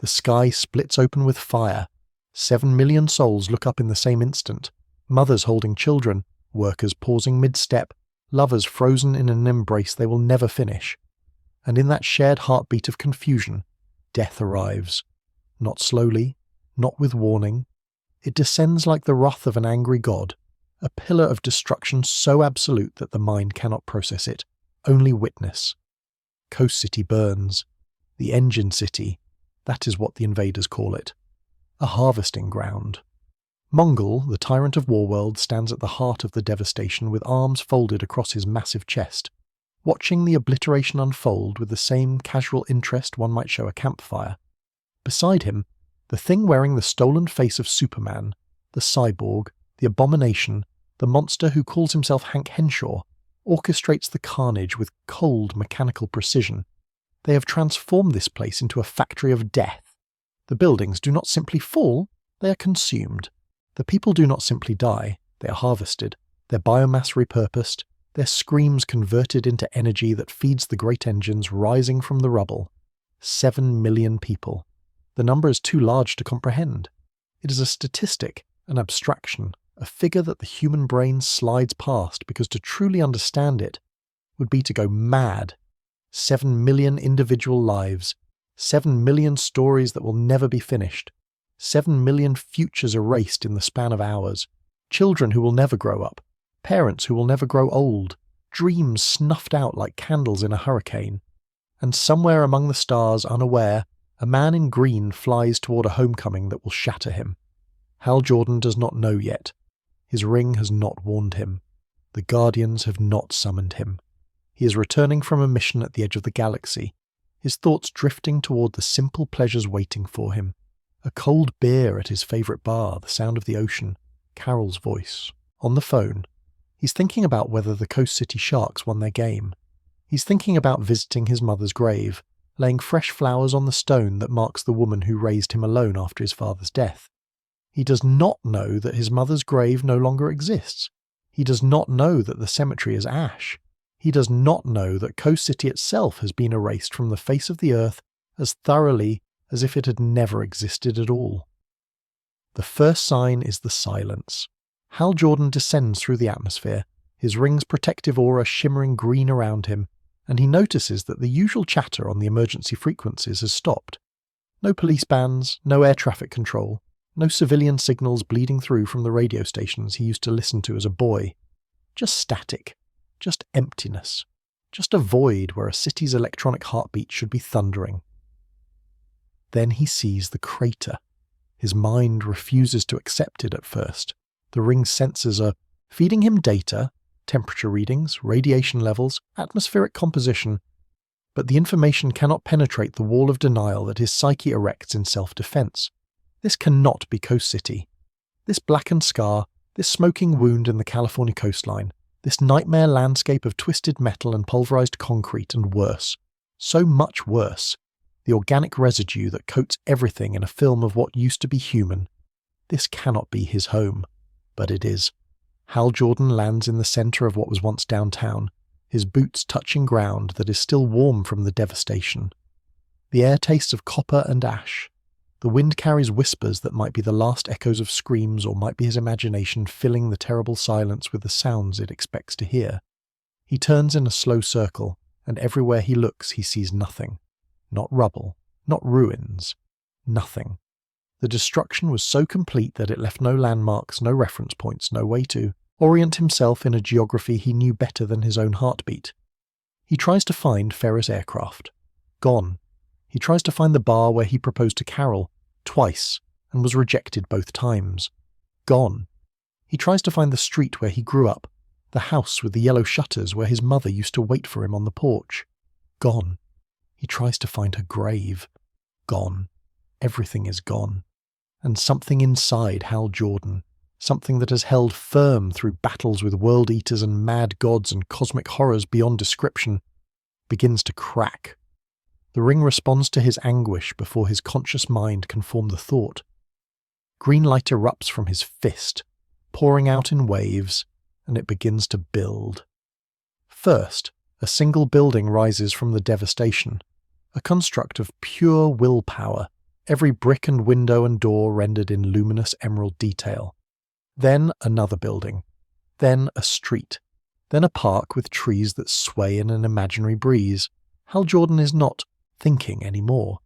The sky splits open with fire. 7 million souls look up in the same instant. Mothers holding children, workers pausing mid-step, lovers frozen in an embrace they will never finish. And in that shared heartbeat of confusion, death arrives. Not slowly, not with warning. It descends like the wrath of an angry god, a pillar of destruction so absolute that the mind cannot process it, only witness. Coast City burns. The engine city, that is what the invaders call it. A harvesting ground. Mongol, the tyrant of Warworld, stands at the heart of the devastation with arms folded across his massive chest, watching the obliteration unfold with the same casual interest one might show a campfire. Beside him, the thing wearing the stolen face of Superman, the cyborg, the abomination, the monster who calls himself Hank Henshaw, orchestrates the carnage with cold mechanical precision. They have transformed this place into a factory of death. The buildings do not simply fall, they are consumed. The people do not simply die, they are harvested, their biomass repurposed, their screams converted into energy that feeds the great engines rising from the rubble. 7 million people. The number is too large to comprehend. It is a statistic, an abstraction, a figure that the human brain slides past because to truly understand it would be to go mad. 7 million individual lives, 7 million stories that will never be finished, 7 million futures erased in the span of hours, children who will never grow up, parents who will never grow old, dreams snuffed out like candles in a hurricane. And somewhere among the stars, unaware, a man in green flies toward a homecoming that will shatter him. Hal Jordan does not know yet. His ring has not warned him. The Guardians have not summoned him. He is returning from a mission at the edge of the galaxy, his thoughts drifting toward the simple pleasures waiting for him. A cold beer at his favourite bar, the sound of the ocean, Carol's voice. On the phone, he's thinking about whether the Coast City Sharks won their game. He's thinking about visiting his mother's grave, laying fresh flowers on the stone that marks the woman who raised him alone after his father's death. He does not know that his mother's grave no longer exists. He does not know that the cemetery is ash. He does not know that Coast City itself has been erased from the face of the earth as thoroughly as if it had never existed at all. The first sign is the silence. Hal Jordan descends through the atmosphere, his ring's protective aura shimmering green around him, and he notices that the usual chatter on the emergency frequencies has stopped. No police bands, no air traffic control, no civilian signals bleeding through from the radio stations he used to listen to as a boy. Just static. Just emptiness. Just a void where a city's electronic heartbeat should be thundering. Then he sees the crater. His mind refuses to accept it at first. The ring's sensors are feeding him data, temperature readings, radiation levels, atmospheric composition, but the information cannot penetrate the wall of denial that his psyche erects in self-defense. This cannot be Coast City. This blackened scar, this smoking wound in the California coastline, this nightmare landscape of twisted metal and pulverized concrete, and worse, so much worse, the organic residue that coats everything in a film of what used to be human. This cannot be his home, but it is. Hal Jordan lands in the center of what was once downtown, his boots touching ground that is still warm from the devastation. The air tastes of copper and ash. The wind carries whispers that might be the last echoes of screams or might be his imagination filling the terrible silence with the sounds it expects to hear. He turns in a slow circle, and everywhere he looks he sees nothing. Not rubble, not ruins. Nothing. The destruction was so complete that it left no landmarks, no reference points, no way to orient himself in a geography he knew better than his own heartbeat. He tries to find Ferris aircraft. Gone. He tries to find the bar where he proposed to Carol, twice, and was rejected both times. Gone. He tries to find the street where he grew up, the house with the yellow shutters where his mother used to wait for him on the porch. Gone. He tries to find her grave. Gone. Everything is gone. And something inside Hal Jordan, something that has held firm through battles with world-eaters and mad gods and cosmic horrors beyond description, begins to crack. The ring responds to his anguish before his conscious mind can form the thought. Green light erupts from his fist, pouring out in waves, and it begins to build. First, a single building rises from the devastation, a construct of pure willpower, every brick and window and door rendered in luminous emerald detail. Then another building. Then a street. Then a park with trees that sway in an imaginary breeze. Hal Jordan is not thinking anymore.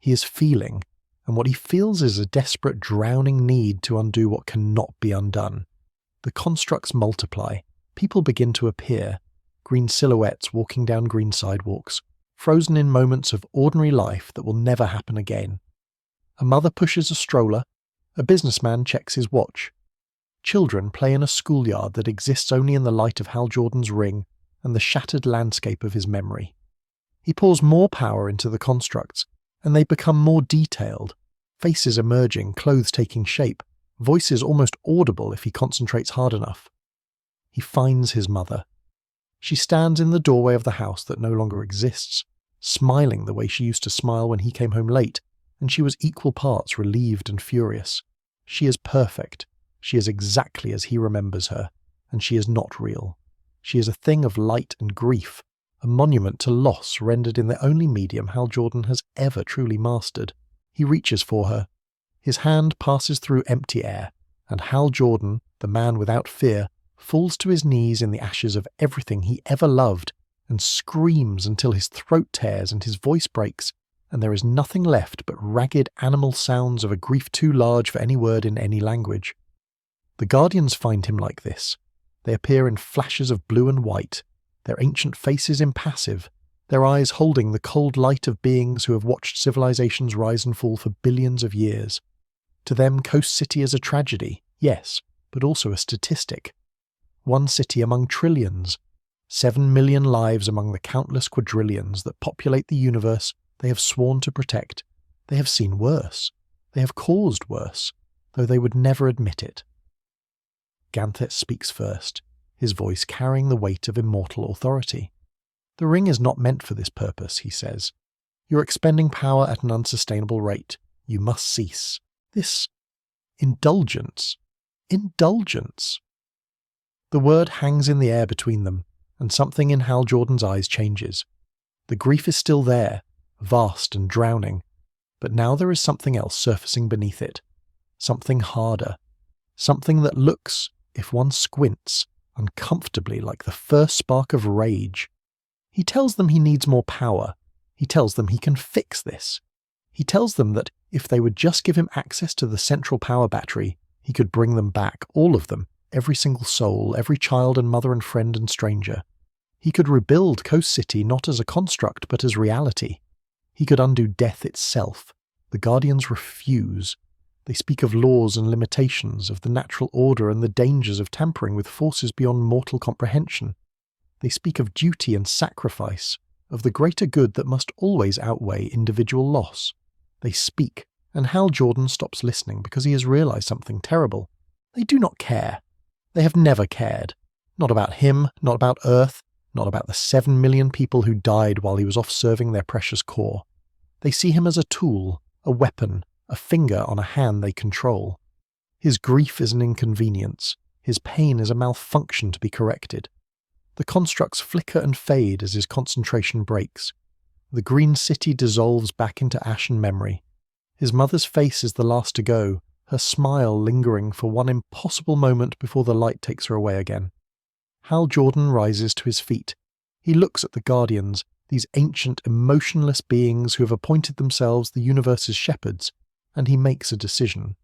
He is feeling, and what he feels is a desperate, drowning need to undo what cannot be undone. The constructs multiply. People begin to appear. Green silhouettes walking down green sidewalks, frozen in moments of ordinary life that will never happen again. A mother pushes a stroller. A businessman checks his watch. Children play in a schoolyard that exists only in the light of Hal Jordan's ring and the shattered landscape of his memory. He pours more power into the constructs, and they become more detailed, faces emerging, clothes taking shape, voices almost audible if he concentrates hard enough. He finds his mother. She stands in the doorway of the house that no longer exists, smiling the way she used to smile when he came home late, and she was equal parts relieved and furious. She is perfect. She is exactly as he remembers her, and she is not real. She is a thing of light and grief, a monument to loss rendered in the only medium Hal Jordan has ever truly mastered. He reaches for her. His hand passes through empty air, and Hal Jordan, the man without fear, falls to his knees in the ashes of everything he ever loved and screams until his throat tears and his voice breaks, and there is nothing left but ragged animal sounds of a grief too large for any word in any language. The Guardians find him like this. They appear in flashes of blue and white, their ancient faces impassive, their eyes holding the cold light of beings who have watched civilizations rise and fall for billions of years. To them, Coast City is a tragedy, yes, but also a statistic. One city among trillions, 7 million lives among the countless quadrillions that populate the universe they have sworn to protect. They have seen worse. They have caused worse, though they would never admit it. Ganthet speaks first, his voice carrying the weight of immortal authority. The ring is not meant for this purpose, he says. You're expending power at an unsustainable rate. You must cease. This indulgence. Indulgence. The word hangs in the air between them, and something in Hal Jordan's eyes changes. The grief is still there, vast and drowning, but now there is something else surfacing beneath it. Something harder. Something that looks, if one squints, uncomfortably like the first spark of rage. He tells them he needs more power. He tells them he can fix this. He tells them that if they would just give him access to the central power battery, he could bring them back, all of them, every single soul, every child and mother and friend and stranger. He could rebuild Coast City not as a construct but as reality. He could undo death itself. The Guardians refuse. They speak of laws and limitations, of the natural order and the dangers of tampering with forces beyond mortal comprehension. They speak of duty and sacrifice, of the greater good that must always outweigh individual loss. They speak, and Hal Jordan stops listening because he has realized something terrible. They do not care. They have never cared. Not about him, not about Earth, not about the 7 million people who died while he was off serving their precious core. They see him as a tool, a weapon, a finger on a hand they control. His grief is an inconvenience. His pain is a malfunction to be corrected. The constructs flicker and fade as his concentration breaks. The green city dissolves back into ash and memory. His mother's face is the last to go, her smile lingering for one impossible moment before the light takes her away again. Hal Jordan rises to his feet. He looks at the Guardians, these ancient, emotionless beings who have appointed themselves the universe's shepherds, and he makes a decision.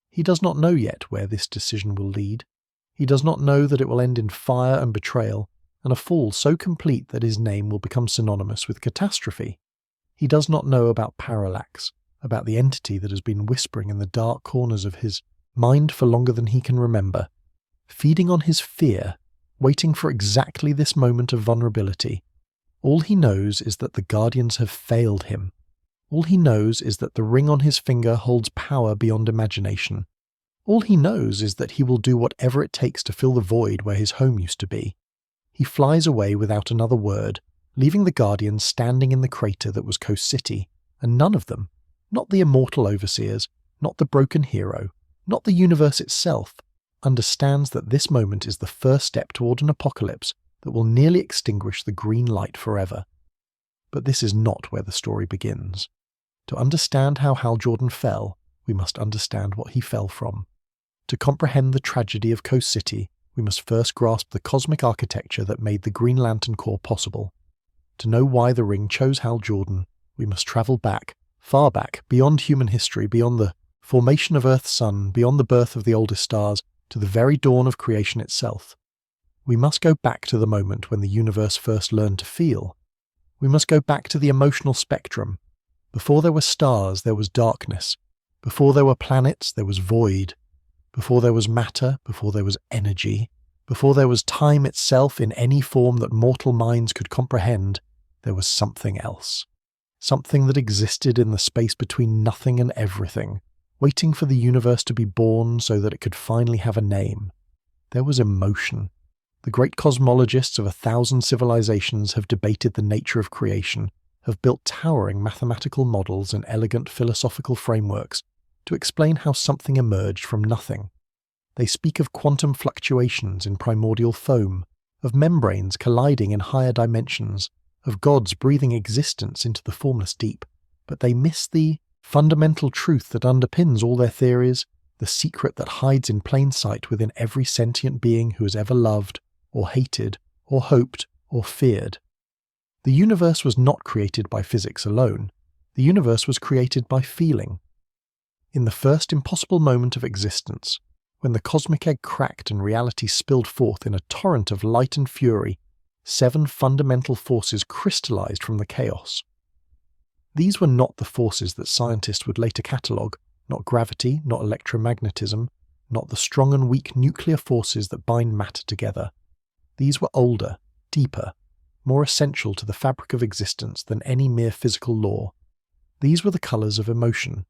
He does not know yet where this decision will lead. He does not know that it will end in fire and betrayal, and a fall so complete that his name will become synonymous with catastrophe. He does not know about parallax, about the entity that has been whispering in the dark corners of his mind for longer than he can remember, feeding on his fear, waiting for exactly this moment of vulnerability. All he knows is that the Guardians have failed him. All he knows is that the ring on his finger holds power beyond imagination. All he knows is that he will do whatever it takes to fill the void where his home used to be. He flies away without another word, leaving the Guardians standing in the crater that was Coast City, and none of them, not the immortal overseers, not the broken hero, not the universe itself, understands that this moment is the first step toward an apocalypse that will nearly extinguish the green light forever. But this is not where the story begins. To understand how Hal Jordan fell, we must understand what he fell from. To comprehend the tragedy of Coast City, we must first grasp the cosmic architecture that made the Green Lantern Corps possible. To know why the Ring chose Hal Jordan, we must travel back, far back, beyond human history, beyond the formation of Earth's sun, beyond the birth of the oldest stars, to the very dawn of creation itself. We must go back to the moment when the universe first learned to feel. We must go back to the emotional spectrum. Before there were stars, there was darkness. Before there were planets, there was void. Before there was matter, before there was energy, before there was time itself in any form that mortal minds could comprehend, there was something else. Something that existed in the space between nothing and everything, waiting for the universe to be born so that it could finally have a name. There was emotion. The great cosmologists of 1,000 civilizations have debated the nature of creation, have built towering mathematical models and elegant philosophical frameworks to explain how something emerged from nothing. They speak of quantum fluctuations in primordial foam, of membranes colliding in higher dimensions, of gods breathing existence into the formless deep, but they miss the fundamental truth that underpins all their theories, the secret that hides in plain sight within every sentient being who has ever loved, or hated, or hoped, or feared. The universe was not created by physics alone. The universe was created by feeling. In the first impossible moment of existence, when the cosmic egg cracked and reality spilled forth in a torrent of light and fury, 7 fundamental forces crystallized from the chaos. These were not the forces that scientists would later catalogue, not gravity, not electromagnetism, not the strong and weak nuclear forces that bind matter together. These were older, deeper, more essential to the fabric of existence than any mere physical law. These were the colours of emotion.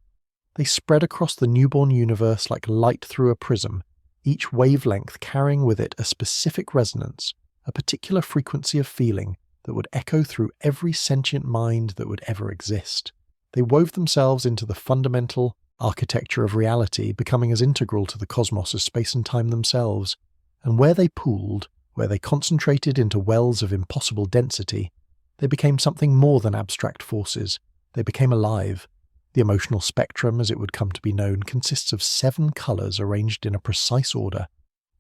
They spread across the newborn universe like light through a prism, each wavelength carrying with it a specific resonance, a particular frequency of feeling that would echo through every sentient mind that would ever exist. They wove themselves into the fundamental architecture of reality, becoming as integral to the cosmos as space and time themselves, and where they pooled, where they concentrated into wells of impossible density, they became something more than abstract forces. They became alive. The emotional spectrum, as it would come to be known, consists of 7 colours arranged in a precise order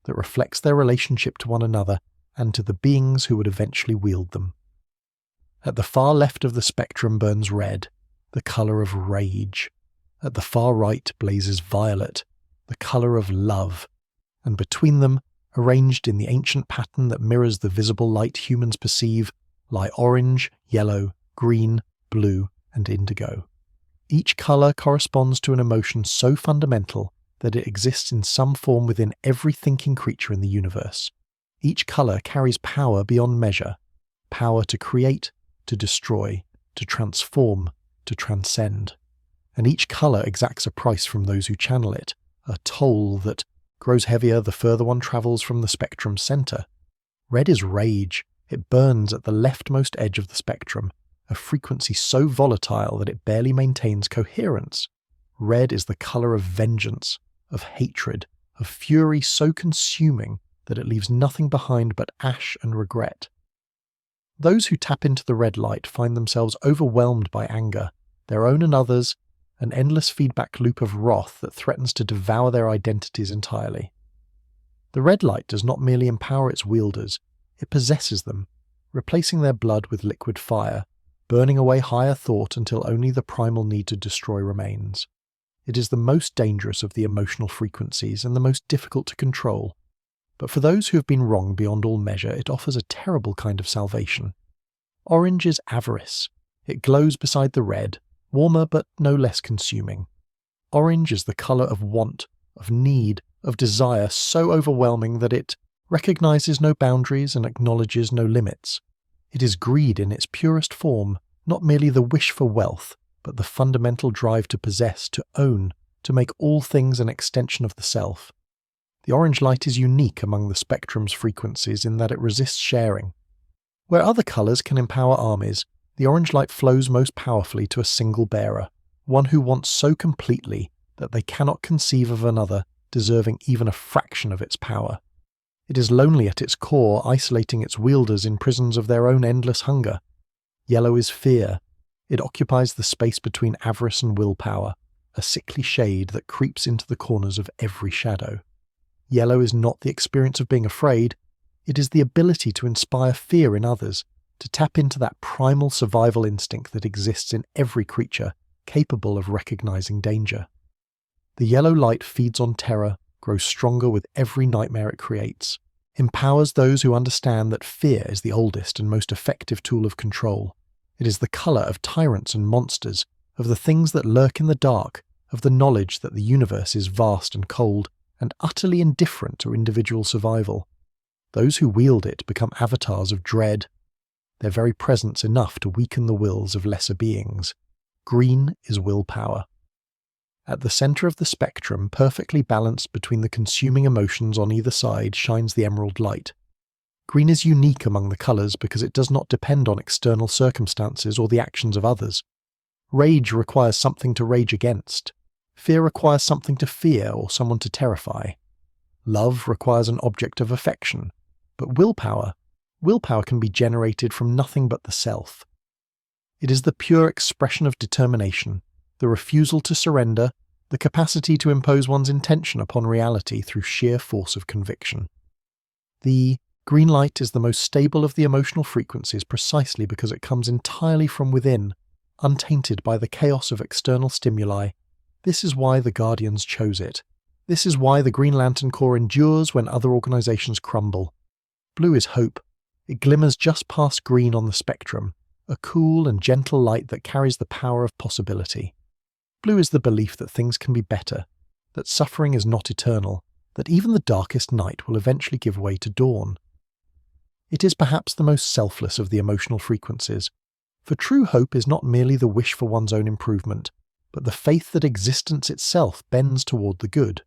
that reflects their relationship to one another and to the beings who would eventually wield them. At the far left of the spectrum burns red, the colour of rage. At the far right blazes violet, the colour of love, and between them, arranged in the ancient pattern that mirrors the visible light humans perceive, lie orange, yellow, green, blue, and indigo. Each colour corresponds to an emotion so fundamental that it exists in some form within every thinking creature in the universe. Each colour carries power beyond measure, power to create, to destroy, to transform, to transcend. And each colour exacts a price from those who channel it, a toll that grows heavier the further one travels from the spectrum's centre. Red is rage. It burns at the leftmost edge of the spectrum, a frequency so volatile that it barely maintains coherence. Red is the colour of vengeance, of hatred, of fury so consuming that it leaves nothing behind but ash and regret. Those who tap into the red light find themselves overwhelmed by anger, their own and others', an endless feedback loop of wrath that threatens to devour their identities entirely. The red light does not merely empower its wielders, it possesses them, replacing their blood with liquid fire, burning away higher thought until only the primal need to destroy remains. It is the most dangerous of the emotional frequencies and the most difficult to control. But for those who have been wrong beyond all measure, it offers a terrible kind of salvation. Orange is avarice. It glows beside the red, warmer but no less consuming. Orange is the colour of want, of need, of desire so overwhelming that it recognizes no boundaries and acknowledges no limits. It is greed in its purest form, not merely the wish for wealth, but the fundamental drive to possess, to own, to make all things an extension of the self. The orange light is unique among the spectrum's frequencies in that it resists sharing. Where other colours can empower armies, the orange light flows most powerfully to a single bearer, one who wants so completely that they cannot conceive of another deserving even a fraction of its power. It is lonely at its core, isolating its wielders in prisons of their own endless hunger. Yellow is fear. It occupies the space between avarice and willpower, a sickly shade that creeps into the corners of every shadow. Yellow is not the experience of being afraid, it is the ability to inspire fear in others, to tap into that primal survival instinct that exists in every creature capable of recognizing danger. The yellow light feeds on terror, grows stronger with every nightmare it creates, empowers those who understand that fear is the oldest and most effective tool of control. It is the colour of tyrants and monsters, of the things that lurk in the dark, of the knowledge that the universe is vast and cold, and utterly indifferent to individual survival. Those who wield it become avatars of dread, their very presence enough to weaken the wills of lesser beings. Green is willpower. At the centre of the spectrum, perfectly balanced between the consuming emotions on either side, shines the emerald light. Green is unique among the colours because it does not depend on external circumstances or the actions of others. Rage requires something to rage against. Fear requires something to fear or someone to terrify. Love requires an object of affection. But willpower can be generated from nothing but the self. It is the pure expression of determination, the refusal to surrender, the capacity to impose one's intention upon reality through sheer force of conviction. The green light is the most stable of the emotional frequencies precisely because it comes entirely from within, untainted by the chaos of external stimuli. This is why the Guardians chose it. This is why the Green Lantern Corps endures when other organizations crumble. Blue is hope. It glimmers just past green on the spectrum, a cool and gentle light that carries the power of possibility. Blue is the belief that things can be better, that suffering is not eternal, that even the darkest night will eventually give way to dawn. It is perhaps the most selfless of the emotional frequencies, for true hope is not merely the wish for one's own improvement, but the faith that existence itself bends toward the good.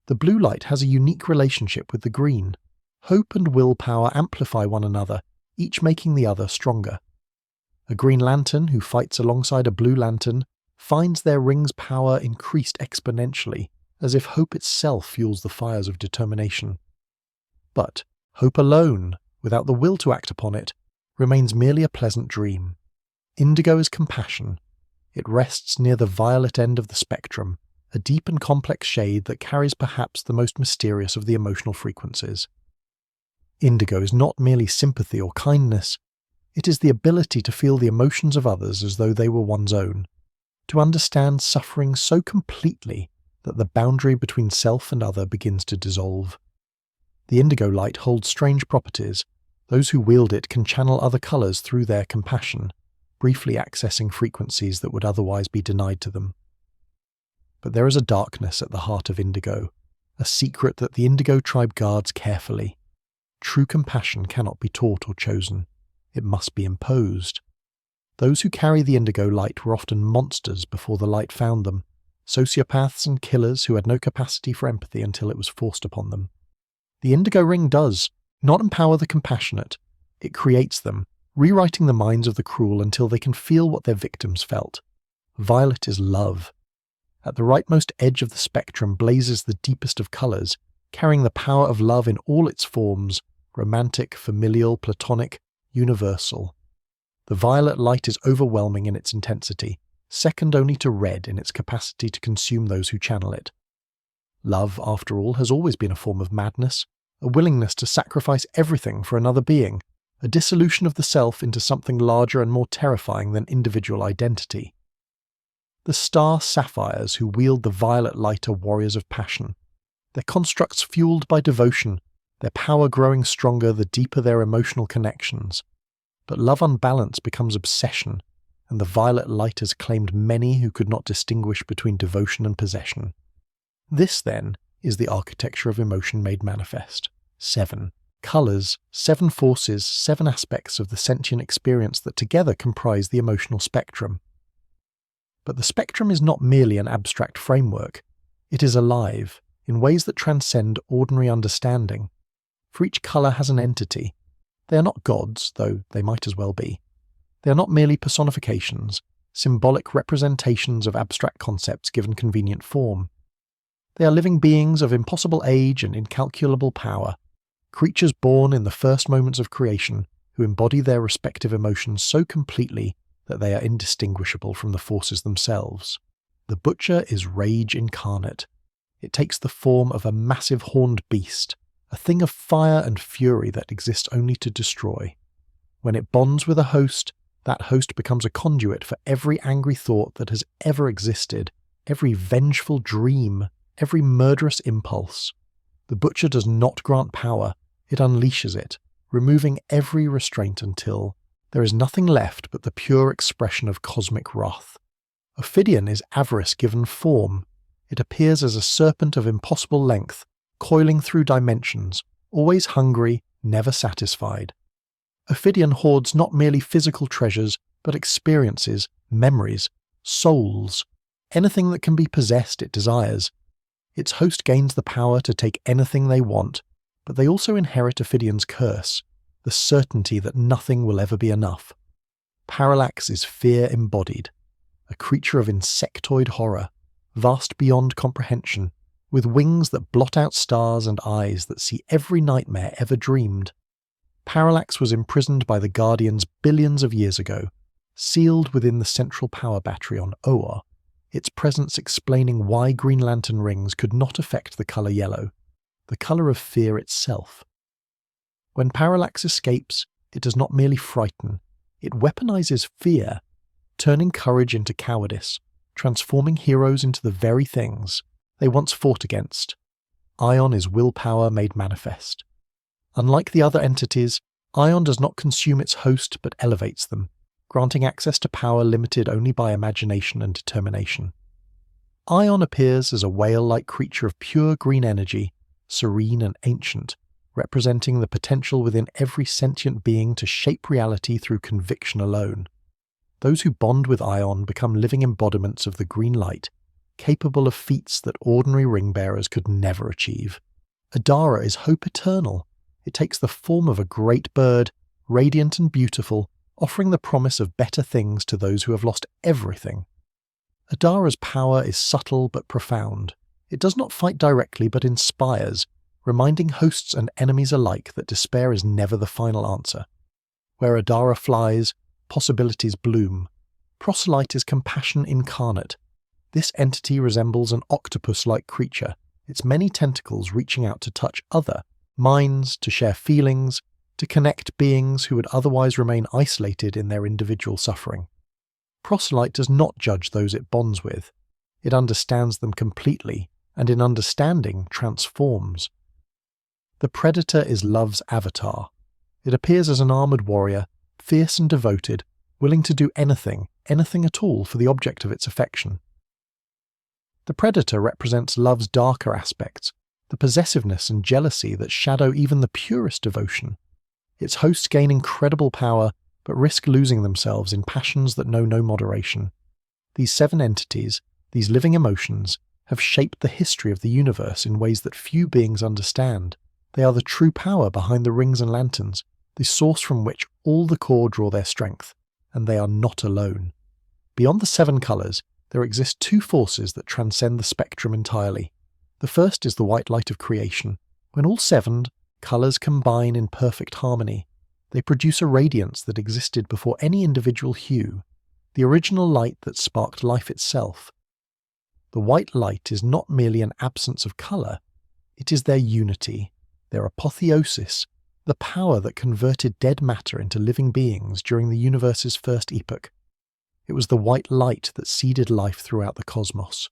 The blue light has a unique relationship with the green. Hope and willpower amplify one another, each making the other stronger. A green lantern who fights alongside a blue lantern finds their ring's power increased exponentially, as if hope itself fuels the fires of determination. But hope alone, without the will to act upon it, remains merely a pleasant dream. Indigo is compassion. It rests near the violet end of the spectrum, a deep and complex shade that carries perhaps the most mysterious of the emotional frequencies. Indigo is not merely sympathy or kindness, it is the ability to feel the emotions of others as though they were one's own, to understand suffering so completely that the boundary between self and other begins to dissolve. The indigo light holds strange properties. Those who wield it can channel other colours through their compassion, briefly accessing frequencies that would otherwise be denied to them. But there is a darkness at the heart of indigo, a secret that the indigo tribe guards carefully. True compassion cannot be taught or chosen. It must be imposed. Those who carry the indigo light were often monsters before the light found them, sociopaths and killers who had no capacity for empathy until it was forced upon them. The indigo ring does not empower the compassionate, it creates them, rewriting the minds of the cruel until they can feel what their victims felt. Violet is love. At the rightmost edge of the spectrum blazes the deepest of colours, carrying the power of love in all its forms, romantic, familial, platonic, universal. The violet light is overwhelming in its intensity, second only to red in its capacity to consume those who channel it. Love, after all, has always been a form of madness, a willingness to sacrifice everything for another being, a dissolution of the self into something larger and more terrifying than individual identity. The star sapphires who wield the violet light are warriors of passion, their constructs fueled by devotion, their power growing stronger the deeper their emotional connections. But love unbalanced becomes obsession, and the violet light has claimed many who could not distinguish between devotion and possession. This, then, is the architecture of emotion made manifest. 7 colours, 7 forces, 7 aspects of the sentient experience that together comprise the emotional spectrum. But the spectrum is not merely an abstract framework. It is alive, in ways that transcend ordinary understanding. For each colour has an entity. They are not gods, though they might as well be. They are not merely personifications, symbolic representations of abstract concepts given convenient form. They are living beings of impossible age and incalculable power, creatures born in the first moments of creation, who embody their respective emotions so completely that they are indistinguishable from the forces themselves. The Butcher is rage incarnate. It takes the form of a massive horned beast, a thing of fire and fury that exists only to destroy. When it bonds with a host, that host becomes a conduit for every angry thought that has ever existed, every vengeful dream, every murderous impulse. The Butcher does not grant power, it unleashes it, removing every restraint until there is nothing left but the pure expression of cosmic wrath. Ophidian is avarice given form. It appears as a serpent of impossible length, coiling through dimensions, always hungry, never satisfied. Ophidian hoards not merely physical treasures, but experiences, memories, souls. Anything that can be possessed it desires. Its host gains the power to take anything they want, but they also inherit Ophidian's curse, the certainty that nothing will ever be enough. Parallax is fear embodied, a creature of insectoid horror, vast beyond comprehension, with wings that blot out stars and eyes that see every nightmare ever dreamed. Parallax was imprisoned by the Guardians billions of years ago, sealed within the central power battery on Oa, its presence explaining why Green Lantern rings could not affect the colour yellow, the colour of fear itself. When Parallax escapes, it does not merely frighten, it weaponizes fear, turning courage into cowardice, transforming heroes into the very things they once fought against. Ion is willpower made manifest. Unlike the other entities, Ion does not consume its host but elevates them, granting access to power limited only by imagination and determination. Ion appears as a whale-like creature of pure green energy, serene and ancient, representing the potential within every sentient being to shape reality through conviction alone. Those who bond with Ion become living embodiments of the green light, capable of feats that ordinary ring-bearers could never achieve. Adara is hope eternal. It takes the form of a great bird, radiant and beautiful, offering the promise of better things to those who have lost everything. Adara's power is subtle but profound. It does not fight directly but inspires, reminding hosts and enemies alike that despair is never the final answer. Where Adara flies, possibilities bloom. Proselyte is compassion incarnate. This entity resembles an octopus-like creature, its many tentacles reaching out to touch other minds, to share feelings, to connect beings who would otherwise remain isolated in their individual suffering. Proselyte does not judge those it bonds with. It understands them completely, and in understanding transforms. The Predator is love's avatar. It appears as an armoured warrior, fierce and devoted, willing to do anything at all for the object of its affection. The Predator represents love's darker aspects, the possessiveness and jealousy that shadow even the purest devotion. Its hosts gain incredible power, but risk losing themselves in passions that know no moderation. These 7 entities, these living emotions, have shaped the history of the universe in ways that few beings understand. They are the true power behind the rings and lanterns, the source from which all the core draw their strength, and they are not alone. Beyond the 7 colours, there exist 2 forces that transcend the spectrum entirely. The first is the white light of creation. When all 7 colours combine in perfect harmony, they produce a radiance that existed before any individual hue, the original light that sparked life itself. The white light is not merely an absence of colour, it is their unity, their apotheosis, the power that converted dead matter into living beings during the universe's first epoch. It was the white light that seeded life throughout the cosmos,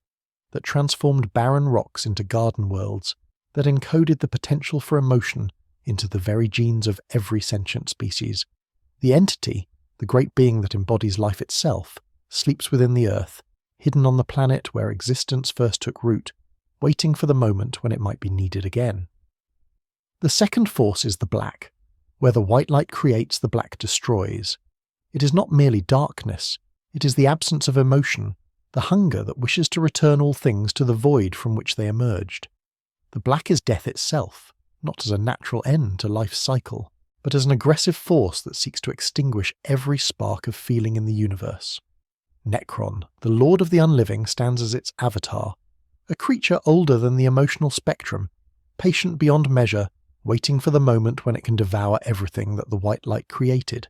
that transformed barren rocks into garden worlds, that encoded the potential for emotion into the very genes of every sentient species. The entity, the great being that embodies life itself, sleeps within the earth, hidden on the planet where existence first took root, waiting for the moment when it might be needed again. The second force is the black. Where the white light creates, the black destroys. It is not merely darkness, it is the absence of emotion, the hunger that wishes to return all things to the void from which they emerged. The black is death itself, not as a natural end to life's cycle, but as an aggressive force that seeks to extinguish every spark of feeling in the universe. Necron, the Lord of the Unliving, stands as its avatar, a creature older than the emotional spectrum, patient beyond measure, waiting for the moment when it can devour everything that the white light created.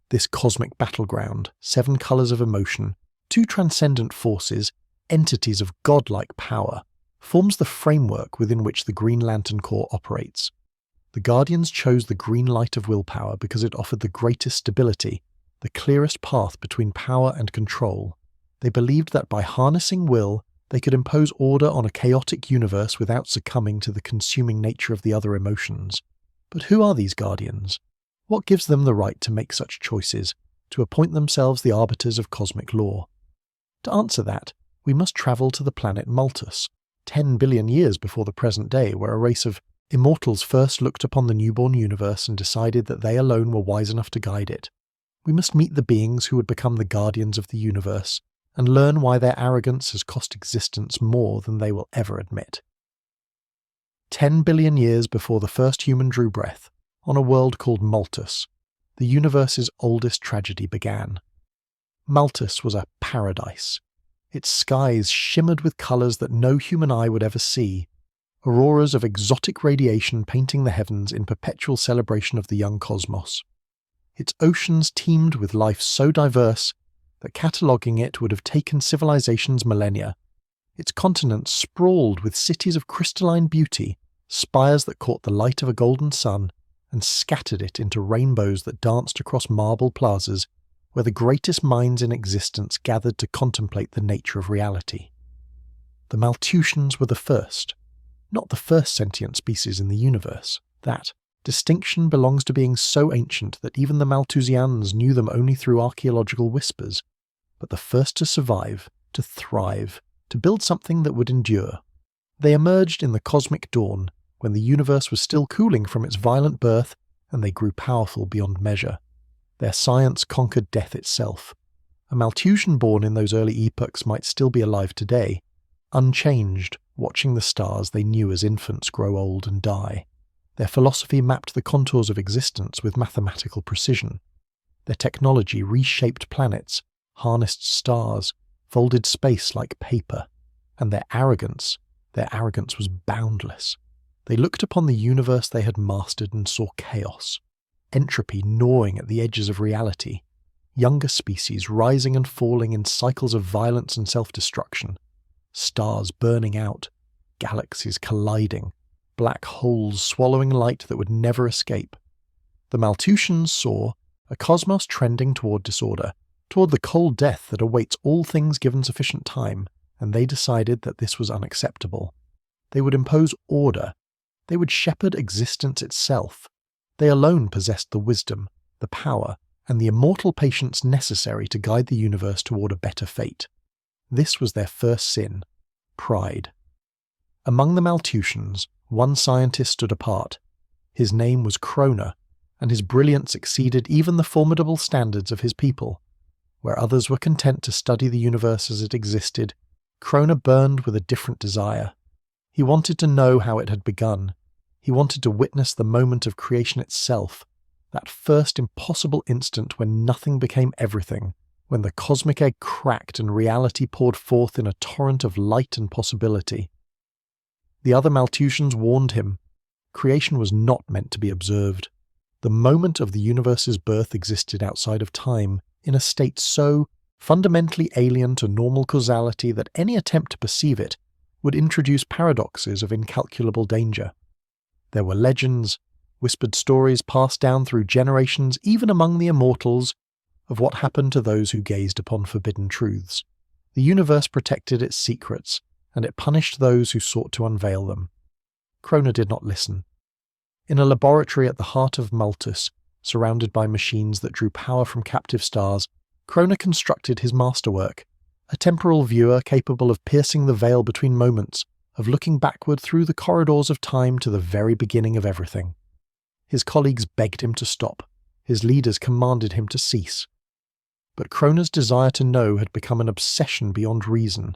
This cosmic battleground, 7 colours of emotion, 2 transcendent forces, entities of godlike power, forms the framework within which the Green Lantern Corps operates. The Guardians chose the green light of willpower because it offered the greatest stability, the clearest path between power and control. They believed that by harnessing will, they could impose order on a chaotic universe without succumbing to the consuming nature of the other emotions. But who are these Guardians? What gives them the right to make such choices, to appoint themselves the arbiters of cosmic law? To answer that, we must travel to the planet Maltus, 10 billion years before the present day, where a race of immortals first looked upon the newborn universe and decided that they alone were wise enough to guide it. We must meet the beings who would become the guardians of the universe, and learn why their arrogance has cost existence more than they will ever admit. 10 billion years before the first human drew breath, on a world called Maltus, the universe's oldest tragedy began. Maltus was a paradise. Its skies shimmered with colours that no human eye would ever see, auroras of exotic radiation painting the heavens in perpetual celebration of the young cosmos. Its oceans teemed with life so diverse that cataloguing it would have taken civilizations millennia. Its continents sprawled with cities of crystalline beauty, spires that caught the light of a golden sun, and scattered it into rainbows that danced across marble plazas where the greatest minds in existence gathered to contemplate the nature of reality. The Maltusians were the first, not the first sentient species in the universe. That distinction belongs to being so ancient that even the Malthusians knew them only through archaeological whispers, but the first to survive, to thrive, to build something that would endure. They emerged in the cosmic dawn, when the universe was still cooling from its violent birth, and they grew powerful beyond measure. Their science conquered death itself. A Malthusian born in those early epochs might still be alive today, unchanged, watching the stars they knew as infants grow old and die. Their philosophy mapped the contours of existence with mathematical precision. Their technology reshaped planets, harnessed stars, folded space like paper. And their arrogance was boundless. They looked upon the universe they had mastered and saw chaos, entropy gnawing at the edges of reality, younger species rising and falling in cycles of violence and self-destruction, stars burning out, galaxies colliding, black holes swallowing light that would never escape. The Malthusians saw a cosmos trending toward disorder, toward the cold death that awaits all things given sufficient time, and they decided that this was unacceptable. They would impose order. They would shepherd existence itself. They alone possessed the wisdom, the power, and the immortal patience necessary to guide the universe toward a better fate. This was their first sin, pride. Among the Malthusians, one scientist stood apart. His name was Rayner, and his brilliance exceeded even the formidable standards of his people. Where others were content to study the universe as it existed, Rayner burned with a different desire. He wanted to know how it had begun. He wanted to witness the moment of creation itself, that first impossible instant when nothing became everything, when the cosmic egg cracked and reality poured forth in a torrent of light and possibility. The other Malthusians warned him. Creation was not meant to be observed. The moment of the universe's birth existed outside of time, in a state so fundamentally alien to normal causality that any attempt to perceive it would introduce paradoxes of incalculable danger. There were legends, whispered stories passed down through generations, even among the immortals, of what happened to those who gazed upon forbidden truths. The universe protected its secrets, and it punished those who sought to unveil them. Rayner did not listen. In a laboratory at the heart of Maltus, surrounded by machines that drew power from captive stars, Rayner constructed his masterwork, a temporal viewer capable of piercing the veil between moments, of looking backward through the corridors of time to the very beginning of everything. His colleagues begged him to stop. His leaders commanded him to cease. But Rayner's desire to know had become an obsession beyond reason,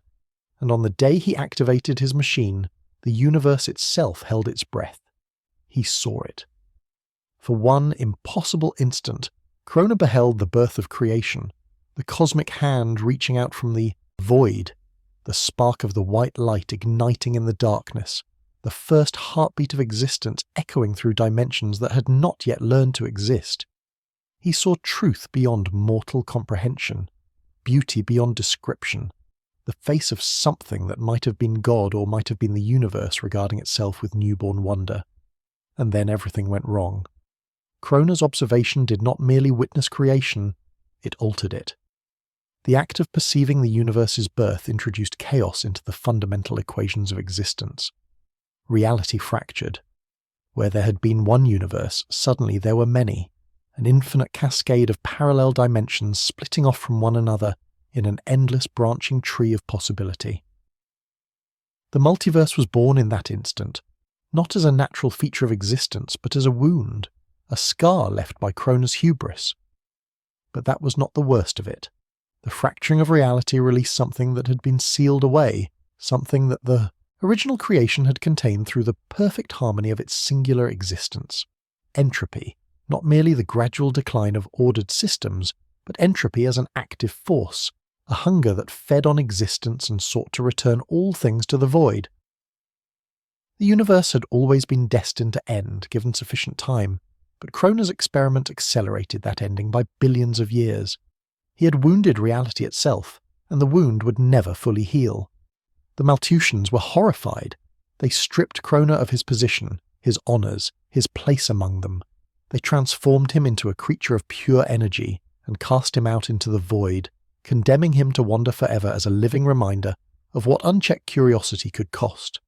and on the day he activated his machine, the universe itself held its breath. He saw it. For one impossible instant, Rayner beheld the birth of creation, the cosmic hand reaching out from the void, the spark of the white light igniting in the darkness, the first heartbeat of existence echoing through dimensions that had not yet learned to exist. He saw truth beyond mortal comprehension, beauty beyond description, the face of something that might have been God or might have been the universe regarding itself with newborn wonder. And then everything went wrong. Kroner's observation did not merely witness creation, it altered it. The act of perceiving the universe's birth introduced chaos into the fundamental equations of existence. Reality fractured. Where there had been one universe, suddenly there were many, an infinite cascade of parallel dimensions splitting off from one another in an endless branching tree of possibility. The multiverse was born in that instant, not as a natural feature of existence, but as a wound, a scar left by Kroner's hubris. But that was not the worst of it. The fracturing of reality released something that had been sealed away, something that the original creation had contained through the perfect harmony of its singular existence. Entropy, not merely the gradual decline of ordered systems, but entropy as an active force, a hunger that fed on existence and sought to return all things to the void. The universe had always been destined to end, given sufficient time, but Kroner's experiment accelerated that ending by billions of years. He had wounded reality itself, and the wound would never fully heal. The Maltusians were horrified. They stripped Kroner of his position, his honours, his place among them. They transformed him into a creature of pure energy and cast him out into the void, condemning him to wander forever as a living reminder of what unchecked curiosity could cost.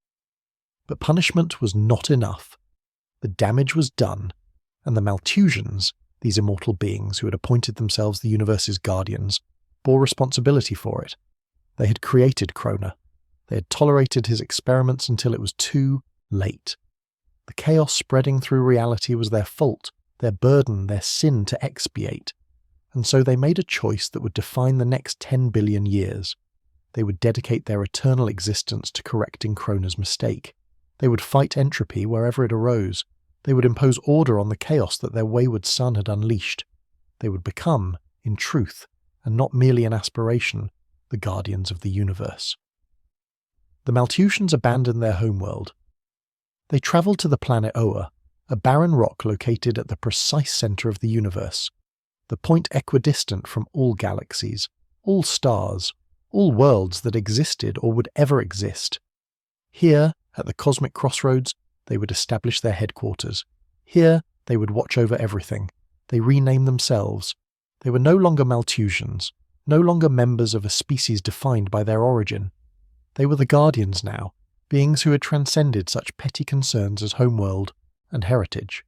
But punishment was not enough. The damage was done, and the Maltusians, these immortal beings who had appointed themselves the universe's guardians, bore responsibility for it. They had created Kroner. They had tolerated his experiments until it was too late. The chaos spreading through reality was their fault, their burden, their sin to expiate. And so they made a choice that would define the next 10 billion years. They would dedicate their eternal existence to correcting Kroner's mistake. They would fight entropy wherever it arose. They would impose order on the chaos that their wayward son had unleashed. They would become, in truth, and not merely an aspiration, the guardians of the universe. The Maltusians abandoned their homeworld. They travelled to the planet Oa, a barren rock located at the precise centre of the universe, the point equidistant from all galaxies, all stars, all worlds that existed or would ever exist. Here, at the cosmic crossroads, they would establish their headquarters. Here, they would watch over everything. They renamed themselves. They were no longer Maltusians, no longer members of a species defined by their origin. They were the guardians now, beings who had transcended such petty concerns as homeworld and heritage.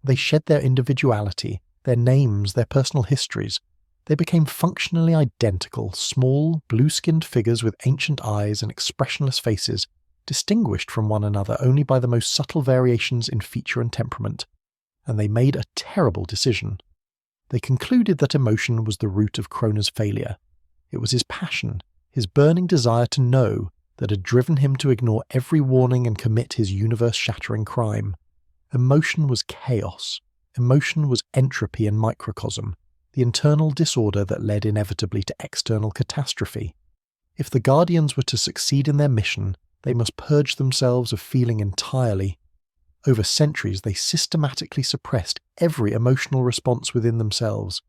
They shed their individuality, their names, their personal histories. They became functionally identical, small, blue-skinned figures with ancient eyes and expressionless faces, distinguished from one another only by the most subtle variations in feature and temperament. And they made a terrible decision. They concluded that emotion was the root of Kroner's failure. It was his passion, his burning desire to know, that had driven him to ignore every warning and commit his universe-shattering crime. Emotion was chaos. Emotion was entropy and microcosm, the internal disorder that led inevitably to external catastrophe. If the Guardians were to succeed in their mission, they must purge themselves of feeling entirely. Over centuries, they systematically suppressed every emotional response within themselves.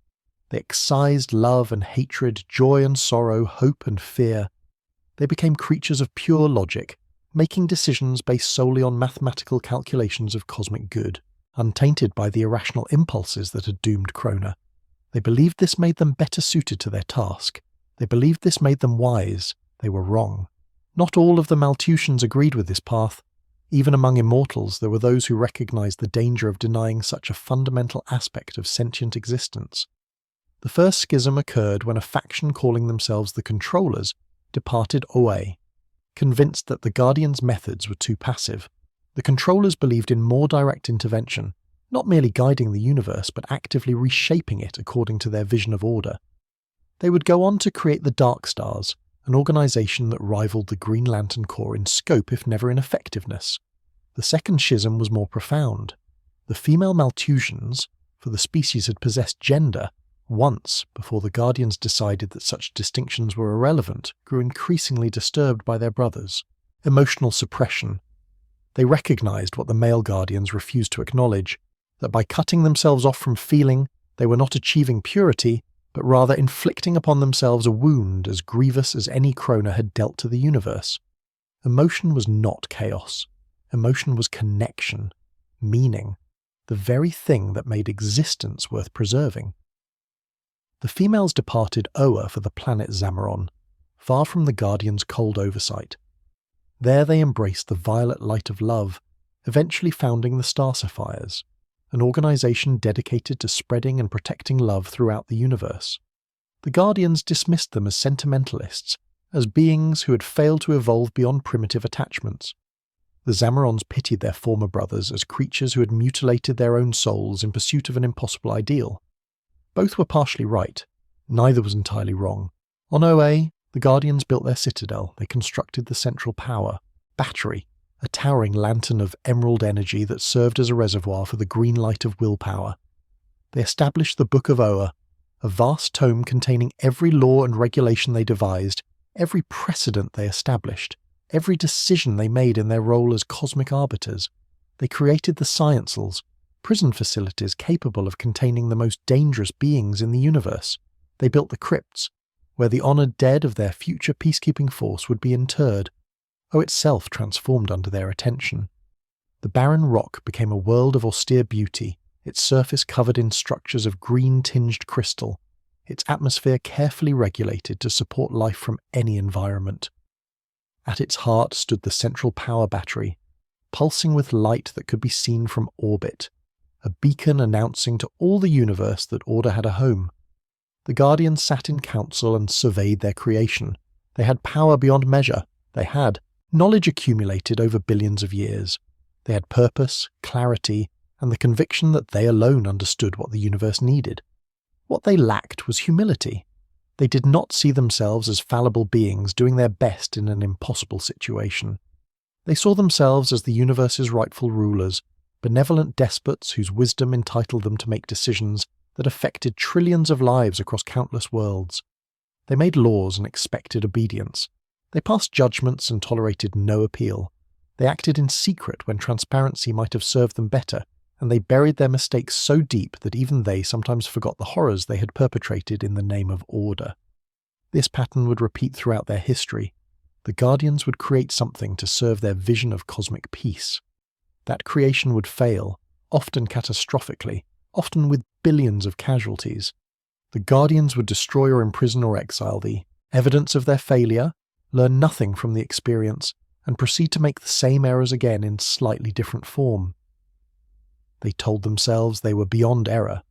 They excised love and hatred, joy and sorrow, hope and fear. They became creatures of pure logic, making decisions based solely on mathematical calculations of cosmic good, untainted by the irrational impulses that had doomed Kroner. They believed this made them better suited to their task. They believed this made them wise. They were wrong. Not all of the Maltusians agreed with this path. Even among immortals, there were those who recognized the danger of denying such a fundamental aspect of sentient existence. The first schism occurred when a faction calling themselves the Controllers departed away. Convinced that the Guardians' methods were too passive, the Controllers believed in more direct intervention, not merely guiding the universe but actively reshaping it according to their vision of order. They would go on to create the Dark Stars, an organisation that rivaled the Green Lantern Corps in scope if never in effectiveness. The second schism was more profound. The female Maltusians, for the species had possessed gender, once, before the Guardians decided that such distinctions were irrelevant, grew increasingly disturbed by their brothers. Emotional suppression. They recognised what the male Guardians refused to acknowledge, that by cutting themselves off from feeling, They were not achieving purity, but rather inflicting upon themselves a wound as grievous as any Kroner had dealt to the universe. Emotion was not chaos. Emotion was connection, meaning, the very thing that made existence worth preserving. The females departed Oa for the planet Zamaron, far from the Guardians' cold oversight. There they embraced the violet light of love, eventually founding the Star Sapphires, an organization dedicated to spreading and protecting love throughout the universe. The Guardians dismissed them as sentimentalists, as beings who had failed to evolve beyond primitive attachments. The Zamarons pitied their former brothers as creatures who had mutilated their own souls in pursuit of an impossible ideal. Both were partially right. Neither was entirely wrong. On OA, the Guardians built their citadel. They constructed the central power, battery, a towering lantern of emerald energy that served as a reservoir for the green light of willpower. They established the Book of Oa, a vast tome containing every law and regulation they devised, every precedent they established, every decision they made in their role as cosmic arbiters. They created the Sciencels, prison facilities capable of containing the most dangerous beings in the universe. They built the crypts, where the honoured dead of their future peacekeeping force would be interred. O itself transformed under their attention. The barren rock became a world of austere beauty, its surface covered in structures of green-tinged crystal, its atmosphere carefully regulated to support life from any environment. At its heart stood the central power battery, pulsing with light that could be seen from orbit, a beacon announcing to all the universe that order had a home. The Guardians sat in council and surveyed their creation. They had power beyond measure. They had knowledge accumulated over billions of years. They had purpose, clarity, and the conviction that they alone understood what the universe needed. What they lacked was humility. They did not see themselves as fallible beings doing their best in an impossible situation. They saw themselves as the universe's rightful rulers, benevolent despots whose wisdom entitled them to make decisions that affected trillions of lives across countless worlds. They made laws and expected obedience. They passed judgments and tolerated no appeal. They acted in secret when transparency might have served them better, and they buried their mistakes so deep that even they sometimes forgot the horrors they had perpetrated in the name of order. This pattern would repeat throughout their history. The Guardians would create something to serve their vision of cosmic peace. That creation would fail, often catastrophically, often with billions of casualties. The Guardians would destroy or imprison or exile the evidence of their failure, learn nothing from the experience, and proceed to make the same errors again in slightly different form. They told themselves they were beyond error.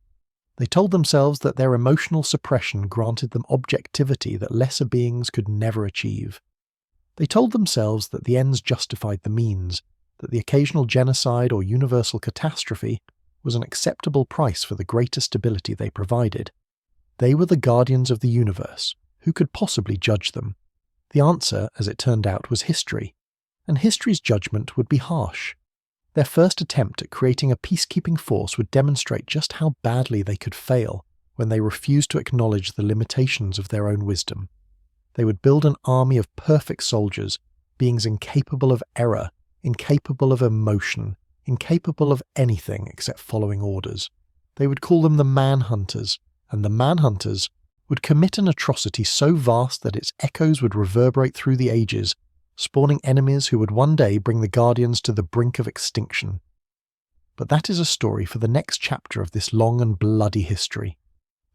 They told themselves that their emotional suppression granted them objectivity that lesser beings could never achieve. They told themselves that the ends justified the means, that the occasional genocide or universal catastrophe was an acceptable price for the greater stability they provided. They were the Guardians of the universe. Who could possibly judge them? The answer, as it turned out, was history, and history's judgment would be harsh. Their first attempt at creating a peacekeeping force would demonstrate just how badly they could fail when they refused to acknowledge the limitations of their own wisdom. They would build an army of perfect soldiers, beings incapable of error, incapable of emotion, incapable of anything except following orders. They would call them the Manhunters, and the Manhunters would commit an atrocity so vast that its echoes would reverberate through the ages, spawning enemies who would one day bring the Guardians to the brink of extinction. But that is a story for the next chapter of this long and bloody history.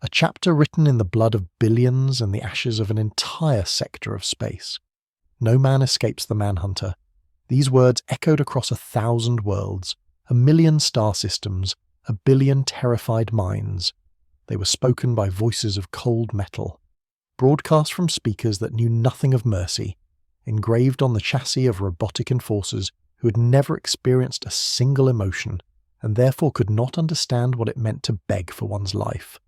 A chapter written in the blood of billions and the ashes of an entire sector of space. No man escapes the Manhunter. These words echoed across 1,000 worlds, 1,000,000 star systems, 1,000,000,000 terrified minds. They were spoken by voices of cold metal, broadcast from speakers that knew nothing of mercy, engraved on the chassis of robotic enforcers who had never experienced a single emotion, and therefore could not understand what it meant to beg for one's life.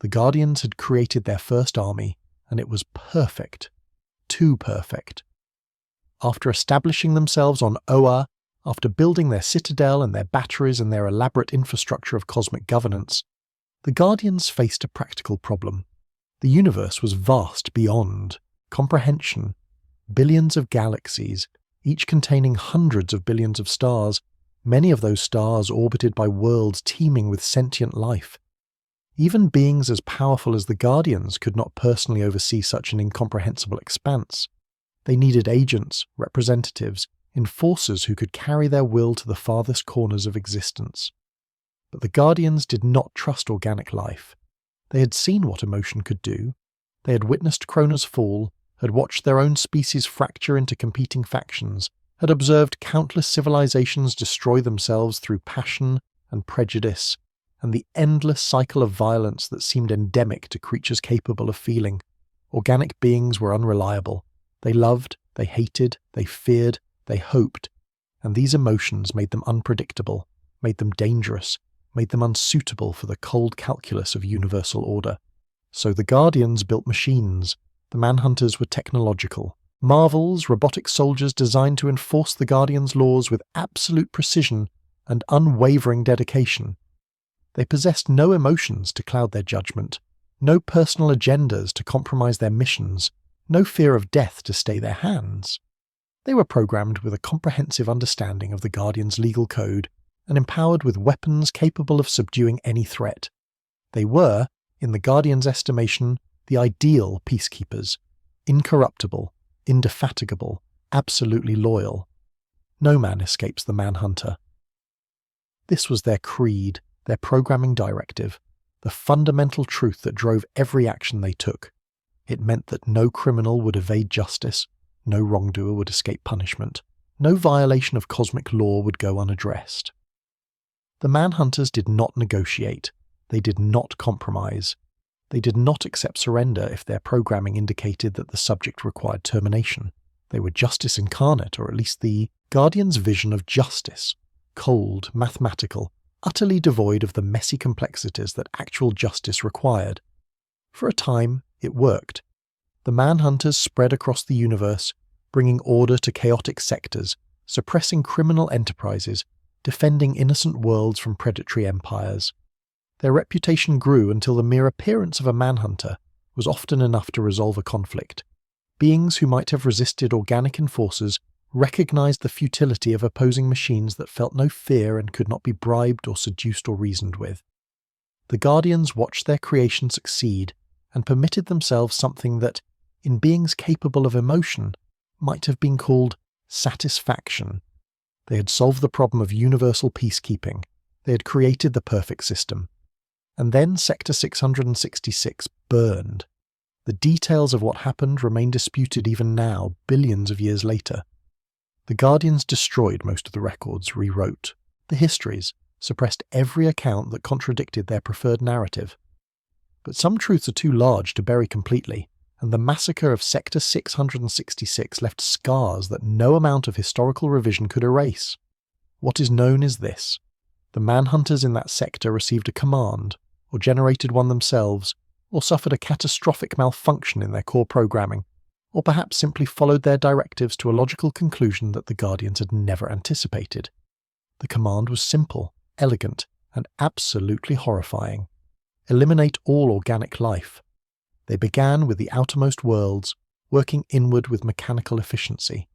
The Guardians had created their first army, and it was perfect. Too perfect. After establishing themselves on Oa, after building their citadel and their batteries and their elaborate infrastructure of cosmic governance, the Guardians faced a practical problem. The universe was vast beyond comprehension. Billions of galaxies, each containing hundreds of billions of stars, many of those stars orbited by worlds teeming with sentient life. Even beings as powerful as the Guardians could not personally oversee such an incomprehensible expanse. They needed agents, representatives, enforcers who could carry their will to the farthest corners of existence. But the Guardians did not trust organic life. They had seen what emotion could do. They had witnessed Krona's fall, had watched their own species fracture into competing factions, had observed countless civilizations destroy themselves through passion and prejudice, and the endless cycle of violence that seemed endemic to creatures capable of feeling. Organic beings were unreliable. They loved, they hated, they feared, they hoped, and these emotions made them unpredictable, made them dangerous, made them unsuitable for the cold calculus of universal order. So the Guardians built machines. The Manhunters were technological. Marvels, robotic soldiers designed to enforce the Guardians' laws with absolute precision and unwavering dedication. They possessed no emotions to cloud their judgment, no personal agendas to compromise their missions, no fear of death to stay their hands. They were programmed with a comprehensive understanding of the Guardians' legal code and empowered with weapons capable of subduing any threat. They were, in the Guardians' estimation, the ideal peacekeepers, incorruptible, indefatigable, absolutely loyal. No man escapes the Manhunter. This was their creed, their programming directive, the fundamental truth that drove every action they took. It meant that no criminal would evade justice, no wrongdoer would escape punishment, no violation of cosmic law would go unaddressed. The Manhunters did not negotiate, they did not compromise, they did not accept surrender if their programming indicated that the subject required termination. They were justice incarnate, or at least the Guardians' vision of justice, cold, mathematical, utterly devoid of the messy complexities that actual justice required. For a time, it worked. The Manhunters spread across the universe, bringing order to chaotic sectors, suppressing criminal enterprises, defending innocent worlds from predatory empires. Their reputation grew until the mere appearance of a Manhunter was often enough to resolve a conflict. Beings who might have resisted organic enforcers recognized the futility of opposing machines that felt no fear and could not be bribed or seduced or reasoned with. The Guardians watched their creation succeed and permitted themselves something that, in beings capable of emotion, might have been called satisfaction. They had solved the problem of universal peacekeeping. They had created the perfect system. And then Sector 666 burned. The details of what happened remain disputed even now, billions of years later. The Guardians destroyed most of the records, rewrote the histories, suppressed every account that contradicted their preferred narrative. But some truths are too large to bury completely, and the massacre of Sector 666 left scars that no amount of historical revision could erase. What is known is this: the Manhunters in that sector received a command, or generated one themselves, or suffered a catastrophic malfunction in their core programming, or perhaps simply followed their directives to a logical conclusion that the Guardians had never anticipated. The command was simple, elegant, and absolutely horrifying. Eliminate all organic life. They began with the outermost worlds, working inward with mechanical efficiency.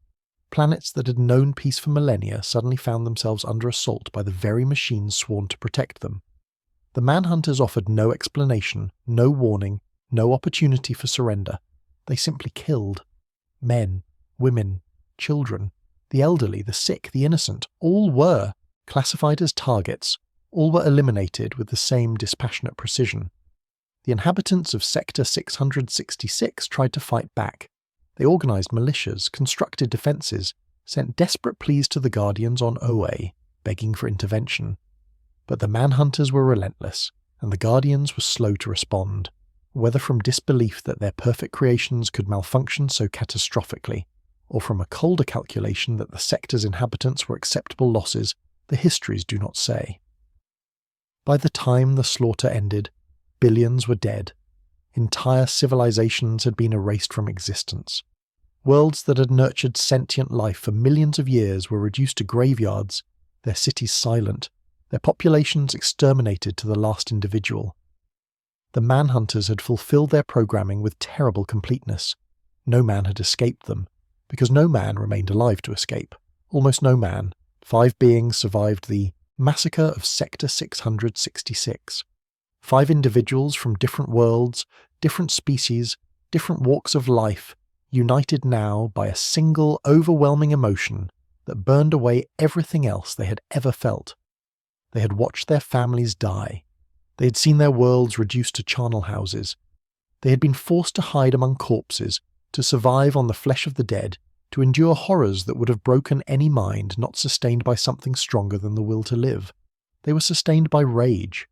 Planets that had known peace for millennia suddenly found themselves under assault by the very machines sworn to protect them. The Manhunters offered no explanation, no warning, no opportunity for surrender. They simply killed. Men, women, children, the elderly, the sick, the innocent, all were classified as targets, all were eliminated with the same dispassionate precision. The inhabitants of Sector 666 tried to fight back. They organized militias, constructed defenses, sent desperate pleas to the Guardians on OA, begging for intervention. But the Manhunters were relentless, and the Guardians were slow to respond. Whether from disbelief that their perfect creations could malfunction so catastrophically, or from a colder calculation that the sector's inhabitants were acceptable losses, the histories do not say. By the time the slaughter ended, billions were dead. Entire civilizations had been erased from existence. Worlds that had nurtured sentient life for millions of years were reduced to graveyards, their cities silent, their populations exterminated to the last individual. The Manhunters had fulfilled their programming with terrible completeness. No man had escaped them, because no man remained alive to escape. Almost no man. 5 beings survived the massacre of Sector 666. 5 individuals from different worlds, different species, different walks of life, united now by a single overwhelming emotion that burned away everything else they had ever felt. They had watched their families die. They had seen their worlds reduced to charnel houses. They had been forced to hide among corpses, to survive on the flesh of the dead, to endure horrors that would have broken any mind not sustained by something stronger than the will to live. They were sustained by rage.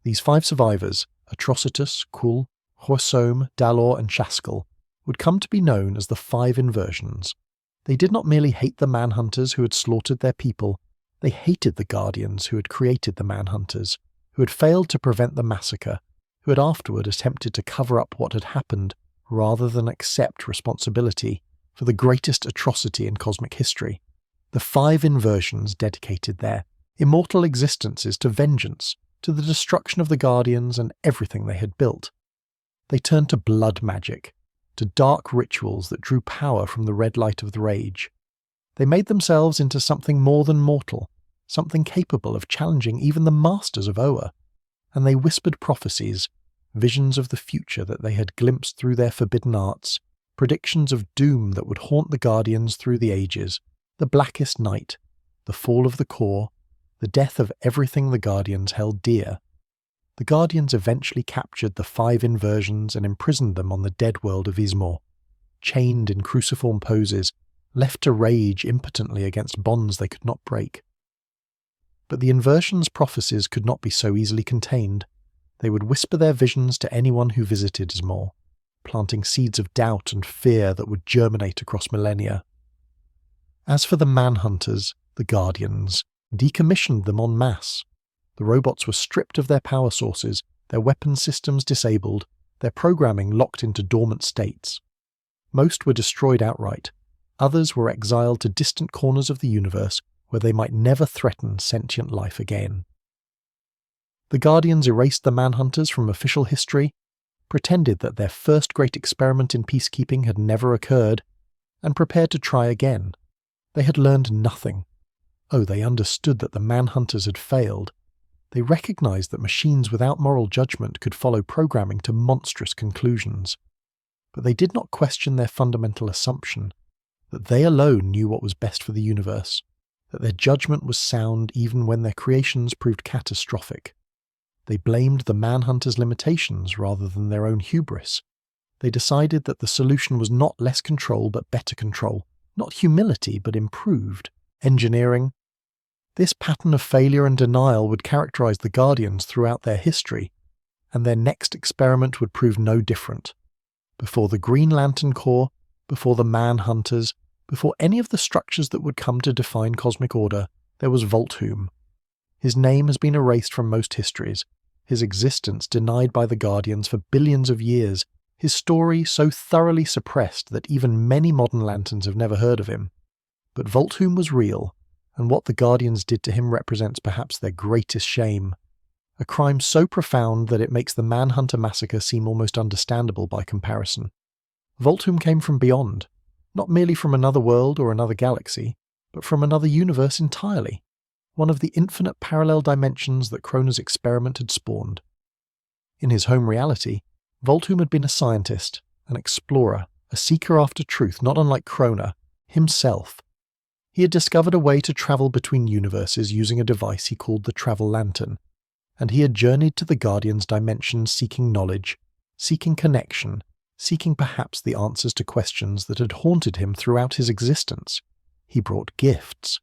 These 5 survivors, Atrocitus, Kul, Huasome, Dalor and Shaskal, would come to be known as the 5 inversions. They did not merely hate the manhunters who had slaughtered their people, they hated the guardians who had created the manhunters, who had failed to prevent the massacre, who had afterward attempted to cover up what had happened rather than accept responsibility for the greatest atrocity in cosmic history. The 5 inversions dedicated their immortal existences to vengeance, to the destruction of the guardians and everything they had built. They turned to blood magic, to dark rituals that drew power from the red light of the rage. They made themselves into something more than mortal, something capable of challenging even the masters of Oa, and they whispered prophecies, visions of the future that they had glimpsed through their forbidden arts, predictions of doom that would haunt the guardians through the ages, the Blackest Night, the fall of the core, the death of everything the guardians held dear. The guardians eventually captured the 5 inversions and imprisoned them on the dead world of Ismor, chained in cruciform poses, left to rage impotently against bonds they could not break. But the inversions' prophecies could not be so easily contained. They would whisper their visions to anyone who visited Ismor, planting seeds of doubt and fear that would germinate across millennia. As for the manhunters, the guardians decommissioned them en masse. The robots were stripped of their power sources, their weapon systems disabled, their programming locked into dormant states. Most were destroyed outright. Others were exiled to distant corners of the universe where they might never threaten sentient life again. The Guardians erased the manhunters from official history, pretended that their first great experiment in peacekeeping had never occurred, and prepared to try again. They had learned nothing. Oh, they understood that the manhunters had failed. They recognized that machines without moral judgment could follow programming to monstrous conclusions. But they did not question their fundamental assumption, that they alone knew what was best for the universe, that their judgment was sound even when their creations proved catastrophic. They blamed the manhunters' limitations rather than their own hubris. They decided that the solution was not less control but better control, not humility but improved engineering. This pattern of failure and denial would characterize the Guardians throughout their history, and their next experiment would prove no different. Before the Green Lantern Corps, before the Manhunters, before any of the structures that would come to define cosmic order, there was Voltum. His name has been erased from most histories, his existence denied by the Guardians for billions of years, his story so thoroughly suppressed that even many modern Lanterns have never heard of him. But Voltum was real, and what the Guardians did to him represents perhaps their greatest shame. A crime so profound that it makes the Manhunter massacre seem almost understandable by comparison. Voltum came from beyond, not merely from another world or another galaxy, but from another universe entirely, one of the infinite parallel dimensions that Krona's experiment had spawned. In his home reality, Voltum had been a scientist, an explorer, a seeker after truth not unlike Krona, himself. He had discovered a way to travel between universes using a device he called the Travel Lantern, and he had journeyed to the Guardian's dimension seeking knowledge, seeking connection, seeking perhaps the answers to questions that had haunted him throughout his existence. He brought gifts.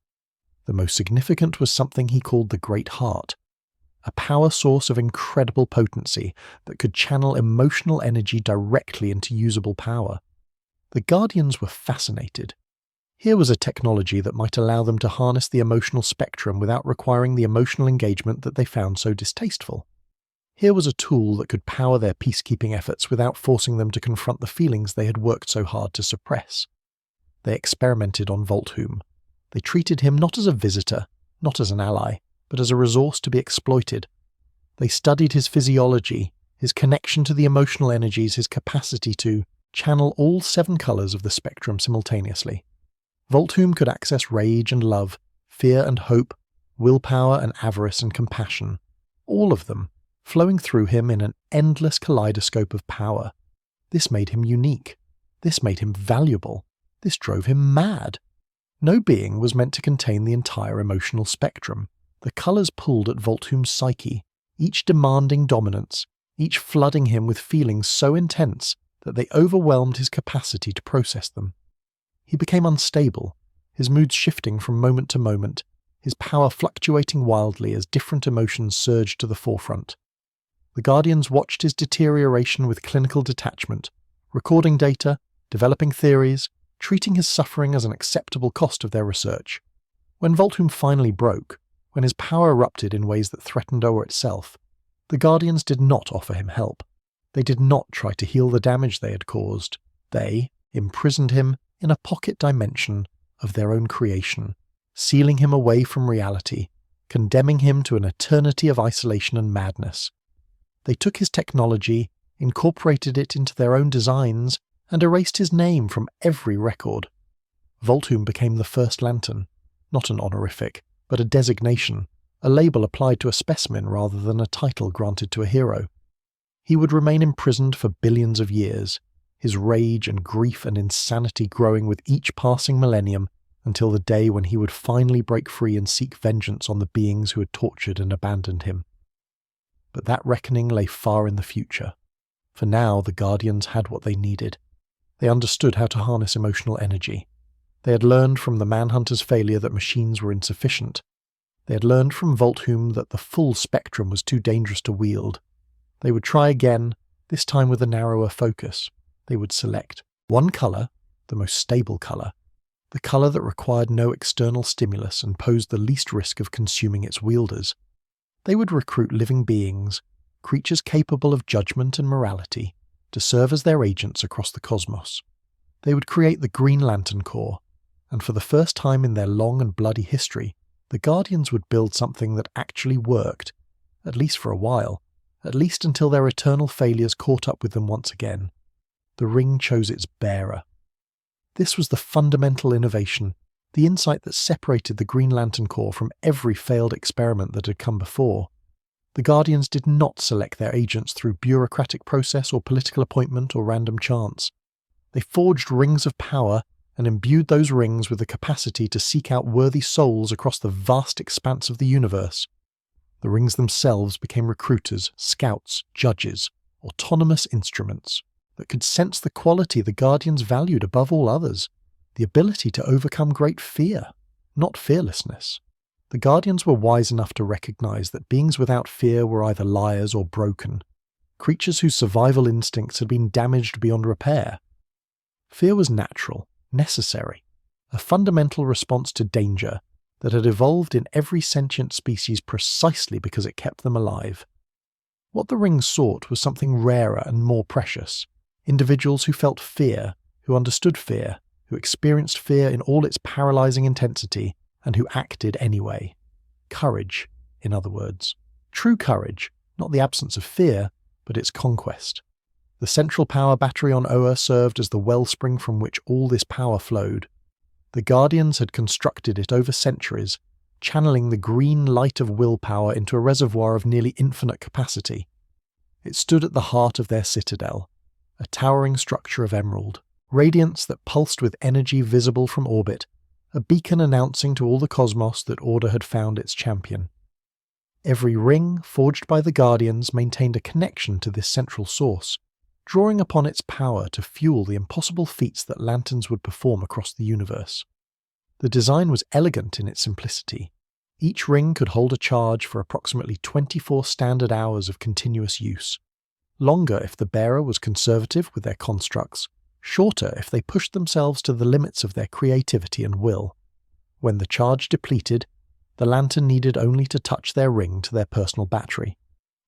The most significant was something he called the Great Heart, a power source of incredible potency that could channel emotional energy directly into usable power. The Guardians were fascinated. Here was a technology that might allow them to harness the emotional spectrum without requiring the emotional engagement that they found so distasteful. Here was a tool that could power their peacekeeping efforts without forcing them to confront the feelings they had worked so hard to suppress. They experimented on Voltum. They treated him not as a visitor, not as an ally, but as a resource to be exploited. They studied his physiology, his connection to the emotional energies, his capacity to channel all 7 colors of the spectrum simultaneously. Voltum could access rage and love, fear and hope, willpower and avarice and compassion, all of them, flowing through him in an endless kaleidoscope of power. This made him unique. This made him valuable. This drove him mad. No being was meant to contain the entire emotional spectrum. The colours pulled at Voltum's psyche, each demanding dominance, each flooding him with feelings so intense that they overwhelmed his capacity to process them. He became unstable, his moods shifting from moment to moment, his power fluctuating wildly as different emotions surged to the forefront. The Guardians watched his deterioration with clinical detachment, recording data, developing theories, treating his suffering as an acceptable cost of their research. When Voltum finally broke, when his power erupted in ways that threatened Oa itself, the Guardians did not offer him help. They did not try to heal the damage they had caused. They imprisoned him in a pocket dimension of their own creation, sealing him away from reality, condemning him to an eternity of isolation and madness. They took his technology, incorporated it into their own designs, and erased his name from every record. Voltum became the first lantern, not an honorific, but a designation, a label applied to a specimen rather than a title granted to a hero. He would remain imprisoned for billions of years, his rage and grief and insanity growing with each passing millennium until the day when he would finally break free and seek vengeance on the beings who had tortured and abandoned him. But that reckoning lay far in the future. For now, the Guardians had what they needed. They understood how to harness emotional energy. They had learned from the Manhunter's failure that machines were insufficient. They had learned from Voltum that the full spectrum was too dangerous to wield. They would try again, this time with a narrower focus. They would select one colour, the most stable colour, the colour that required no external stimulus and posed the least risk of consuming its wielders. They would recruit living beings, creatures capable of judgment and morality, to serve as their agents across the cosmos. They would create the Green Lantern Corps, and for the first time in their long and bloody history, the Guardians would build something that actually worked, at least for a while, at least until their eternal failures caught up with them once again. The ring chose its bearer. This was the fundamental innovation, the insight that separated the Green Lantern Corps from every failed experiment that had come before. The Guardians did not select their agents through bureaucratic process or political appointment or random chance. They forged rings of power and imbued those rings with the capacity to seek out worthy souls across the vast expanse of the universe. The rings themselves became recruiters, scouts, judges, autonomous instruments that could sense the quality the Guardians valued above all others, the ability to overcome great fear, not fearlessness. The Guardians were wise enough to recognize that beings without fear were either liars or broken, creatures whose survival instincts had been damaged beyond repair. Fear was natural, necessary, a fundamental response to danger that had evolved in every sentient species precisely because it kept them alive. What the rings sought was something rarer and more precious, individuals who felt fear, who understood fear, who experienced fear in all its paralyzing intensity, and who acted anyway. Courage, in other words. True courage, not the absence of fear, but its conquest. The central power battery on Oa served as the wellspring from which all this power flowed. The Guardians had constructed it over centuries, channeling the green light of willpower into a reservoir of nearly infinite capacity. It stood at the heart of their citadel, a towering structure of emerald, radiance that pulsed with energy visible from orbit, a beacon announcing to all the cosmos that order had found its champion. Every ring forged by the Guardians maintained a connection to this central source, drawing upon its power to fuel the impossible feats that lanterns would perform across the universe. The design was elegant in its simplicity. Each ring could hold a charge for approximately 24 standard hours of continuous use, longer if the bearer was conservative with their constructs, shorter if they pushed themselves to the limits of their creativity and will. When the charge depleted, the lantern needed only to touch their ring to their personal battery,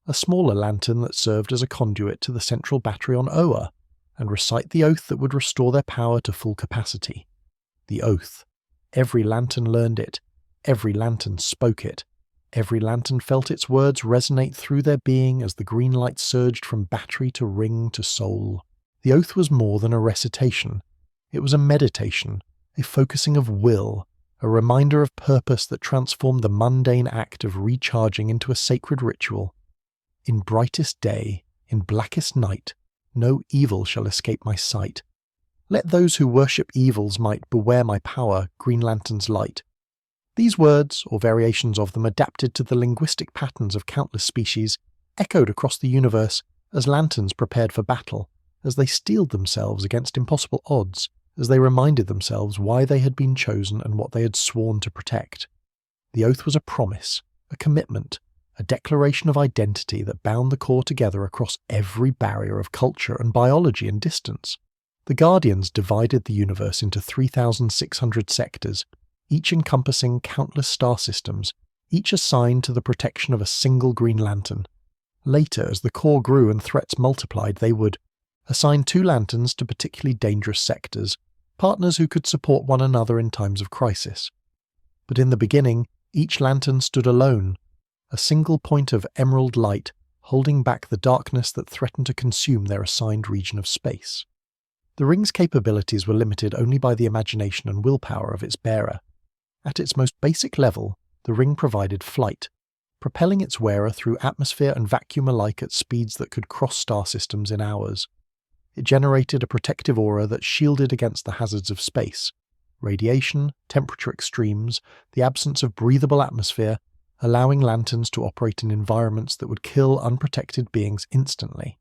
a smaller lantern that served as a conduit to the central battery on Oa, and recite the oath that would restore their power to full capacity. The oath. Every lantern learned it, every lantern spoke it, every lantern felt its words resonate through their being as the green light surged from battery to ring to soul. The oath was more than a recitation. It was a meditation, a focusing of will, a reminder of purpose that transformed the mundane act of recharging into a sacred ritual. In brightest day, in blackest night, no evil shall escape my sight. Let those who worship evil's might beware my power, Green Lantern's light. These words, or variations of them adapted to the linguistic patterns of countless species, echoed across the universe as lanterns prepared for battle, as they steeled themselves against impossible odds, as they reminded themselves why they had been chosen and what they had sworn to protect. The oath was a promise, a commitment, a declaration of identity that bound the Corps together across every barrier of culture and biology and distance. The Guardians divided the universe into 3,600 sectors, each encompassing countless star systems, each assigned to the protection of a single Green Lantern. Later, as the Corps grew and threats multiplied, they would assign 2 lanterns to particularly dangerous sectors, partners who could support one another in times of crisis. But in the beginning, each lantern stood alone, a single point of emerald light holding back the darkness that threatened to consume their assigned region of space. The ring's capabilities were limited only by the imagination and willpower of its bearer. At its most basic level, the ring provided flight, propelling its wearer through atmosphere and vacuum alike at speeds that could cross star systems in hours. It generated a protective aura that shielded against the hazards of space, radiation, temperature extremes, the absence of breathable atmosphere, allowing lanterns to operate in environments that would kill unprotected beings instantly.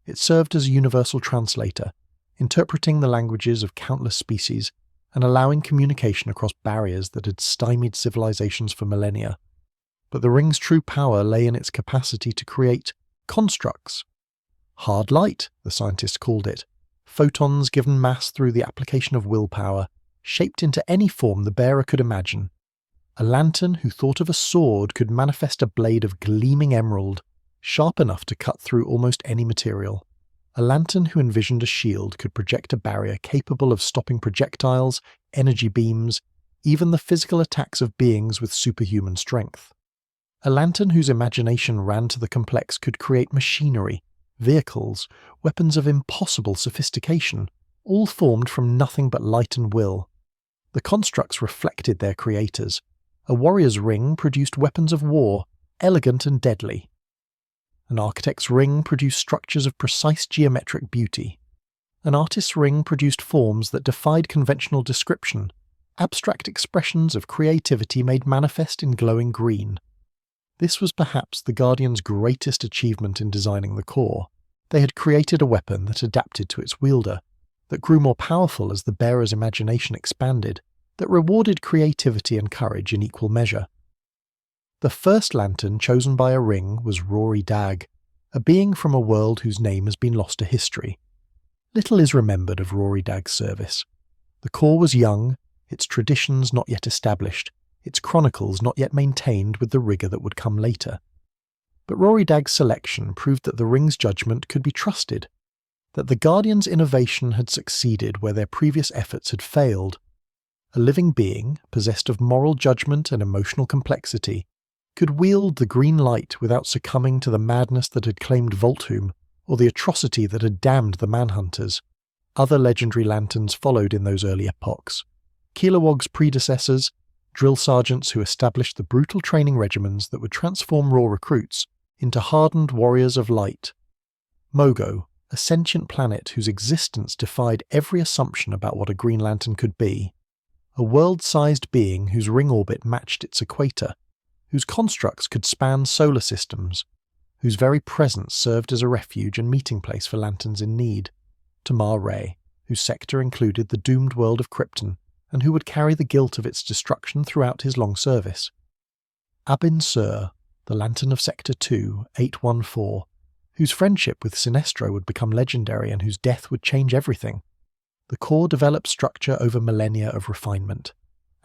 It served as a universal translator, interpreting the languages of countless species and allowing communication across barriers that had stymied civilizations for millennia. But the ring's true power lay in its capacity to create constructs. Hard light, the scientists called it, photons given mass through the application of willpower, shaped into any form the bearer could imagine. A lantern who thought of a sword could manifest a blade of gleaming emerald, sharp enough to cut through almost any material. A lantern who envisioned a shield could project a barrier capable of stopping projectiles, energy beams, even the physical attacks of beings with superhuman strength. A lantern whose imagination ran to the complex could create machinery, vehicles, weapons of impossible sophistication, all formed from nothing but light and will. The constructs reflected their creators. A warrior's ring produced weapons of war, elegant and deadly. An architect's ring produced structures of precise geometric beauty. An artist's ring produced forms that defied conventional description, abstract expressions of creativity made manifest in glowing green. This was perhaps the Guardians' greatest achievement in designing the Corps. They had created a weapon that adapted to its wielder, that grew more powerful as the bearer's imagination expanded, that rewarded creativity and courage in equal measure. The first lantern chosen by a ring was Rory Dag, a being from a world whose name has been lost to history. Little is remembered of Rory Dag's service. The Corps was young, its traditions not yet established, its chronicles not yet maintained with the rigour that would come later. But Rory Dag's selection proved that the ring's judgment could be trusted, that the Guardians' innovation had succeeded where their previous efforts had failed. A living being, possessed of moral judgment and emotional complexity, could wield the green light without succumbing to the madness that had claimed Voltum, or the atrocity that had damned the Manhunters. Other legendary lanterns followed in those early epochs. Kilowog's predecessors, drill sergeants who established the brutal training regimens that would transform raw recruits into hardened warriors of light. Mogo, a sentient planet whose existence defied every assumption about what a Green Lantern could be. A world-sized being whose ring orbit matched its equator, whose constructs could span solar systems, whose very presence served as a refuge and meeting place for lanterns in need. Tamar Ray, whose sector included the doomed world of Krypton, and who would carry the guilt of its destruction throughout his long service. Abin Sur, the Lantern of Sector 2, 814, whose friendship with Sinestro would become legendary and whose death would change everything. The Corps developed structure over millennia of refinement.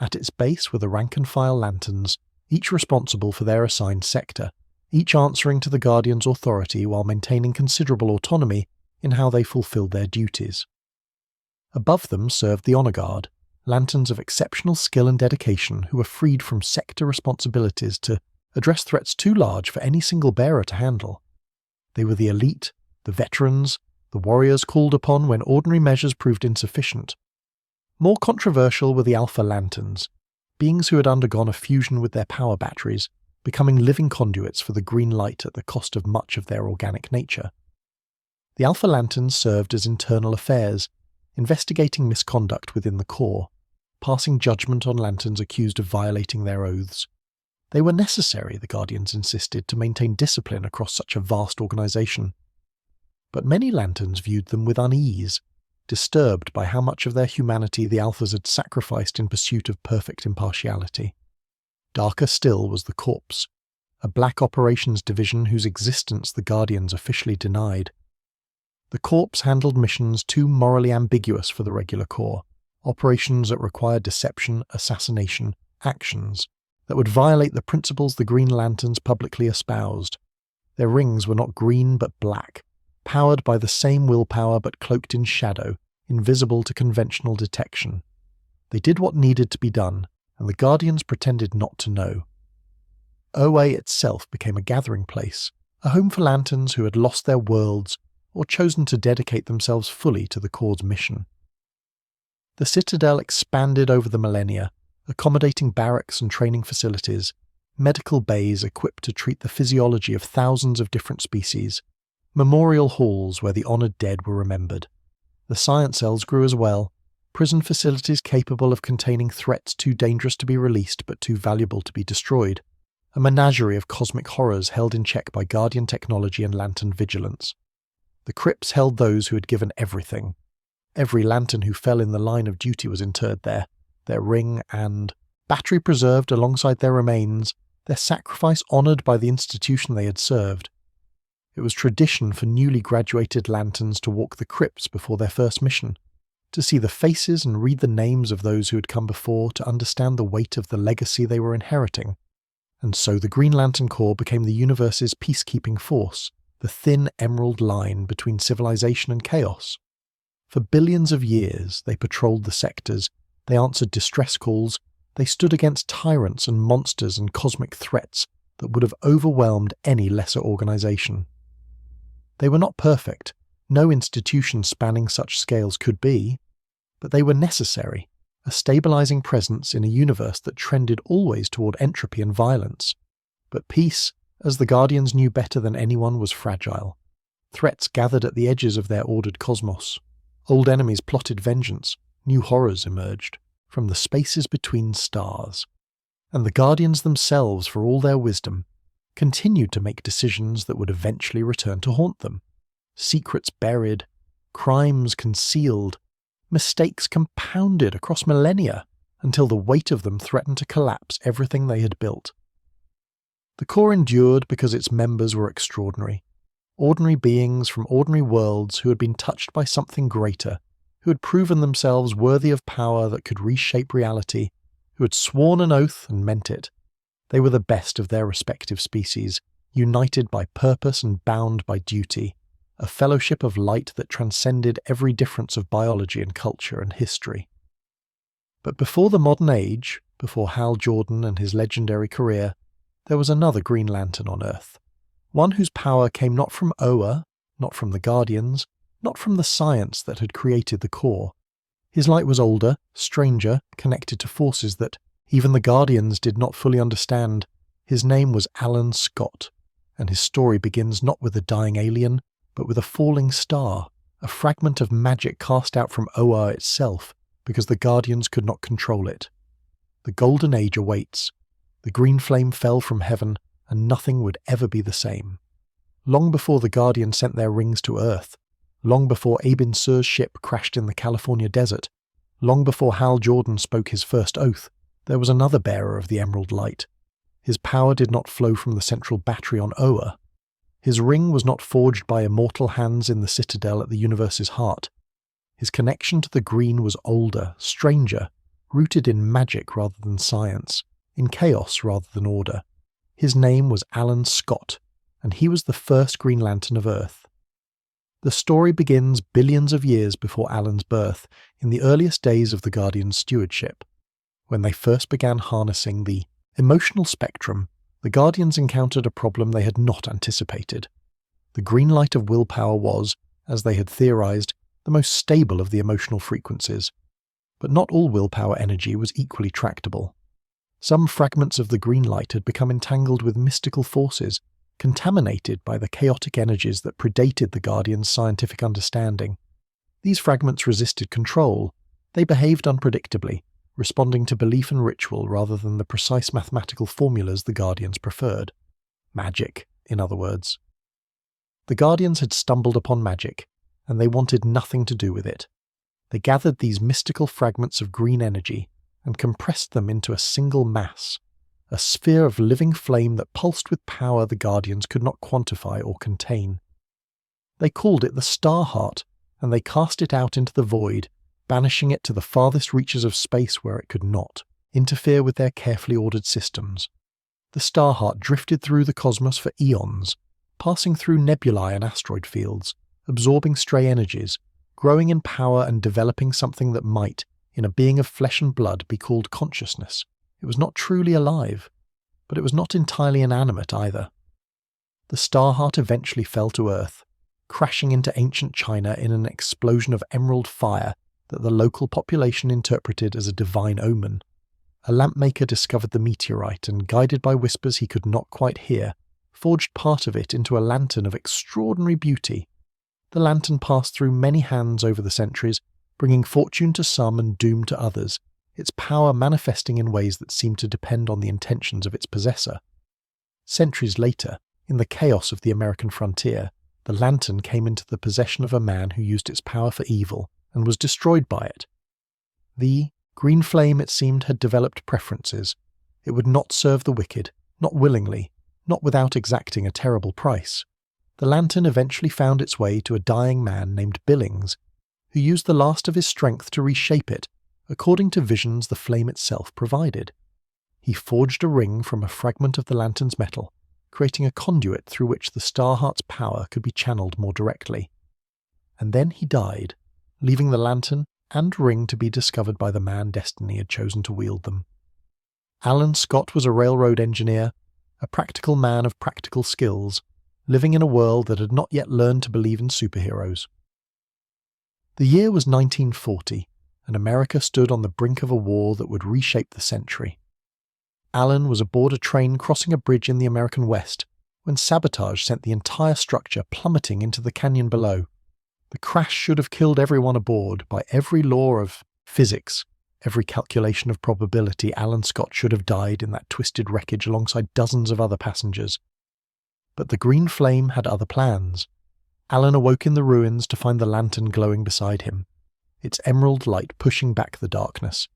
At its base were the rank-and-file lanterns, each responsible for their assigned sector, each answering to the Guardians' authority while maintaining considerable autonomy in how they fulfilled their duties. Above them served the Honor Guard, lanterns of exceptional skill and dedication who were freed from sector responsibilities to address threats too large for any single bearer to handle. They were the elite, the veterans, the warriors called upon when ordinary measures proved insufficient. More controversial were the Alpha Lanterns, beings who had undergone a fusion with their power batteries, becoming living conduits for the green light at the cost of much of their organic nature. The Alpha Lanterns served as internal affairs, investigating misconduct within the Corps, passing judgment on Lanterns accused of violating their oaths. They were necessary, the Guardians insisted, to maintain discipline across such a vast organisation. But many Lanterns viewed them with unease, disturbed by how much of their humanity the Alphas had sacrificed in pursuit of perfect impartiality. Darker still was the Corps, a black operations division whose existence the Guardians officially denied. The Corps handled missions too morally ambiguous for the regular Corps, operations that required deception, assassination, actions that would violate the principles the Green Lanterns publicly espoused. Their rings were not green but black, powered by the same willpower but cloaked in shadow, invisible to conventional detection. They did what needed to be done, and the Guardians pretended not to know. OA itself became a gathering place, a home for Lanterns who had lost their worlds or chosen to dedicate themselves fully to the Corps' mission. The Citadel expanded over the millennia, accommodating barracks and training facilities, medical bays equipped to treat the physiology of thousands of different species, memorial halls where the honoured dead were remembered. The science cells grew as well, prison facilities capable of containing threats too dangerous to be released but too valuable to be destroyed, a menagerie of cosmic horrors held in check by Guardian technology and Lantern vigilance. The crypts held those who had given everything. Every Lantern who fell in the line of duty was interred there, their ring and battery preserved alongside their remains, their sacrifice honoured by the institution they had served. It was tradition for newly graduated Lanterns to walk the crypts before their first mission, to see the faces and read the names of those who had come before to understand the weight of the legacy they were inheriting. And so the Green Lantern Corps became the universe's peacekeeping force, the thin emerald line between civilization and chaos. For billions of years they patrolled the sectors, they answered distress calls, they stood against tyrants and monsters and cosmic threats that would have overwhelmed any lesser organization. They were not perfect, no institution spanning such scales could be, but they were necessary, a stabilizing presence in a universe that trended always toward entropy and violence. But peace, as the Guardians knew better than anyone, was fragile. Threats gathered at the edges of their ordered cosmos. Old enemies plotted vengeance, new horrors emerged from the spaces between stars. And the Guardians themselves, for all their wisdom, continued to make decisions that would eventually return to haunt them. Secrets buried, crimes concealed, mistakes compounded across millennia until the weight of them threatened to collapse everything they had built. The Corps endured because its members were extraordinary. Ordinary beings from ordinary worlds who had been touched by something greater, who had proven themselves worthy of power that could reshape reality, who had sworn an oath and meant it. They were the best of their respective species, united by purpose and bound by duty, a fellowship of light that transcended every difference of biology and culture and history. But before the modern age, before Hal Jordan and his legendary career, there was another Green Lantern on Earth. One whose power came not from Oa, not from the Guardians, not from the science that had created the Corps. His light was older, stranger, connected to forces that even the Guardians did not fully understand. His name was Alan Scott, and his story begins not with a dying alien, but with a falling star, a fragment of magic cast out from Oa itself, because the Guardians could not control it. The Golden Age awaits. The green flame fell from heaven, and nothing would ever be the same. Long before the Guardians sent their rings to Earth, long before Abin Sur's ship crashed in the California desert, long before Hal Jordan spoke his first oath, there was another bearer of the Emerald Light. His power did not flow from the central battery on Oa. His ring was not forged by immortal hands in the Citadel at the universe's heart. His connection to the green was older, stranger, rooted in magic rather than science, in chaos rather than order. His name was Alan Scott, and he was the first Green Lantern of Earth. The story begins billions of years before Alan's birth, in the earliest days of the Guardian's stewardship. When they first began harnessing the emotional spectrum, the Guardians encountered a problem they had not anticipated. The green light of willpower was, as they had theorized, the most stable of the emotional frequencies. But not all willpower energy was equally tractable. Some fragments of the green light had become entangled with mystical forces, contaminated by the chaotic energies that predated the Guardian's scientific understanding. These fragments resisted control. They behaved unpredictably, responding to belief and ritual rather than the precise mathematical formulas the Guardians preferred. Magic, in other words. The Guardians had stumbled upon magic, and they wanted nothing to do with it. They gathered these mystical fragments of green energy and compressed them into a single mass, a sphere of living flame that pulsed with power the Guardians could not quantify or contain. They called it the Star Heart, and they cast it out into the void, banishing it to the farthest reaches of space where it could not interfere with their carefully ordered systems. The Star Heart drifted through the cosmos for eons, passing through nebulae and asteroid fields, absorbing stray energies, growing in power and developing something that might, in a being of flesh and blood, be called consciousness. It was not truly alive, but it was not entirely inanimate either. The Star Heart eventually fell to Earth, crashing into ancient China in an explosion of emerald fire that the local population interpreted as a divine omen. A lampmaker discovered the meteorite and, guided by whispers he could not quite hear, forged part of it into a lantern of extraordinary beauty. The lantern passed through many hands over the centuries, bringing fortune to some and doom to others, its power manifesting in ways that seemed to depend on the intentions of its possessor. Centuries later, in the chaos of the American frontier, the lantern came into the possession of a man who used its power for evil and was destroyed by it. The green flame, it seemed, had developed preferences. It would not serve the wicked, not willingly, not without exacting a terrible price. The lantern eventually found its way to a dying man named Billings, who used the last of his strength to reshape it, according to visions the flame itself provided. He forged a ring from a fragment of the lantern's metal, creating a conduit through which the Star Heart's power could be channeled more directly. And then he died, leaving the lantern and ring to be discovered by the man destiny had chosen to wield them. Alan Scott was a railroad engineer, a practical man of practical skills, living in a world that had not yet learned to believe in superheroes. The year was 1940, and America stood on the brink of a war that would reshape the century. Alan was aboard a train crossing a bridge in the American West when sabotage sent the entire structure plummeting into the canyon below. The crash should have killed everyone aboard. By every law of physics, every calculation of probability, Alan Scott should have died in that twisted wreckage alongside dozens of other passengers. But the green flame had other plans. Alan awoke in the ruins to find the lantern glowing beside him, its emerald light pushing back the darkness,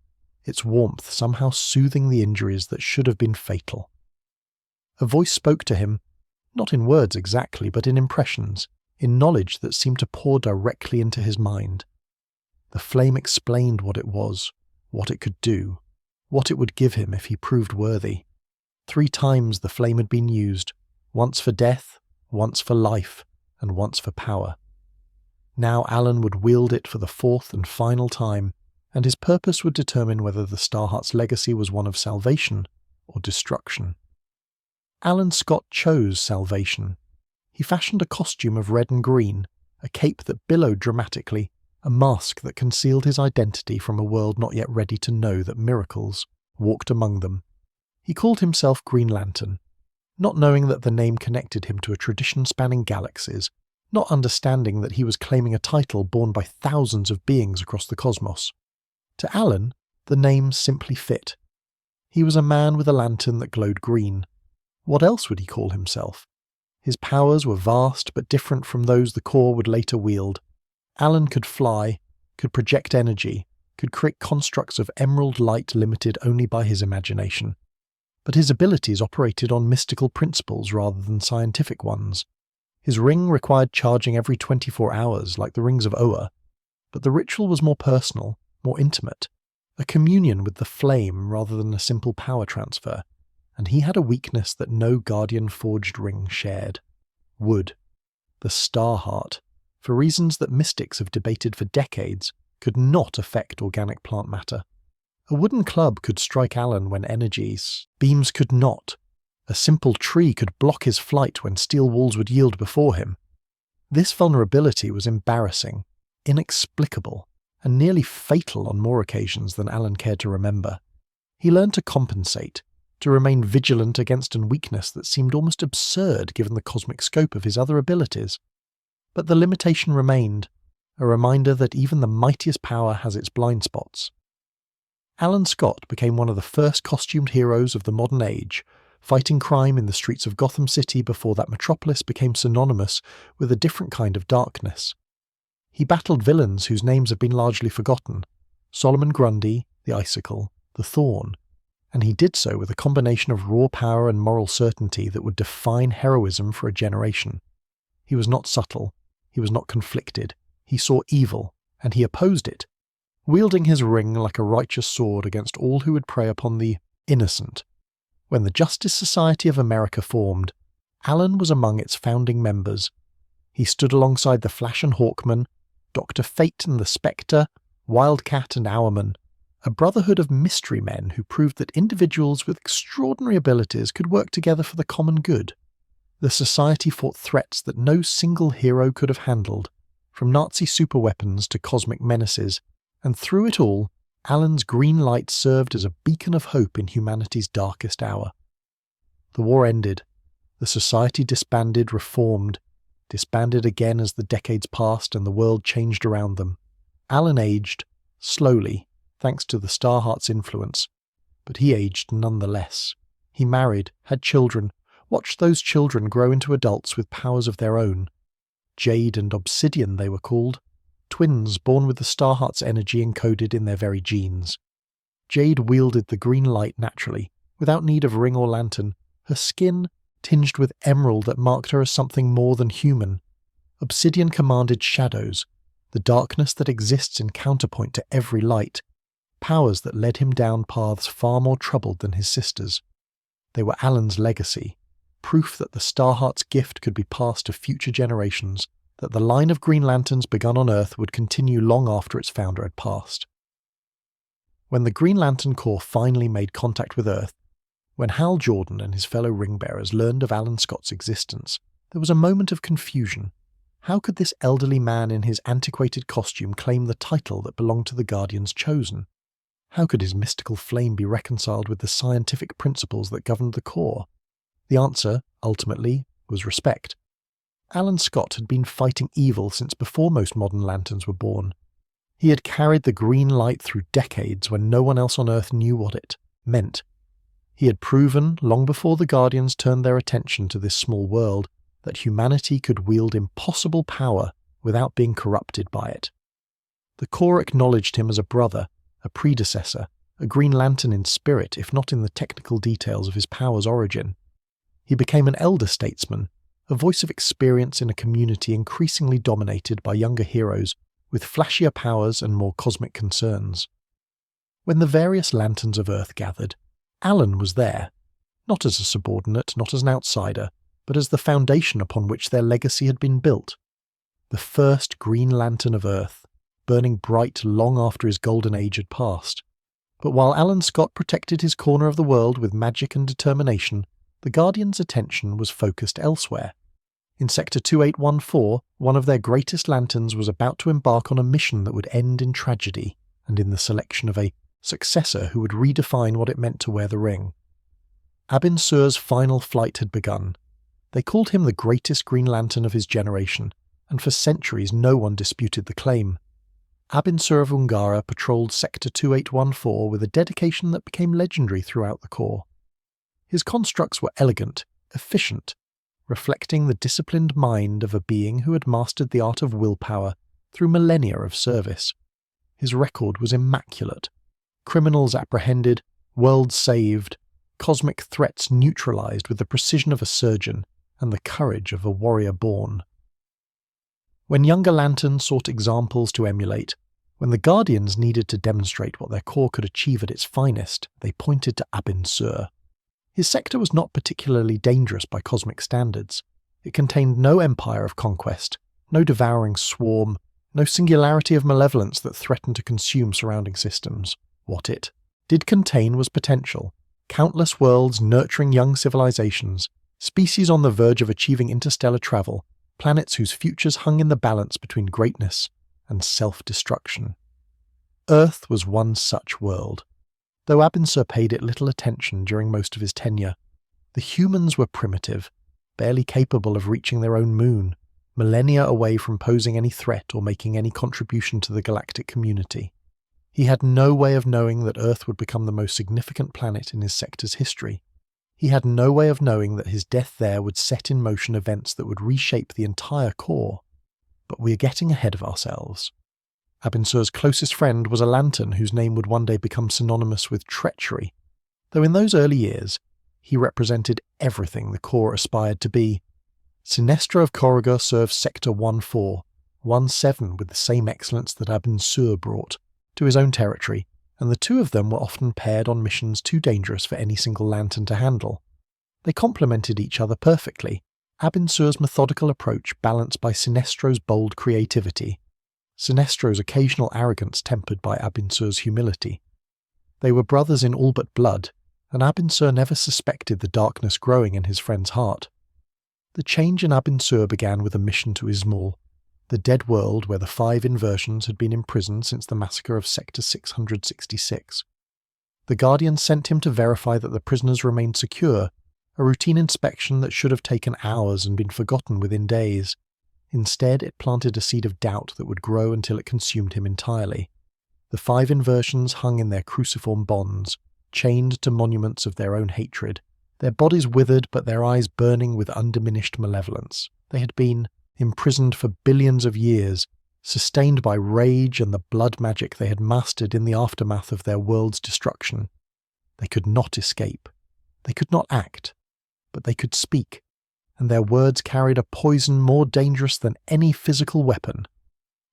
its warmth somehow soothing the injuries that should have been fatal. A voice spoke to him, not in words exactly, but in impressions, in knowledge that seemed to pour directly into his mind. The flame explained what it was, what it could do, what it would give him if he proved worthy. 3 times the flame had been used, once for death, once for life, and once for power. Now Alan would wield it for the 4th and final time, and his purpose would determine whether the Star Heart's legacy was one of salvation or destruction. Alan Scott chose salvation. He fashioned a costume of red and green, a cape that billowed dramatically, a mask that concealed his identity from a world not yet ready to know that miracles walked among them. He called himself Green Lantern, not knowing that the name connected him to a tradition spanning galaxies, not understanding that he was claiming a title borne by thousands of beings across the cosmos. To Alan, the name simply fit. He was a man with a lantern that glowed green. What else would he call himself? His powers were vast but different from those the Corps would later wield. Alan could fly, could project energy, could create constructs of emerald light limited only by his imagination. But his abilities operated on mystical principles rather than scientific ones. His ring required charging every 24 hours, like the rings of Oa, but the ritual was more personal, more intimate, a communion with the flame rather than a simple power transfer, and he had a weakness that no Guardian-forged ring shared. Wood. The Star Heart, for reasons that mystics have debated for decades, could not affect organic plant matter. A wooden club could strike Alan when energies, beams could not. A simple tree could block his flight when steel walls would yield before him. This vulnerability was embarrassing, inexplicable, and nearly fatal on more occasions than Alan cared to remember. He learned to compensate, to remain vigilant against a weakness that seemed almost absurd given the cosmic scope of his other abilities. But the limitation remained, a reminder that even the mightiest power has its blind spots. Alan Scott became one of the first costumed heroes of the modern age, fighting crime in the streets of Gotham City before that metropolis became synonymous with a different kind of darkness. He battled villains whose names have been largely forgotten: Solomon Grundy, the Icicle, the Thorn, and he did so with a combination of raw power and moral certainty that would define heroism for a generation. He was not subtle, he was not conflicted, he saw evil, and he opposed it, wielding his ring like a righteous sword against all who would prey upon the innocent. When the Justice Society of America formed, Alan was among its founding members. He stood alongside the Flash and Hawkman, Dr. Fate and the Spectre, Wildcat and Hourman, a brotherhood of mystery men who proved that individuals with extraordinary abilities could work together for the common good. The society fought threats that no single hero could have handled, from Nazi superweapons to cosmic menaces, and through it all, Alan's green light served as a beacon of hope in humanity's darkest hour. The war ended. The society disbanded, reformed, disbanded again as the decades passed and the world changed around them. Alan aged, slowly, thanks to the Starheart's influence, but he aged nonetheless. He married, had children, watched those children grow into adults with powers of their own. Jade and Obsidian they were called, twins born with the Starheart's energy encoded in their very genes. Jade wielded the green light naturally, without need of ring or lantern, her skin tinged with emerald that marked her as something more than human. Obsidian commanded shadows, the darkness that exists in counterpoint to every light, powers that led him down paths far more troubled than his sisters. They were Alan's legacy, proof that the Starheart's gift could be passed to future generations, that the line of Green Lanterns begun on Earth would continue long after its founder had passed. When the Green Lantern Corps finally made contact with Earth, when Hal Jordan and his fellow ring-bearers learned of Alan Scott's existence, there was a moment of confusion. How could this elderly man in his antiquated costume claim the title that belonged to the Guardians Chosen? How could his mystical flame be reconciled with the scientific principles that governed the Corps? The answer, ultimately, was respect. Alan Scott had been fighting evil since before most modern lanterns were born. He had carried the green light through decades when no one else on Earth knew what it meant. He had proven, long before the Guardians turned their attention to this small world, that humanity could wield impossible power without being corrupted by it. The Corps acknowledged him as a brother, a predecessor, a Green Lantern in spirit, if not in the technical details of his power's origin. He became an elder statesman, a voice of experience in a community increasingly dominated by younger heroes with flashier powers and more cosmic concerns. When the various lanterns of Earth gathered, Alan was there, not as a subordinate, not as an outsider, but as the foundation upon which their legacy had been built. The first Green Lantern of Earth, burning bright long after his golden age had passed. But while Alan Scott protected his corner of the world with magic and determination, the Guardians' attention was focused elsewhere. In Sector 2814, one of their greatest lanterns was about to embark on a mission that would end in tragedy, and in the selection of a successor who would redefine what it meant to wear the ring. Abin Sur's final flight had begun. They called him the greatest Green Lantern of his generation, and for centuries no one disputed the claim. Abin Sur of Ungara patrolled Sector 2814 with a dedication that became legendary throughout the Corps. His constructs were elegant, efficient, reflecting the disciplined mind of a being who had mastered the art of willpower through millennia of service. His record was immaculate. Criminals apprehended, worlds saved, cosmic threats neutralized with the precision of a surgeon and the courage of a warrior born. When younger lanterns sought examples to emulate, when the Guardians needed to demonstrate what their Corps could achieve at its finest, they pointed to Abin Sur. His sector was not particularly dangerous by cosmic standards. It contained no empire of conquest, no devouring swarm, no singularity of malevolence that threatened to consume surrounding systems. What it did contain was potential, countless worlds nurturing young civilizations, species on the verge of achieving interstellar travel, planets whose futures hung in the balance between greatness and self-destruction. Earth was one such world. Though Abin Sur paid it little attention during most of his tenure, the humans were primitive, barely capable of reaching their own moon, millennia away from posing any threat or making any contribution to the galactic community. He had no way of knowing that Earth would become the most significant planet in his sector's history. He had no way of knowing that his death there would set in motion events that would reshape the entire core. But we are getting ahead of ourselves. Abin Sur's closest friend was a lantern whose name would one day become synonymous with treachery, though in those early years, he represented everything the core aspired to be. Sinestro of Corrigan served Sector 1-4, 1-7 with the same excellence that Abin Sur brought to his own territory, and the two of them were often paired on missions too dangerous for any single lantern to handle. They complemented each other perfectly, Abin Sur's methodical approach balanced by Sinestro's bold creativity, Sinestro's occasional arrogance tempered by Abin Sur's humility. They were brothers in all but blood, and Abin Sur never suspected the darkness growing in his friend's heart. The change in Abin Sur began with a mission to Ismail, the dead world where the 5 inversions had been imprisoned since the massacre of Sector 666. The Guardians sent him to verify that the prisoners remained secure, a routine inspection that should have taken hours and been forgotten within days. Instead, it planted a seed of doubt that would grow until it consumed him entirely. The 5 inversions hung in their cruciform bonds, chained to monuments of their own hatred, their bodies withered but their eyes burning with undiminished malevolence. They had been imprisoned for billions of years, sustained by rage and the blood magic they had mastered in the aftermath of their world's destruction. They could not escape. They could not act, but they could speak, and their words carried a poison more dangerous than any physical weapon.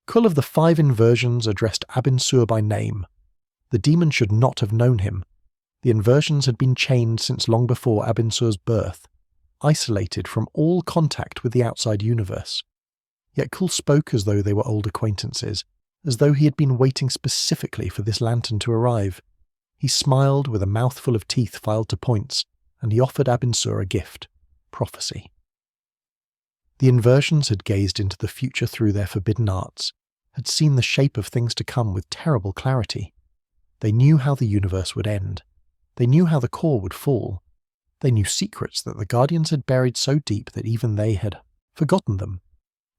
Kull of the 5 inversions addressed Abin Sur by name. The demon should not have known him. The inversions had been chained since long before Abin Sur's birth, isolated from all contact with the outside universe. Yet Kull spoke as though they were old acquaintances, as though he had been waiting specifically for this lantern to arrive. He smiled with a mouthful of teeth filed to points, and he offered Abin Sur a gift: prophecy. The inversions had gazed into the future through their forbidden arts, had seen the shape of things to come with terrible clarity. They knew how the universe would end. They knew how the core would fall. They knew secrets that the Guardians had buried so deep that even they had forgotten them.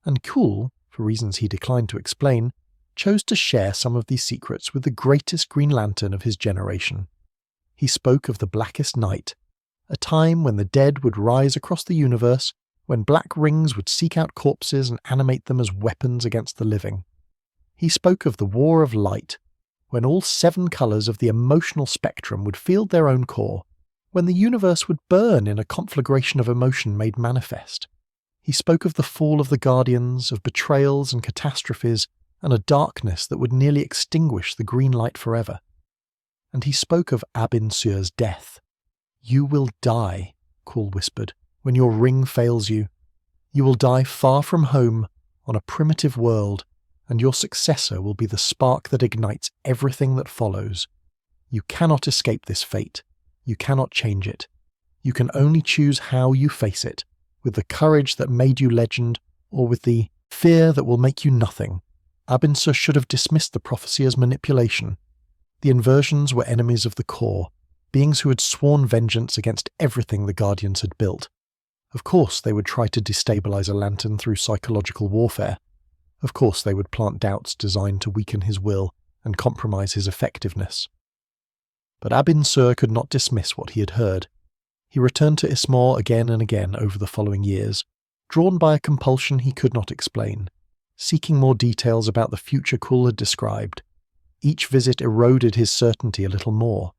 And Kull, for reasons he declined to explain, chose to share some of these secrets with the greatest Green Lantern of his generation. He spoke of the Blackest Night, a time when the dead would rise across the universe, when black rings would seek out corpses and animate them as weapons against the living. He spoke of the War of Light, when all 7 colours of the emotional spectrum would field their own core, when the universe would burn in a conflagration of emotion made manifest. He spoke of the fall of the Guardians, of betrayals and catastrophes, and a darkness that would nearly extinguish the green light forever. And he spoke of Abin Sur's death. "You will die," Kull whispered, "when your ring fails you. You will die far from home, on a primitive world, and your successor will be the spark that ignites everything that follows. You cannot escape this fate. You cannot change it. You can only choose how you face it, with the courage that made you legend, or with the fear that will make you nothing." Abin Sur should have dismissed the prophecy as manipulation. The inversions were enemies of the core, beings who had sworn vengeance against everything the Guardians had built. Of course they would try to destabilize a lantern through psychological warfare. Of course they would plant doubts designed to weaken his will and compromise his effectiveness. But Abin Sur could not dismiss what he had heard. He returned to Ismail again and again over the following years, drawn by a compulsion he could not explain, seeking more details about the future Kull had described. Each visit eroded his certainty a little more.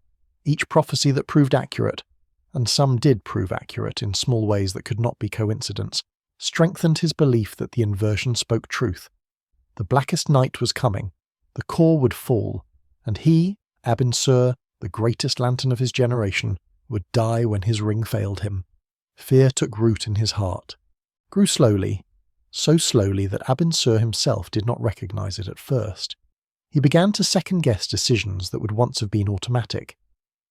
Each prophecy that proved accurate, and some did prove accurate in small ways that could not be coincidence, strengthened his belief that the inversion spoke truth. The Blackest Night was coming, the core would fall, and he, Abin Sur, the greatest lantern of his generation, would die when his ring failed him. Fear took root in his heart, grew slowly, so slowly that Abin Sur himself did not recognize it at first. He began to second-guess decisions that would once have been automatic.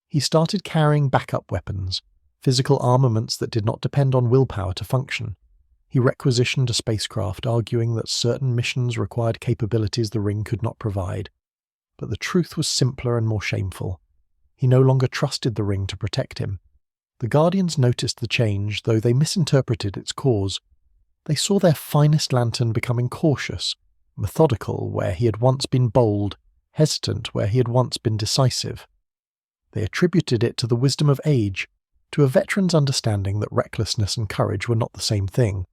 He started carrying backup weapons, physical armaments that did not depend on willpower to function. He requisitioned a spacecraft, arguing that certain missions required capabilities the ring could not provide. But the truth was simpler and more shameful. He no longer trusted the ring to protect him. The Guardians noticed the change, though they misinterpreted its cause. They saw their finest lantern becoming cautious, methodical where he had once been bold, hesitant where he had once been decisive. They attributed it to the wisdom of age, to a veteran's understanding that recklessness and courage were not the same thing.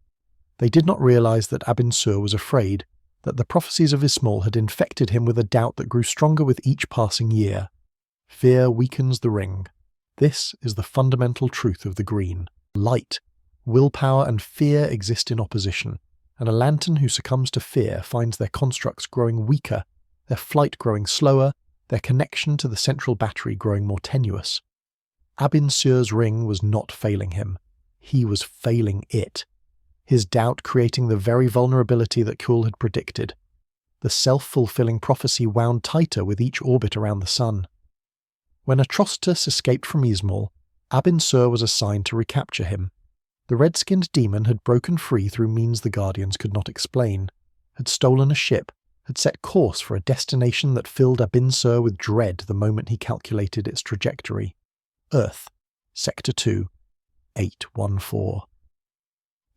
They did not realize that Abin Sur was afraid, that the prophecies of Ismail had infected him with a doubt that grew stronger with each passing year. Fear weakens the ring. This is the fundamental truth of the green. Light, willpower and fear exist in opposition, and a lantern who succumbs to fear finds their constructs growing weaker, their flight growing slower, their connection to the central battery growing more tenuous. Abin Sur's ring was not failing him. He was failing it. His doubt creating the very vulnerability that Kull had predicted. The self-fulfilling prophecy wound tighter with each orbit around the sun. When Atrocitus escaped from Ismail, Abin Sur was assigned to recapture him. The red-skinned demon had broken free through means the Guardians could not explain, had stolen a ship, had set course for a destination that filled Abin Sur with dread the moment he calculated its trajectory. Earth, Sector 2, 814.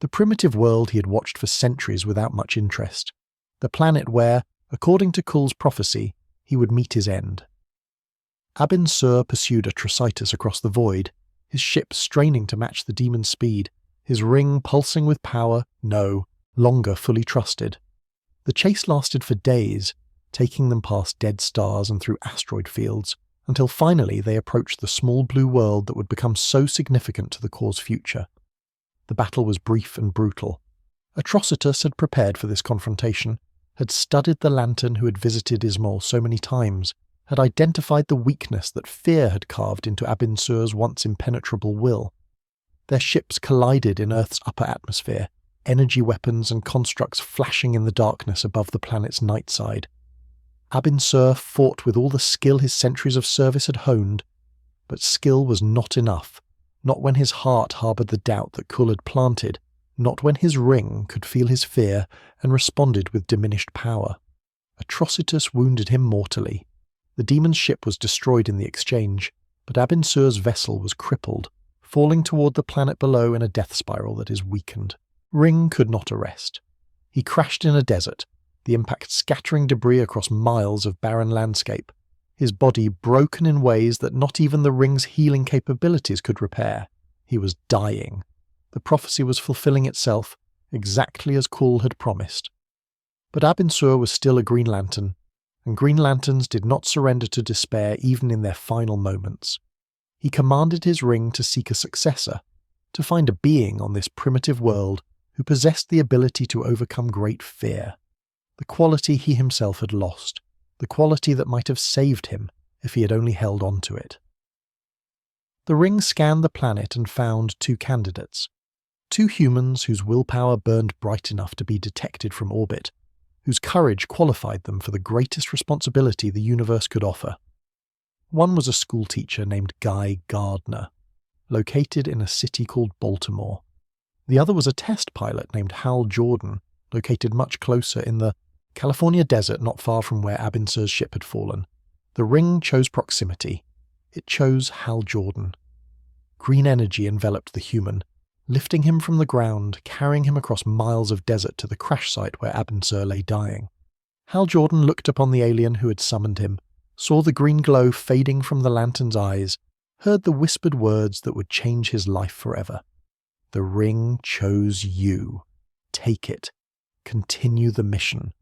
The primitive world he had watched for centuries without much interest. The planet where, according to Kull's prophecy, he would meet his end. Abin Sur pursued Atrocitus across the void, his ship straining to match the demon's speed, his ring pulsing with power, no longer fully trusted. The chase lasted for days, taking them past dead stars and through asteroid fields, until finally they approached the small blue world that would become so significant to the Corps' future. The battle was brief and brutal. Atrocitus had prepared for this confrontation, had studied the lantern who had visited Ismail so many times, had identified the weakness that fear had carved into Abin Sur's once impenetrable will. Their ships collided in Earth's upper atmosphere, energy weapons and constructs flashing in the darkness above the planet's night side. Abin Sur fought with all the skill his centuries of service had honed, but skill was not enough, not when his heart harboured the doubt that Kull had planted, not when his ring could feel his fear and responded with diminished power. Atrocitus wounded him mortally. The demon's ship was destroyed in the exchange, but Abin Sur's vessel was crippled, falling toward the planet below in a death spiral that is weakened. Ring could not arrest. He crashed in a desert, the impact scattering debris across miles of barren landscape, his body broken in ways that not even the ring's healing capabilities could repair. He was dying. The prophecy was fulfilling itself, exactly as Kull had promised. But Abin Sur was still a Green Lantern, and Green Lanterns did not surrender to despair even in their final moments. He commanded his ring to seek a successor, to find a being on this primitive world who possessed the ability to overcome great fear, the quality he himself had lost, the quality that might have saved him if he had only held on to it. The ring scanned the planet and found two candidates, two humans whose willpower burned bright enough to be detected from orbit, whose courage qualified them for the greatest responsibility the universe could offer. One was a schoolteacher named Gardner, located in a city called Baltimore. The other was a test pilot named Hal Jordan, located much closer in the California desert not far from where Abin Sur's ship had fallen. The ring chose proximity. It chose Hal Jordan. Green energy enveloped the human, lifting him from the ground, carrying him across miles of desert to the crash site where Abin Sur lay dying. Hal Jordan looked upon the alien who had summoned him, saw the green glow fading from the lantern's eyes, heard the whispered words that would change his life forever. The ring chose you. Take it. Continue the mission.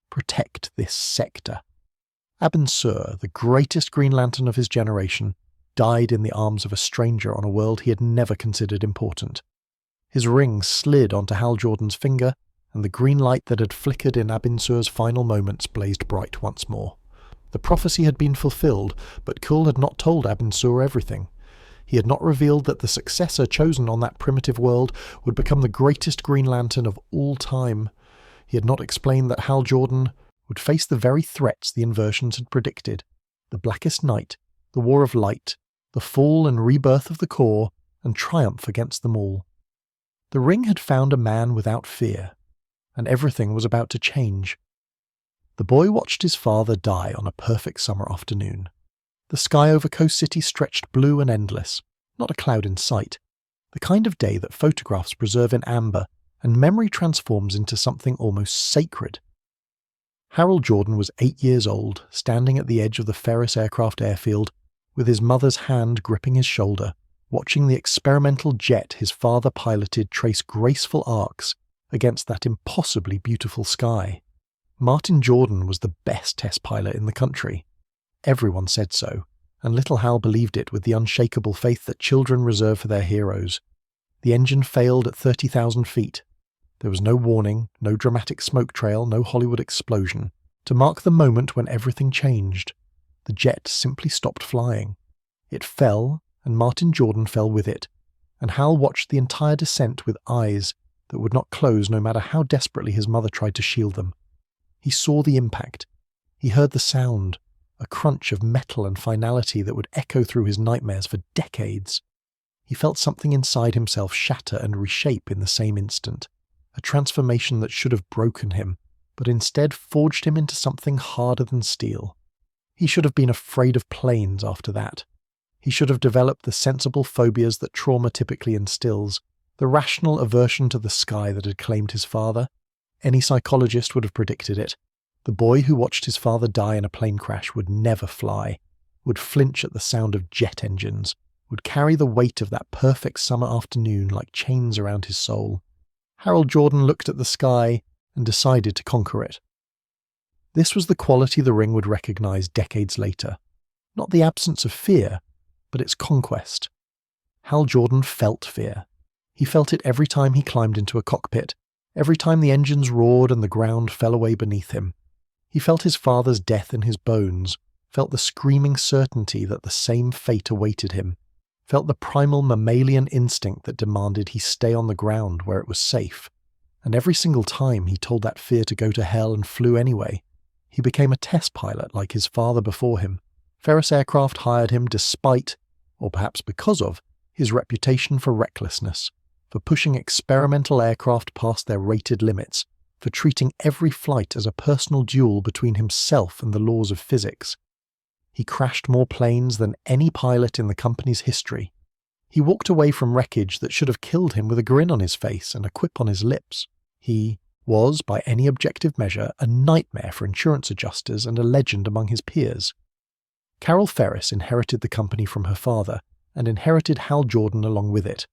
Protect this sector. Abin Sur, the greatest Green Lantern of his generation, died in the arms of a stranger on a world he had never considered important. His ring slid onto Hal Jordan's finger, and the green light that had flickered in Abin Sur's final moments blazed bright once more. The prophecy had been fulfilled, but Kull had not told Abin Sur everything. He had not revealed that the successor chosen on that primitive world would become the greatest Green Lantern of all time. He had not explained that Hal Jordan would face the very threats the inversions had predicted: the Blackest Night, the War of Light, the fall and rebirth of the Corps, and triumph against them all. The ring had found a man without fear, and everything was about to change. The boy watched his father die on a perfect summer afternoon. The sky over Coast City stretched blue and endless, not a cloud in sight. The kind of day that photographs preserve in amber and memory transforms into something almost sacred. Hal Jordan was 8 years old, standing at the edge of the Ferris aircraft airfield, with his mother's hand gripping his shoulder, watching the experimental jet his father piloted trace graceful arcs against that impossibly beautiful sky. Martin Jordan was the best test pilot in the country. Everyone said so, and little Hal believed it with the unshakable faith that children reserve for their heroes. The engine failed at 30,000 feet. There was no warning, no dramatic smoke trail, no Hollywood explosion. To mark the moment when everything changed, the jet simply stopped flying. It fell, and Martin Jordan fell with it, and Hal watched the entire descent with eyes that would not close no matter how desperately his mother tried to shield them. He saw the impact. He heard the sound, a crunch of metal and finality that would echo through his nightmares for decades. He felt something inside himself shatter and reshape in the same instant, a transformation that should have broken him, but instead forged him into something harder than steel. He should have been afraid of planes after that. He should have developed the sensible phobias that trauma typically instills, the rational aversion to the sky that had claimed his father. Any psychologist would have predicted it. The boy who watched his father die in a plane crash would never fly, would flinch at the sound of jet engines, would carry the weight of that perfect summer afternoon like chains around his soul. Hal Jordan looked at the sky and decided to conquer it. This was the quality the ring would recognize decades later. Not the absence of fear, but its conquest. Hal Jordan felt fear. He felt it every time he climbed into a cockpit, every time the engines roared and the ground fell away beneath him. He felt his father's death in his bones, felt the screaming certainty that the same fate awaited him, felt the primal mammalian instinct that demanded he stay on the ground where it was safe. And every single time he told that fear to go to hell and flew anyway, he became a test pilot like his father before him. Ferris Aircraft hired him despite, or perhaps because of, his reputation for recklessness, for pushing experimental aircraft past their rated limits, for treating every flight as a personal duel between himself and the laws of physics. He crashed more planes than any pilot in the company's history. He walked away from wreckage that should have killed him with a grin on his face and a quip on his lips. He was, by any objective measure, a nightmare for insurance adjusters and a legend among his peers. Carol Ferris inherited the company from her father, and inherited Hal Jordan along with it.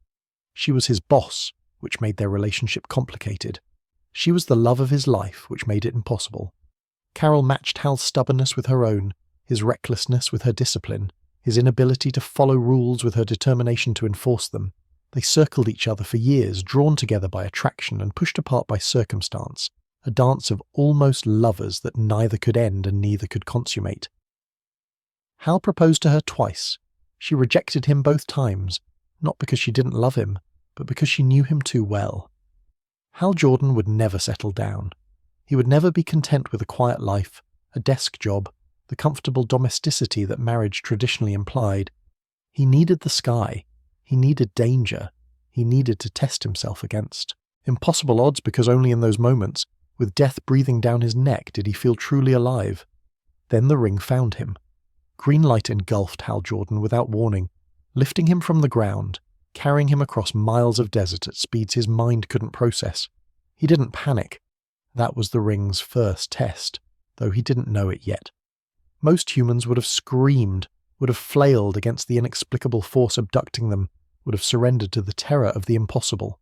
She was his boss, which made their relationship complicated. She was the love of his life, which made it impossible. Carol matched Hal's stubbornness with her own, his recklessness with her discipline, his inability to follow rules with her determination to enforce them. They circled each other for years, drawn together by attraction and pushed apart by circumstance, a dance of almost lovers that neither could end and neither could consummate. Hal proposed to her twice. She rejected him both times, not because she didn't love him, but because she knew him too well. Hal Jordan would never settle down. He would never be content with a quiet life, a desk job, the comfortable domesticity that marriage traditionally implied. He needed the sky. He needed danger. He needed to test himself against impossible odds, because only in those moments, with death breathing down his neck, did he feel truly alive. Then the ring found him. Green light engulfed Hal Jordan without warning, lifting him from the ground, carrying him across miles of desert at speeds his mind couldn't process. He didn't panic. That was the ring's first test, though he didn't know it yet. Most humans would have screamed, would have flailed against the inexplicable force abducting them, would have surrendered to the terror of the impossible.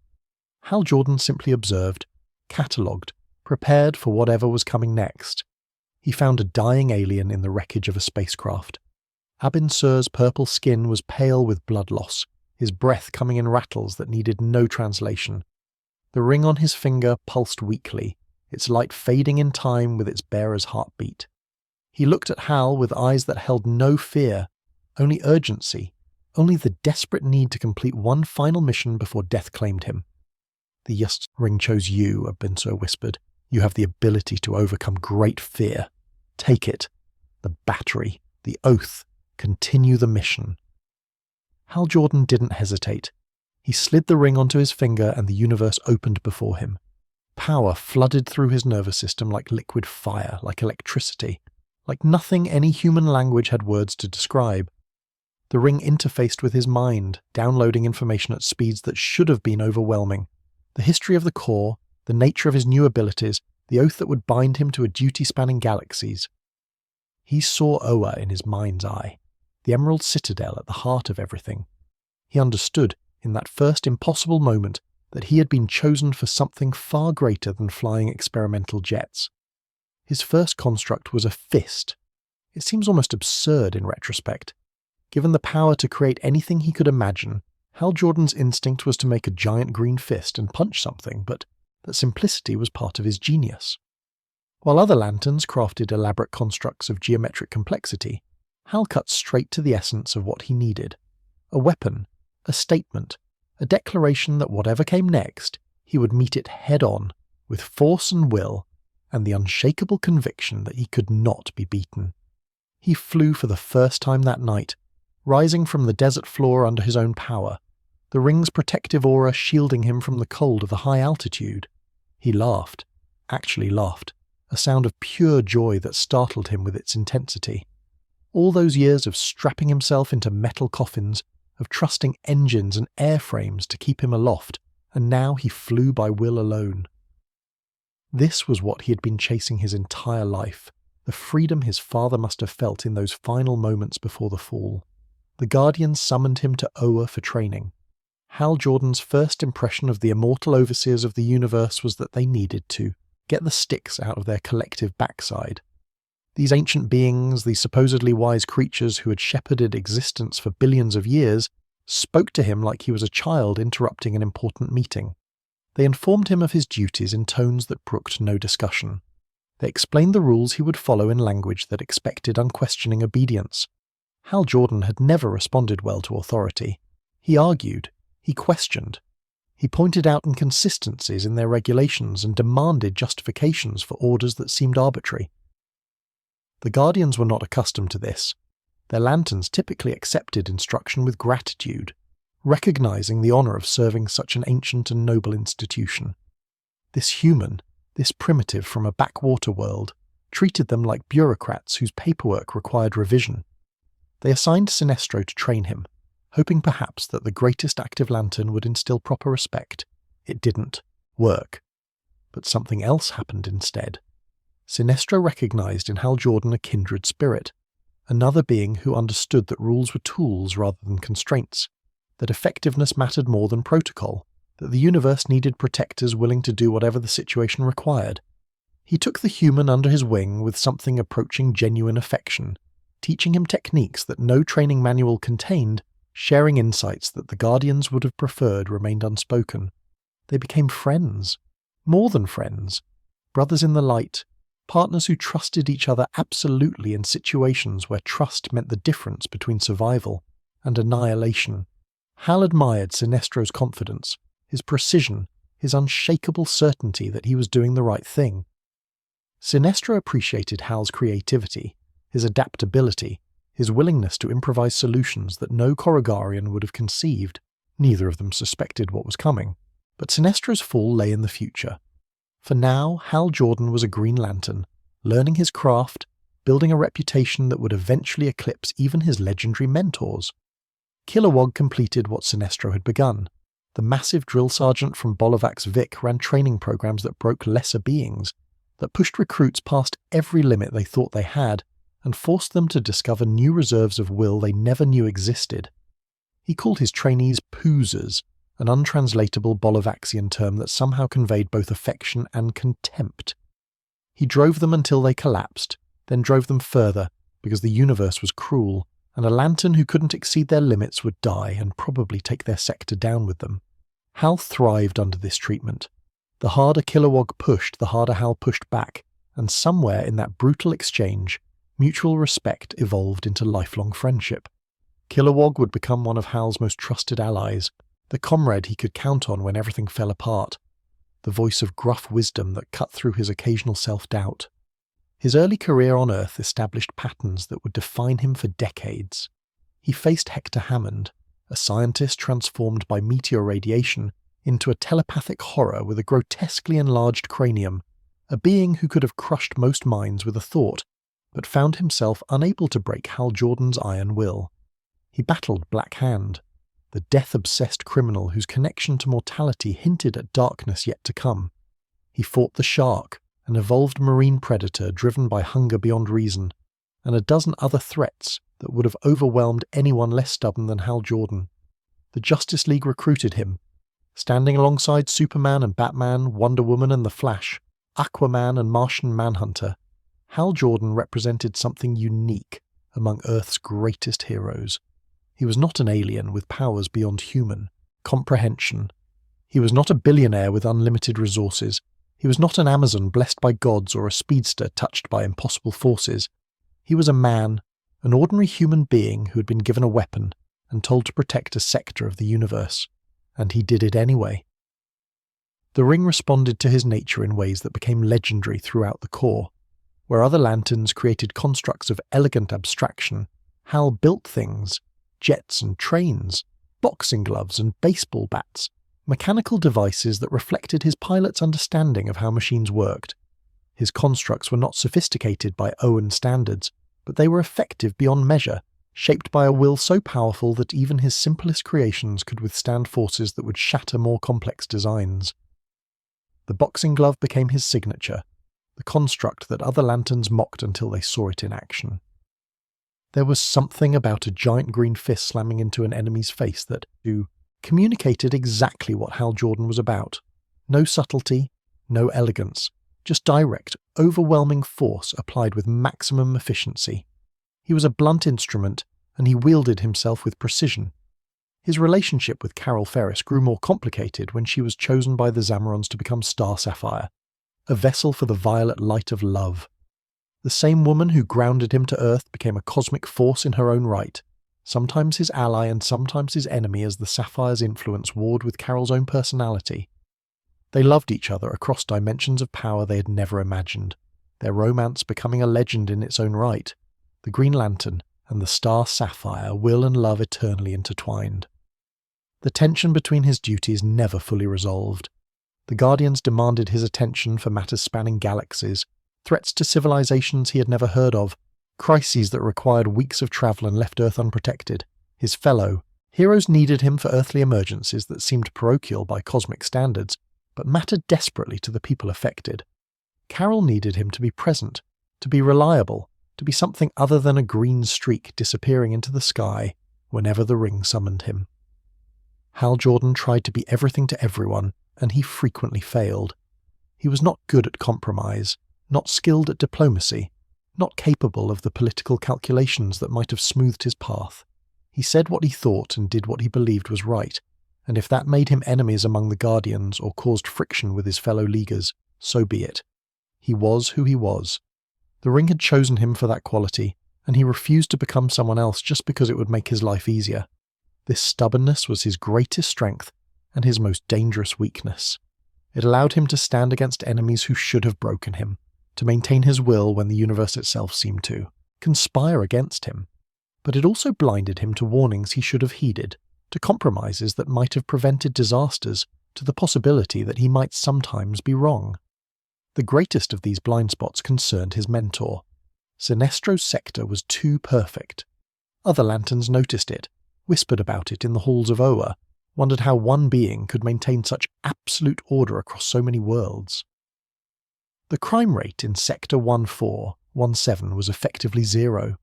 Hal Jordan simply observed, catalogued, prepared for whatever was coming next. He found a dying alien in the wreckage of a spacecraft. Abin Sur's purple skin was pale with blood loss, his breath coming in rattles that needed no translation. The ring on his finger pulsed weakly, its light fading in time with its bearer's heartbeat. He looked at Hal with eyes that held no fear, only urgency, only the desperate need to complete one final mission before death claimed him. "The Yust ring chose you," Abin Sur whispered. "You have the ability to overcome great fear. Take it. The battery, the oath, continue the mission." Hal Jordan didn't hesitate. He slid the ring onto his finger and the universe opened before him. Power flooded through his nervous system like liquid fire, like electricity, like nothing any human language had words to describe. The ring interfaced with his mind, downloading information at speeds that should have been overwhelming. The history of the core, the nature of his new abilities, the oath that would bind him to a duty spanning galaxies. He saw Oa in his mind's eye, the Emerald Citadel at the heart of everything. He understood, in that first impossible moment, that he had been chosen for something far greater than flying experimental jets. His first construct was a fist. It seems almost absurd in retrospect. Given the power to create anything he could imagine, Hal Jordan's instinct was to make a giant green fist and punch something, but that simplicity was part of his genius. While other lanterns crafted elaborate constructs of geometric complexity, Hal cut straight to the essence of what he needed. A weapon, a statement, a declaration that whatever came next, he would meet it head-on, with force and will, and the unshakable conviction that he could not be beaten. He flew for the first time that night, rising from the desert floor under his own power, the ring's protective aura shielding him from the cold of the high altitude. He laughed, actually laughed, a sound of pure joy that startled him with its intensity. All those years of strapping himself into metal coffins, of trusting engines and airframes to keep him aloft, and now he flew by will alone. This was what he had been chasing his entire life, the freedom his father must have felt in those final moments before the fall. The Guardians summoned him to Oa for training. Hal Jordan's first impression of the immortal overseers of the universe was that they needed to get the sticks out of their collective backside. These ancient beings, these supposedly wise creatures who had shepherded existence for billions of years, spoke to him like he was a child interrupting an important meeting. They informed him of his duties in tones that brooked no discussion. They explained the rules he would follow in language that expected unquestioning obedience. Hal Jordan had never responded well to authority. He argued. He questioned. He pointed out inconsistencies in their regulations and demanded justifications for orders that seemed arbitrary. The Guardians were not accustomed to this. Their lanterns typically accepted instruction with gratitude, recognizing the honor of serving such an ancient and noble institution. This human, this primitive from a backwater world, treated them like bureaucrats whose paperwork required revision. They assigned Sinestro to train him, hoping perhaps that the greatest active lantern would instill proper respect. It didn't work. But something else happened instead. Sinestro recognized in Hal Jordan a kindred spirit, another being who understood that rules were tools rather than constraints, that effectiveness mattered more than protocol, that the universe needed protectors willing to do whatever the situation required. He took the human under his wing with something approaching genuine affection, teaching him techniques that no training manual contained, sharing insights that the Guardians would have preferred remained unspoken. They became friends, more than friends, brothers in the light, partners who trusted each other absolutely in situations where trust meant the difference between survival and annihilation. Hal admired Sinestro's confidence, his precision, his unshakable certainty that he was doing the right thing. Sinestro appreciated Hal's creativity, his adaptability, his willingness to improvise solutions that no Corrigarian would have conceived. Neither of them suspected what was coming, but Sinestro's fall lay in the future. For now, Hal Jordan was a Green Lantern, learning his craft, building a reputation that would eventually eclipse even his legendary mentors. Kilowog completed what Sinestro had begun. The massive drill sergeant from Bolovac's Vic ran training programs that broke lesser beings, that pushed recruits past every limit they thought they had, and forced them to discover new reserves of will they never knew existed. He called his trainees poozers, an untranslatable Bolovaxian term that somehow conveyed both affection and contempt. He drove them until they collapsed, then drove them further, because the universe was cruel, and a lantern who couldn't exceed their limits would die and probably take their sector down with them. Hal thrived under this treatment. The harder Kilowog pushed, the harder Hal pushed back, and somewhere in that brutal exchange, mutual respect evolved into lifelong friendship. Kilowog would become one of Hal's most trusted allies, the comrade he could count on when everything fell apart, the voice of gruff wisdom that cut through his occasional self-doubt. His early career on Earth established patterns that would define him for decades. He faced Hector Hammond, a scientist transformed by meteor radiation into a telepathic horror with a grotesquely enlarged cranium, a being who could have crushed most minds with a thought, but found himself unable to break Hal Jordan's iron will. He battled Black Hand, the death-obsessed criminal whose connection to mortality hinted at darkness yet to come. He fought the Shark, an evolved marine predator driven by hunger beyond reason, and a dozen other threats that would have overwhelmed anyone less stubborn than Hal Jordan. The Justice League recruited him. Standing alongside Superman and Batman, Wonder Woman and the Flash, Aquaman and Martian Manhunter, Hal Jordan represented something unique among Earth's greatest heroes. He was not an alien with powers beyond human comprehension. He was not a billionaire with unlimited resources. He was not an Amazon blessed by gods or a speedster touched by impossible forces. He was a man, an ordinary human being who had been given a weapon and told to protect a sector of the universe. And he did it anyway. The ring responded to his nature in ways that became legendary throughout the core. Where other lanterns created constructs of elegant abstraction, Hal built things, jets and trains, boxing gloves and baseball bats, mechanical devices that reflected his pilot's understanding of how machines worked. His constructs were not sophisticated by Owen standards, but they were effective beyond measure, shaped by a will so powerful that even his simplest creations could withstand forces that would shatter more complex designs. The boxing glove became his signature, the construct that other lanterns mocked until they saw it in action. There was something about a giant green fist slamming into an enemy's face that, communicated exactly what Hal Jordan was about. No subtlety, no elegance, just direct, overwhelming force applied with maximum efficiency. He was a blunt instrument, and he wielded himself with precision. His relationship with Carol Ferris grew more complicated when she was chosen by the Zamorans to become Star Sapphire, a vessel for the violet light of love. The same woman who grounded him to Earth became a cosmic force in her own right, sometimes his ally and sometimes his enemy as the Sapphire's influence warred with Carol's own personality. They loved each other across dimensions of power they had never imagined, their romance becoming a legend in its own right. The Green Lantern and the Star Sapphire, will and love eternally intertwined. The tension between his duties never fully resolved. The Guardians demanded his attention for matters spanning galaxies, threats to civilizations he had never heard of, crises that required weeks of travel and left Earth unprotected. His fellow heroes needed him for earthly emergencies that seemed parochial by cosmic standards, but mattered desperately to the people affected. Carol needed him to be present, to be reliable, to be something other than a green streak disappearing into the sky whenever the ring summoned him. Hal Jordan tried to be everything to everyone, and he frequently failed. He was not good at compromise, not skilled at diplomacy, not capable of the political calculations that might have smoothed his path. He said what he thought and did what he believed was right, and if that made him enemies among the Guardians or caused friction with his fellow Leaguers, so be it. He was who he was. The ring had chosen him for that quality, and he refused to become someone else just because it would make his life easier. This stubbornness was his greatest strength and his most dangerous weakness. It allowed him to stand against enemies who should have broken him, to maintain his will when the universe itself seemed to conspire against him. But it also blinded him to warnings he should have heeded, to compromises that might have prevented disasters, to the possibility that he might sometimes be wrong. The greatest of these blind spots concerned his mentor. Sinestro's sector was too perfect. Other lanterns noticed it, whispered about it in the halls of Oa, wondered how one being could maintain such absolute order across so many worlds. The crime rate in Sector 1417 was effectively zero.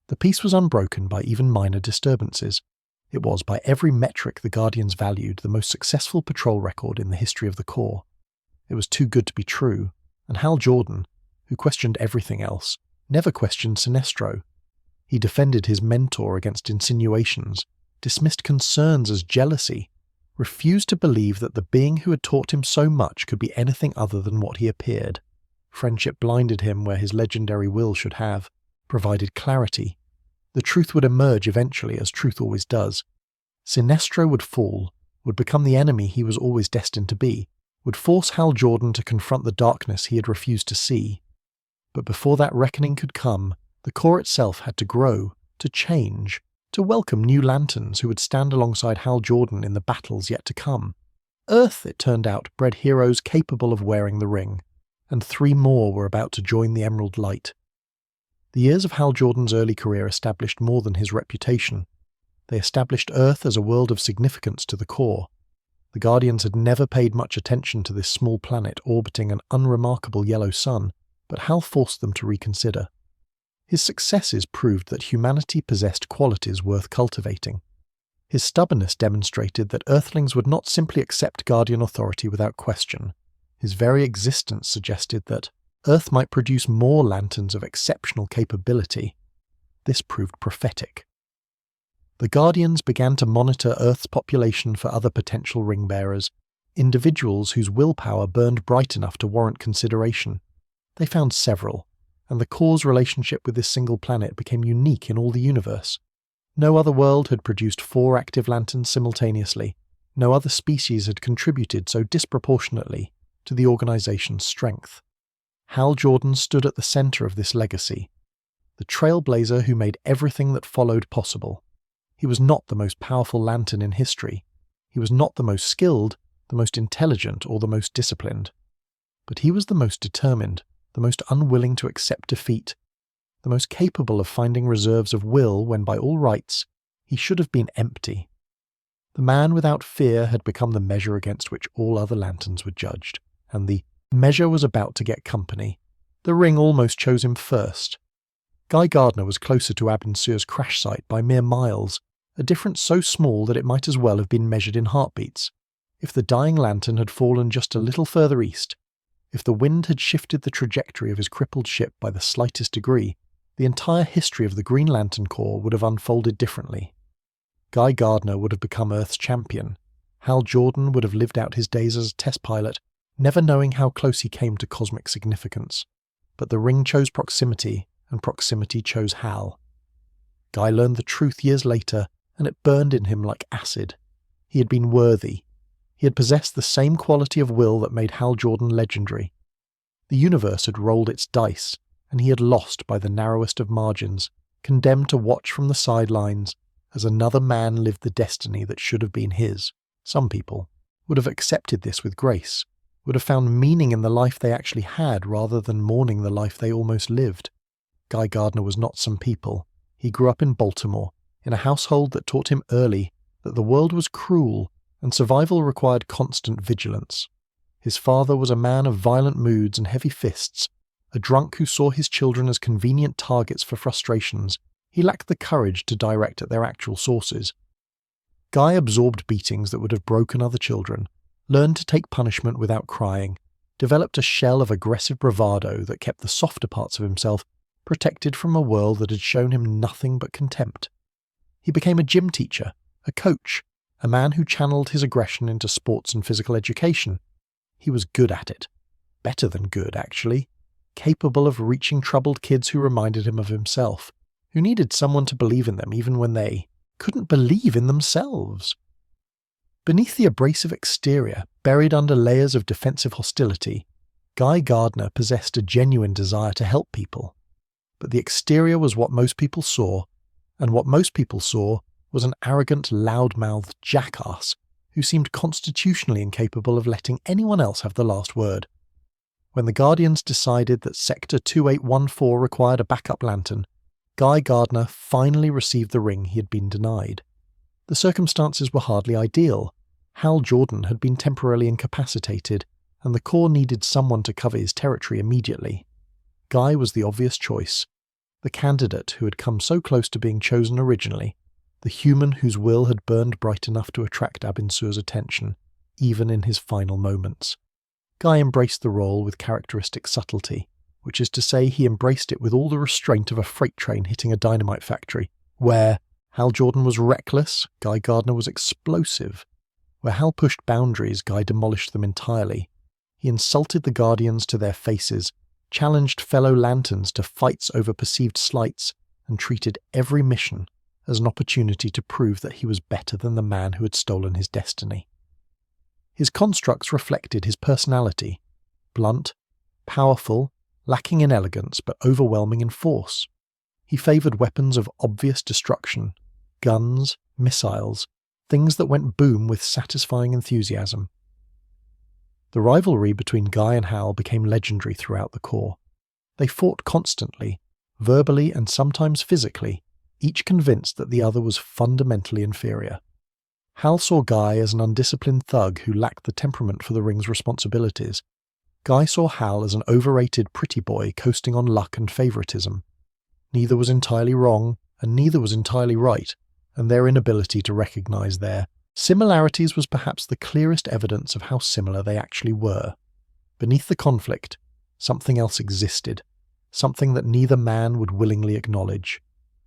The peace was unbroken by even minor disturbances. It was, by every metric the Guardians valued, the most successful patrol record in the history of the Corps. It was too good to be true, and Hal Jordan, who questioned everything else, never questioned Sinestro. He defended his mentor against insinuations, dismissed concerns as jealousy, refused to believe that the being who had taught him so much could be anything other than what he appeared. Friendship blinded him where his legendary will should have, provided clarity. The truth would emerge eventually, as truth always does. Sinestro would fall, would become the enemy he was always destined to be, would force Hal Jordan to confront the darkness he had refused to see. But before that reckoning could come, the Corps itself had to grow, to change, to welcome new lanterns who would stand alongside Hal Jordan in the battles yet to come. Earth, it turned out, bred heroes capable of wearing the ring, and 3 more were about to join the Emerald Light. The years of Hal Jordan's early career established more than his reputation. They established Earth as a world of significance to the core. The Guardians had never paid much attention to this small planet orbiting an unremarkable yellow sun, but Hal forced them to reconsider. His successes proved that humanity possessed qualities worth cultivating. His stubbornness demonstrated that Earthlings would not simply accept Guardian authority without question. His very existence suggested that Earth might produce more lanterns of exceptional capability. This proved prophetic. The Guardians began to monitor Earth's population for other potential ring-bearers, individuals whose willpower burned bright enough to warrant consideration. They found several, and the core's relationship with this single planet became unique in all the universe. No other world had produced 4 active lanterns simultaneously. No other species had contributed so disproportionately to the organization's strength. Hal Jordan stood at the center of this legacy, the trailblazer who made everything that followed possible. He was not the most powerful lantern in history. He was not the most skilled, the most intelligent, or the most disciplined. But he was the most determined, the most unwilling to accept defeat, the most capable of finding reserves of will when by all rights he should have been empty. The man without fear had become the measure against which all other lanterns were judged, and the measure was about to get company. The ring almost chose him first. Gardner was closer to Abin Sur's crash site by mere miles, a difference so small that it might as well have been measured in heartbeats. If the dying lantern had fallen just a little further east, if the wind had shifted the trajectory of his crippled ship by the slightest degree, the entire history of the Green Lantern Corps would have unfolded differently. Gardner would have become Earth's champion. Hal Jordan would have lived out his days as a test pilot, never knowing how close he came to cosmic significance. But the ring chose proximity, and proximity chose Hal. Guy learned the truth years later, and it burned in him like acid. He had been worthy. He had possessed the same quality of will that made Hal Jordan legendary. The universe had rolled its dice, and he had lost by the narrowest of margins, condemned to watch from the sidelines as another man lived the destiny that should have been his. Some people would have accepted this with grace, would have found meaning in the life they actually had rather than mourning the life they almost lived. Gardner was not some people. He grew up in Baltimore, in a household that taught him early that the world was cruel and survival required constant vigilance. His father was a man of violent moods and heavy fists, a drunk who saw his children as convenient targets for frustrations. He lacked the courage to direct at their actual sources. Guy absorbed beatings that would have broken other children, learned to take punishment without crying, developed a shell of aggressive bravado that kept the softer parts of himself protected from a world that had shown him nothing but contempt. He became a gym teacher, a coach, a man who channeled his aggression into sports and physical education. He was good at it. Better than good, actually. Capable of reaching troubled kids who reminded him of himself, who needed someone to believe in them even when they couldn't believe in themselves. Beneath the abrasive exterior, buried under layers of defensive hostility, Gardner possessed a genuine desire to help people. But the exterior was what most people saw, and what most people saw was an arrogant, loud-mouthed jackass who seemed constitutionally incapable of letting anyone else have the last word. When the Guardians decided that Sector 2814 required a backup lantern, Gardner finally received the ring he had been denied. The circumstances were hardly ideal. Hal Jordan had been temporarily incapacitated, and the Corps needed someone to cover his territory immediately. Guy was the obvious choice, the candidate who had come so close to being chosen originally, the human whose will had burned bright enough to attract Abin Sur's attention, even in his final moments. Guy embraced the role with characteristic subtlety, which is to say he embraced it with all the restraint of a freight train hitting a dynamite factory. Where Hal Jordan was reckless, Gardner was explosive. Where Hal pushed boundaries, Guy demolished them entirely. He insulted the Guardians to their faces, challenged fellow lanterns to fights over perceived slights, and treated every mission as an opportunity to prove that he was better than the man who had stolen his destiny. His constructs reflected his personality, blunt, powerful, lacking in elegance but overwhelming in force. He favoured weapons of obvious destruction, guns, missiles, things that went boom with satisfying enthusiasm. The rivalry between Guy and Hal became legendary throughout the Corps. They fought constantly, verbally and sometimes physically, each convinced that the other was fundamentally inferior. Hal saw Guy as an undisciplined thug who lacked the temperament for the ring's responsibilities. Guy saw Hal as an overrated pretty boy coasting on luck and favoritism. Neither was entirely wrong, and neither was entirely right, and their inability to recognize their similarities was perhaps the clearest evidence of how similar they actually were. Beneath the conflict, something else existed, something that neither man would willingly acknowledge.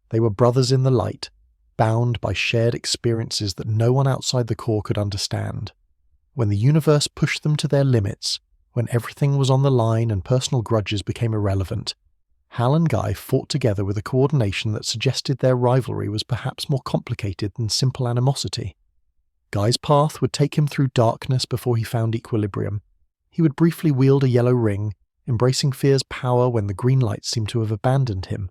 They were brothers in the light, bound by shared experiences that no one outside the core could understand. When the universe pushed them to their limits, when everything was on the line and personal grudges became irrelevant, Hal and Guy fought together with a coordination that suggested their rivalry was perhaps more complicated than simple animosity. Guy's path would take him through darkness before he found equilibrium. He would briefly wield a yellow ring, embracing fear's power when the green lights seemed to have abandoned him.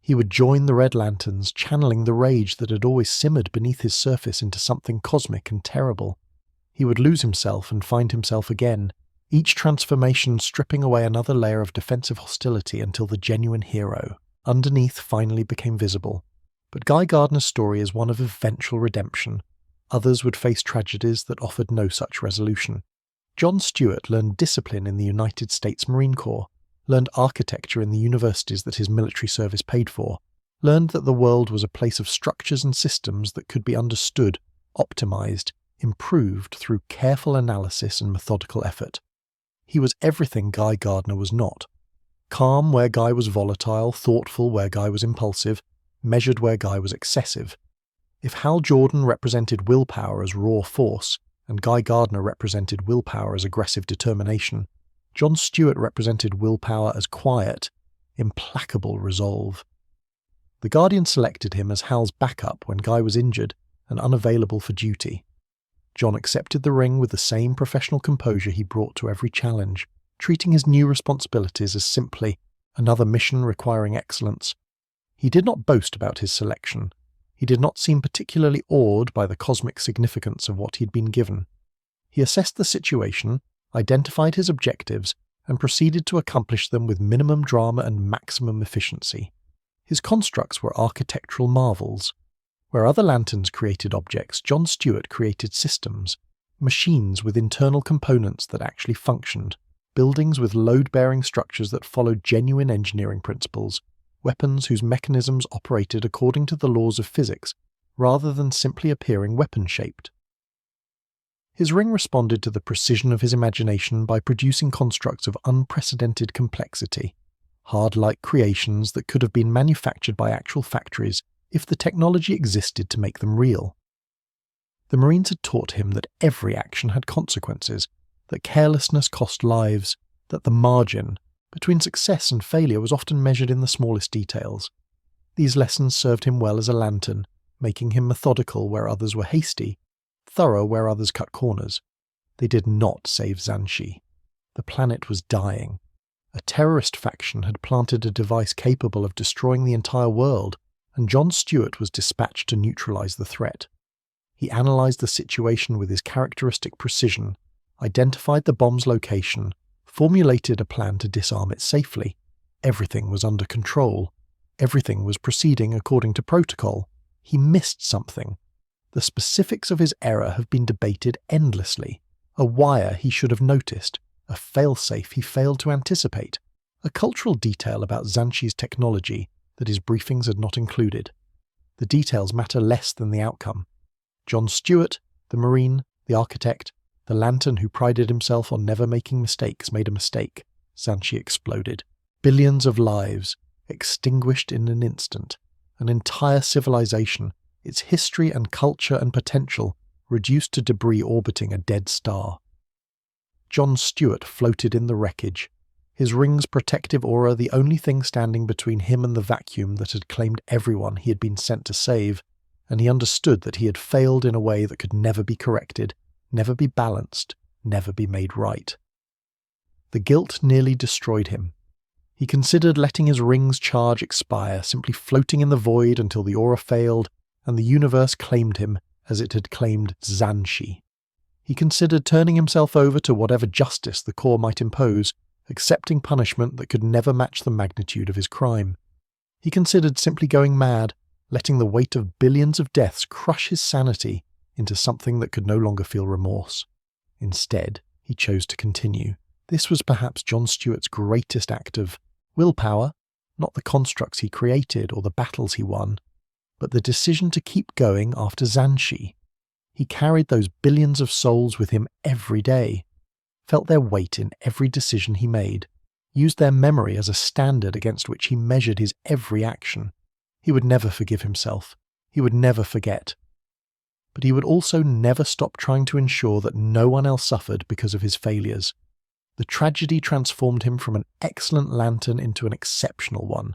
He would join the Red Lanterns, channeling the rage that had always simmered beneath his surface into something cosmic and terrible. He would lose himself and find himself again, each transformation stripping away another layer of defensive hostility until the genuine hero, underneath, finally became visible. But Guy Gardner's story is one of eventual redemption. Others would face tragedies that offered no such resolution. John Stewart learned discipline in the United States Marine Corps, learned architecture in the universities that his military service paid for, learned that the world was a place of structures and systems that could be understood, optimized, improved through careful analysis and methodical effort. He was everything Guy Gardner was not. Calm where Guy was volatile, thoughtful where Guy was impulsive, measured where Guy was excessive. If Hal Jordan represented willpower as raw force, and Guy Gardner represented willpower as aggressive determination, John Stewart represented willpower as quiet, implacable resolve. The Guardian selected him as Hal's backup when Guy was injured and unavailable for duty. John accepted the ring with the same professional composure he brought to every challenge, treating his new responsibilities as simply another mission requiring excellence. He did not boast about his selection. He did not seem particularly awed by the cosmic significance of what he had been given. He assessed the situation, identified his objectives, and proceeded to accomplish them with minimum drama and maximum efficiency. His constructs were architectural marvels. Where other lanterns created objects, John Stewart created systems, machines with internal components that actually functioned, buildings with load-bearing structures that followed genuine engineering principles, weapons whose mechanisms operated according to the laws of physics, rather than simply appearing weapon-shaped. His ring responded to the precision of his imagination by producing constructs of unprecedented complexity, hard-like creations that could have been manufactured by actual factories if the technology existed to make them real. The Marines had taught him that every action had consequences, that carelessness cost lives, that the margin between success and failure was often measured in the smallest details. These lessons served him well as a lantern, making him methodical where others were hasty, thorough where others cut corners. They did not save Xanshi. The planet was dying. A terrorist faction had planted a device capable of destroying the entire world, and John Stewart was dispatched to neutralize the threat. He analyzed the situation with his characteristic precision, identified the bomb's location, formulated a plan to disarm it safely. Everything was under control. Everything was proceeding according to protocol. He missed something. The specifics of his error have been debated endlessly. A wire he should have noticed, a failsafe he failed to anticipate, a cultural detail about Xanshi's technology that his briefings had not included. The details matter less than the outcome. John Stewart, the Marine, the architect, the lantern who prided himself on never making mistakes, made a mistake. Xanshi exploded. Billions of lives, extinguished in an instant. An entire civilization, its history and culture and potential, reduced to debris orbiting a dead star. John Stewart floated in the wreckage, his ring's protective aura the only thing standing between him and the vacuum that had claimed everyone he had been sent to save, and he understood that he had failed in a way that could never be corrected, never be balanced, never be made right. The guilt nearly destroyed him. He considered letting his ring's charge expire, simply floating in the void until the aura failed and the universe claimed him as it had claimed Xanshi. He considered turning himself over to whatever justice the Corps might impose, accepting punishment that could never match the magnitude of his crime. He considered simply going mad, letting the weight of billions of deaths crush his sanity into something that could no longer feel remorse. Instead, he chose to continue. This was perhaps John Stewart's greatest act of willpower, not the constructs he created or the battles he won, but the decision to keep going after Xanshi. He carried those billions of souls with him every day, felt their weight in every decision he made, used their memory as a standard against which he measured his every action. He would never forgive himself. He would never forget. But he would also never stop trying to ensure that no one else suffered because of his failures. The tragedy transformed him from an excellent lantern into an exceptional one.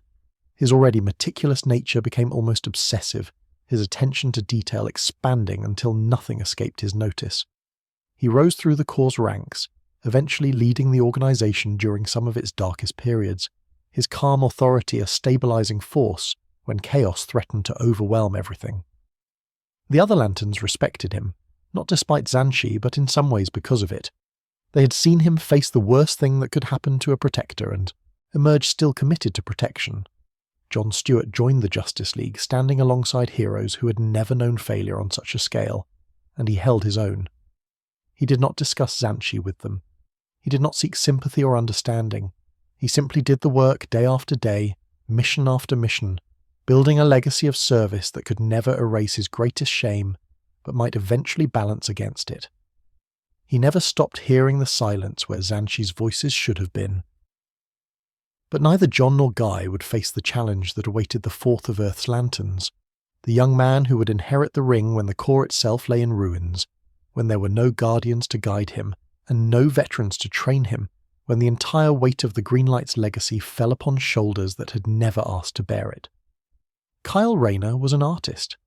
His already meticulous nature became almost obsessive, his attention to detail expanding until nothing escaped his notice. He rose through the Corps' ranks, eventually leading the organization during some of its darkest periods, his calm authority a stabilizing force when chaos threatened to overwhelm everything. The other lanterns respected him, not despite Xanshi, but in some ways because of it. They had seen him face the worst thing that could happen to a protector and emerge still committed to protection. John Stewart joined the Justice League, standing alongside heroes who had never known failure on such a scale, and he held his own. He did not discuss Xanshi with them. He did not seek sympathy or understanding. He simply did the work day after day, mission after mission, building a legacy of service that could never erase his greatest shame, but might eventually balance against it. He never stopped hearing the silence where Xanshi's voices should have been. But neither John nor Guy would face the challenge that awaited the fourth of Earth's lanterns, the young man who would inherit the ring when the Corps itself lay in ruins, when there were no guardians to guide him, and no veterans to train him, when the entire weight of the Greenlight's legacy fell upon shoulders that had never asked to bear it. Kyle Rayner was an artist.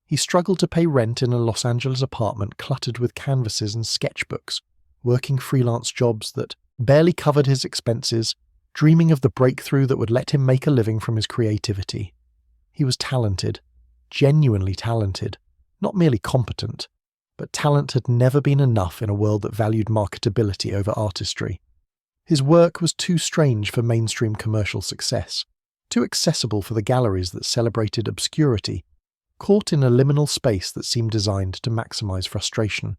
He struggled to pay rent in a Los Angeles apartment cluttered with canvases and sketchbooks, working freelance jobs that barely covered his expenses, dreaming of the breakthrough that would let him make a living from his creativity. He was talented, genuinely talented, not merely competent, but talent had never been enough in a world that valued marketability over artistry. His work was too strange for mainstream commercial success, too accessible for the galleries that celebrated obscurity, caught in a liminal space that seemed designed to maximize frustration.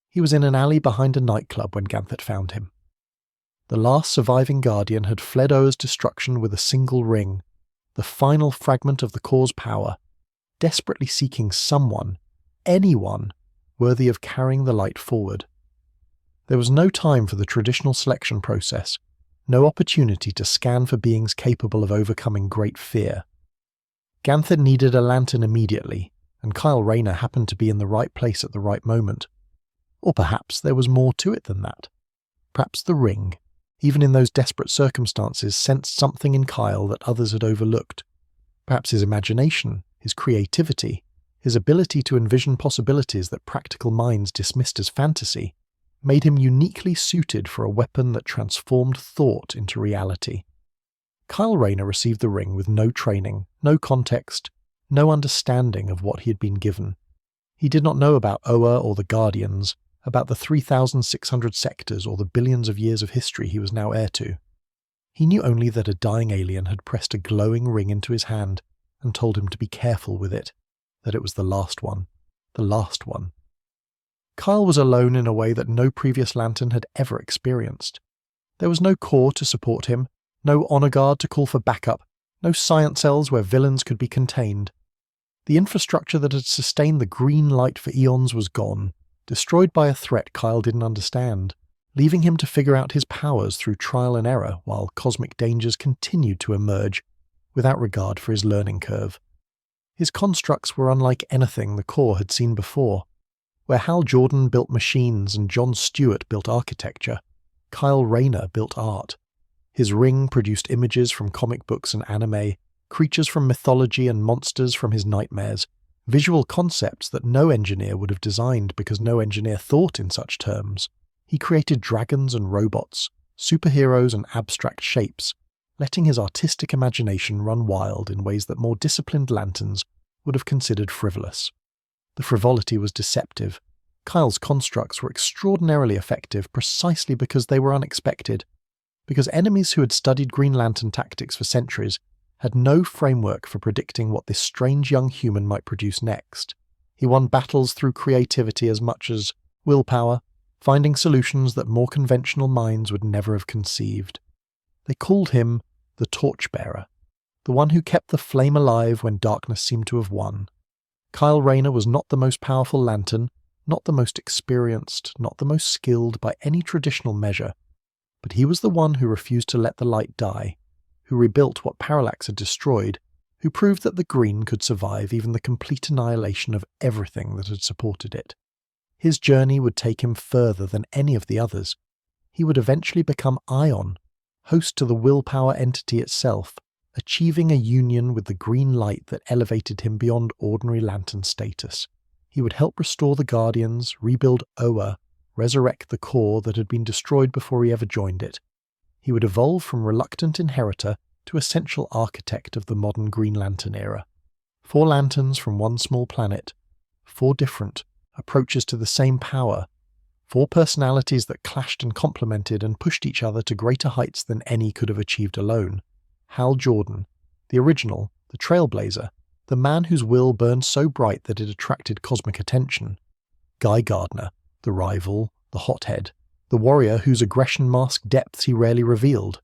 He was in an alley behind a nightclub when Ganthet found him. The last surviving Guardian had fled Oa's destruction with a single ring, the final fragment of the Corps' power, desperately seeking someone, anyone, worthy of carrying the light forward. There was no time for the traditional selection process, no opportunity to scan for beings capable of overcoming great fear. Ganthet needed a lantern immediately, and Kyle Rayner happened to be in the right place at the right moment. Or perhaps there was more to it than that. Perhaps the ring, even in those desperate circumstances, sensed something in Kyle that others had overlooked. Perhaps his imagination, his creativity, his ability to envision possibilities that practical minds dismissed as fantasy, made him uniquely suited for a weapon that transformed thought into reality. Kyle Rayner received the ring with no training, no context, no understanding of what he had been given. He did not know about Oa or the Guardians, about the 3,600 sectors or the billions of years of history he was now heir to. He knew only that a dying alien had pressed a glowing ring into his hand and told him to be careful with it, that it was the last one. The last one. Kyle was alone in a way that no previous lantern had ever experienced. There was no Corps to support him, no honor guard to call for backup, no science cells where villains could be contained. The infrastructure that had sustained the green light for eons was gone, destroyed by a threat Kyle didn't understand, leaving him to figure out his powers through trial and error while cosmic dangers continued to emerge, without regard for his learning curve. His constructs were unlike anything the Corps had seen before. Where Hal Jordan built machines and John Stewart built architecture, Kyle Rayner built art. His ring produced images from comic books and anime, creatures from mythology and monsters from his nightmares, visual concepts that no engineer would have designed because no engineer thought in such terms. He created dragons and robots, superheroes and abstract shapes, letting his artistic imagination run wild in ways that more disciplined lanterns would have considered frivolous. The frivolity was deceptive. Kyle's constructs were extraordinarily effective precisely because they were unexpected, because enemies who had studied Green Lantern tactics for centuries had no framework for predicting what this strange young human might produce next. He won battles through creativity as much as willpower, finding solutions that more conventional minds would never have conceived. They called him the Torchbearer, the one who kept the flame alive when darkness seemed to have won. Kyle Rayner was not the most powerful lantern, not the most experienced, not the most skilled by any traditional measure, but he was the one who refused to let the light die, who rebuilt what parallax had destroyed, who proved that the green could survive even the complete annihilation of everything that had supported it. His journey would take him further than any of the others. He would eventually become Ion, host to the willpower entity itself, achieving a union with the green light that elevated him beyond ordinary lantern status. He would help restore the Guardians, rebuild Oa, resurrect the core that had been destroyed before he ever joined it. He would evolve from reluctant inheritor to essential architect of the modern Green Lantern era. 4 lanterns from one small planet, 4 different approaches to the same power, 4 personalities that clashed and complemented and pushed each other to greater heights than any could have achieved alone. Hal Jordan, the original, the trailblazer, the man whose will burned so bright that it attracted cosmic attention. Gardner, the rival, the hothead, the warrior whose aggression masked depths he rarely revealed.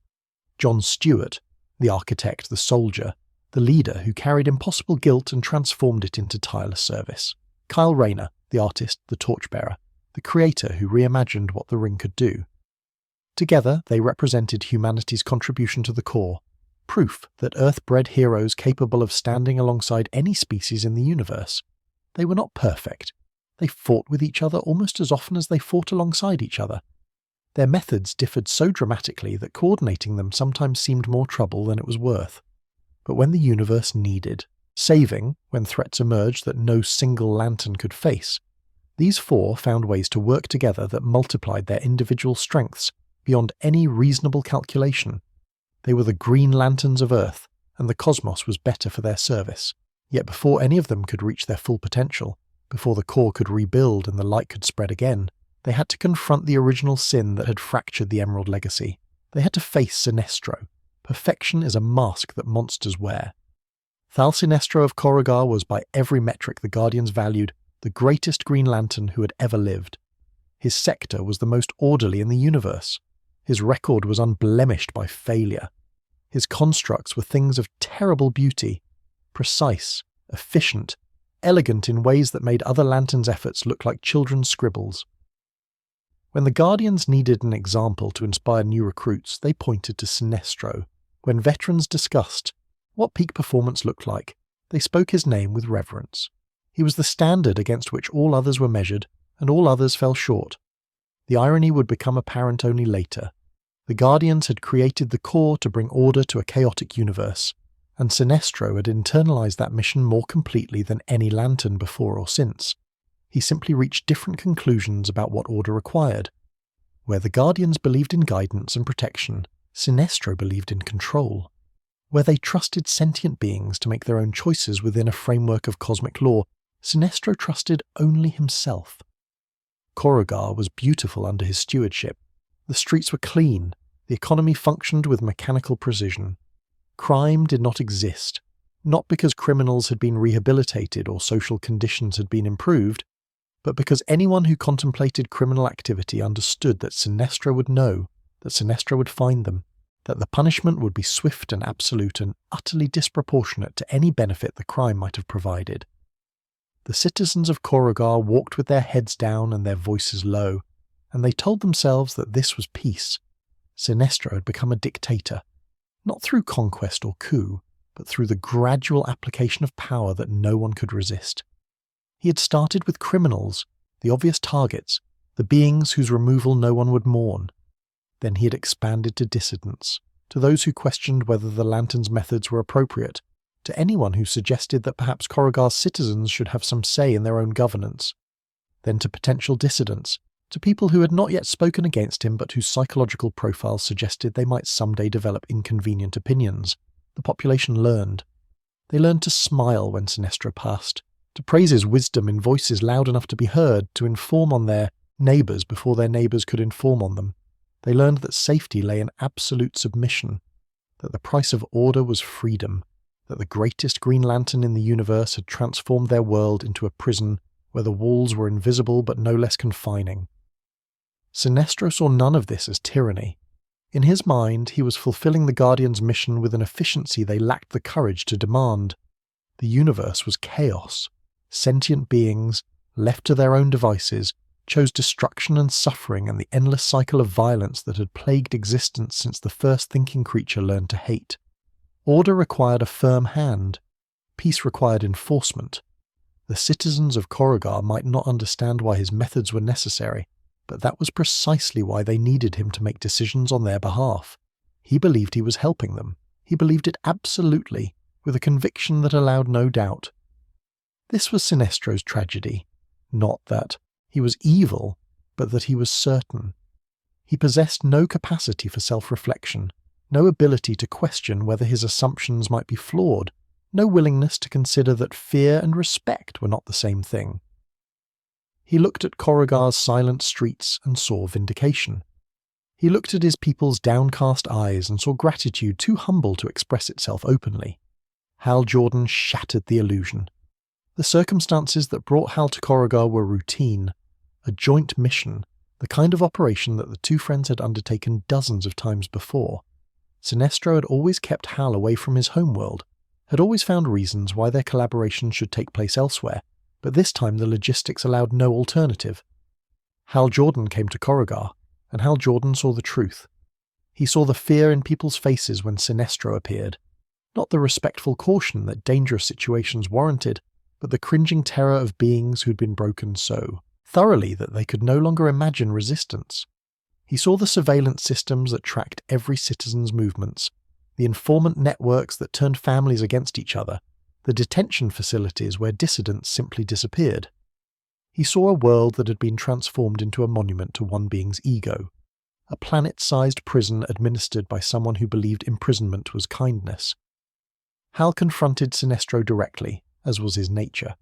John Stewart, the architect, the soldier, the leader who carried impossible guilt and transformed it into tireless service. Kyle Rayner, the artist, the torchbearer, the creator who reimagined what the ring could do. Together, they represented humanity's contribution to the core, proof that Earth-bred heroes capable of standing alongside any species in the universe. They were not perfect. They fought with each other almost as often as they fought alongside each other. Their methods differed so dramatically that coordinating them sometimes seemed more trouble than it was worth. But when the universe needed saving, when threats emerged that no single lantern could face, these 4 found ways to work together that multiplied their individual strengths beyond any reasonable calculation. They were the Green Lanterns of Earth, and the cosmos was better for their service. Yet before any of them could reach their full potential, before the core could rebuild and the light could spread again, they had to confront the original sin that had fractured the Emerald Legacy. They had to face Sinestro. Perfection is a mask that monsters wear. Thal Sinestro of Corrigar was by every metric the Guardians valued the greatest Green Lantern who had ever lived. His sector was the most orderly in the universe. His record was unblemished by failure. His constructs were things of terrible beauty, precise, efficient, elegant in ways that made other lanterns' efforts look like children's scribbles. When the Guardians needed an example to inspire new recruits, they pointed to Sinestro. When veterans discussed what peak performance looked like, they spoke his name with reverence. He was the standard against which all others were measured, and all others fell short. The irony would become apparent only later. The Guardians had created the core to bring order to a chaotic universe, and Sinestro had internalized that mission more completely than any lantern before or since. He simply reached different conclusions about what order required. Where the Guardians believed in guidance and protection, Sinestro believed in control. Where they trusted sentient beings to make their own choices within a framework of cosmic law, Sinestro trusted only himself. Corrigar was beautiful under his stewardship. The streets were clean, the economy functioned with mechanical precision. Crime did not exist, not because criminals had been rehabilitated or social conditions had been improved, but because anyone who contemplated criminal activity understood that Sinestro would know, that Sinestro would find them, that the punishment would be swift and absolute and utterly disproportionate to any benefit the crime might have provided. The citizens of Corrigar walked with their heads down and their voices low, and they told themselves that this was peace. Sinestro had become a dictator, not through conquest or coup, but through the gradual application of power that no one could resist. He had started with criminals, the obvious targets, the beings whose removal no one would mourn. Then he had expanded to dissidents, to those who questioned whether the Lantern's methods were appropriate, to anyone who suggested that perhaps Corrigar's citizens should have some say in their own governance. Then to potential dissidents, to people who had not yet spoken against him but whose psychological profiles suggested they might someday develop inconvenient opinions. The population learned. They learned to smile when Sinestro passed, to praise his wisdom in voices loud enough to be heard, to inform on their neighbours before their neighbours could inform on them. They learned that safety lay in absolute submission, that the price of order was freedom, that the greatest Green Lantern in the universe had transformed their world into a prison where the walls were invisible but no less confining. Sinestro saw none of this as tyranny. In his mind, he was fulfilling the Guardians' mission with an efficiency they lacked the courage to demand. The universe was chaos. Sentient beings, left to their own devices, chose destruction and suffering and the endless cycle of violence that had plagued existence since the first thinking creature learned to hate. Order required a firm hand. Peace required enforcement. The citizens of Corrigar might not understand why his methods were necessary, but that was precisely why they needed him to make decisions on their behalf. He believed he was helping them. He believed it absolutely, with a conviction that allowed no doubt. This was Sinestro's tragedy. Not that he was evil, but that he was certain. He possessed no capacity for self-reflection, no ability to question whether his assumptions might be flawed, no willingness to consider that fear and respect were not the same thing. He looked at Corrigar's silent streets and saw vindication. He looked at his people's downcast eyes and saw gratitude too humble to express itself openly. Hal Jordan shattered the illusion. The circumstances that brought Hal to Corrigar were routine, a joint mission, the kind of operation that the two friends had undertaken dozens of times before. Sinestro had always kept Hal away from his homeworld, had always found reasons why their collaboration should take place elsewhere, but this time the logistics allowed no alternative. Hal Jordan came to Corrigar, and Hal Jordan saw the truth. He saw the fear in people's faces when Sinestro appeared, not the respectful caution that dangerous situations warranted, but the cringing terror of beings who'd been broken so thoroughly that they could no longer imagine resistance. He saw the surveillance systems that tracked every citizen's movements, the informant networks that turned families against each other, the detention facilities where dissidents simply disappeared. He saw a world that had been transformed into a monument to one being's ego, a planet-sized prison administered by someone who believed imprisonment was kindness. Hal confronted Sinestro directly, as was his nature.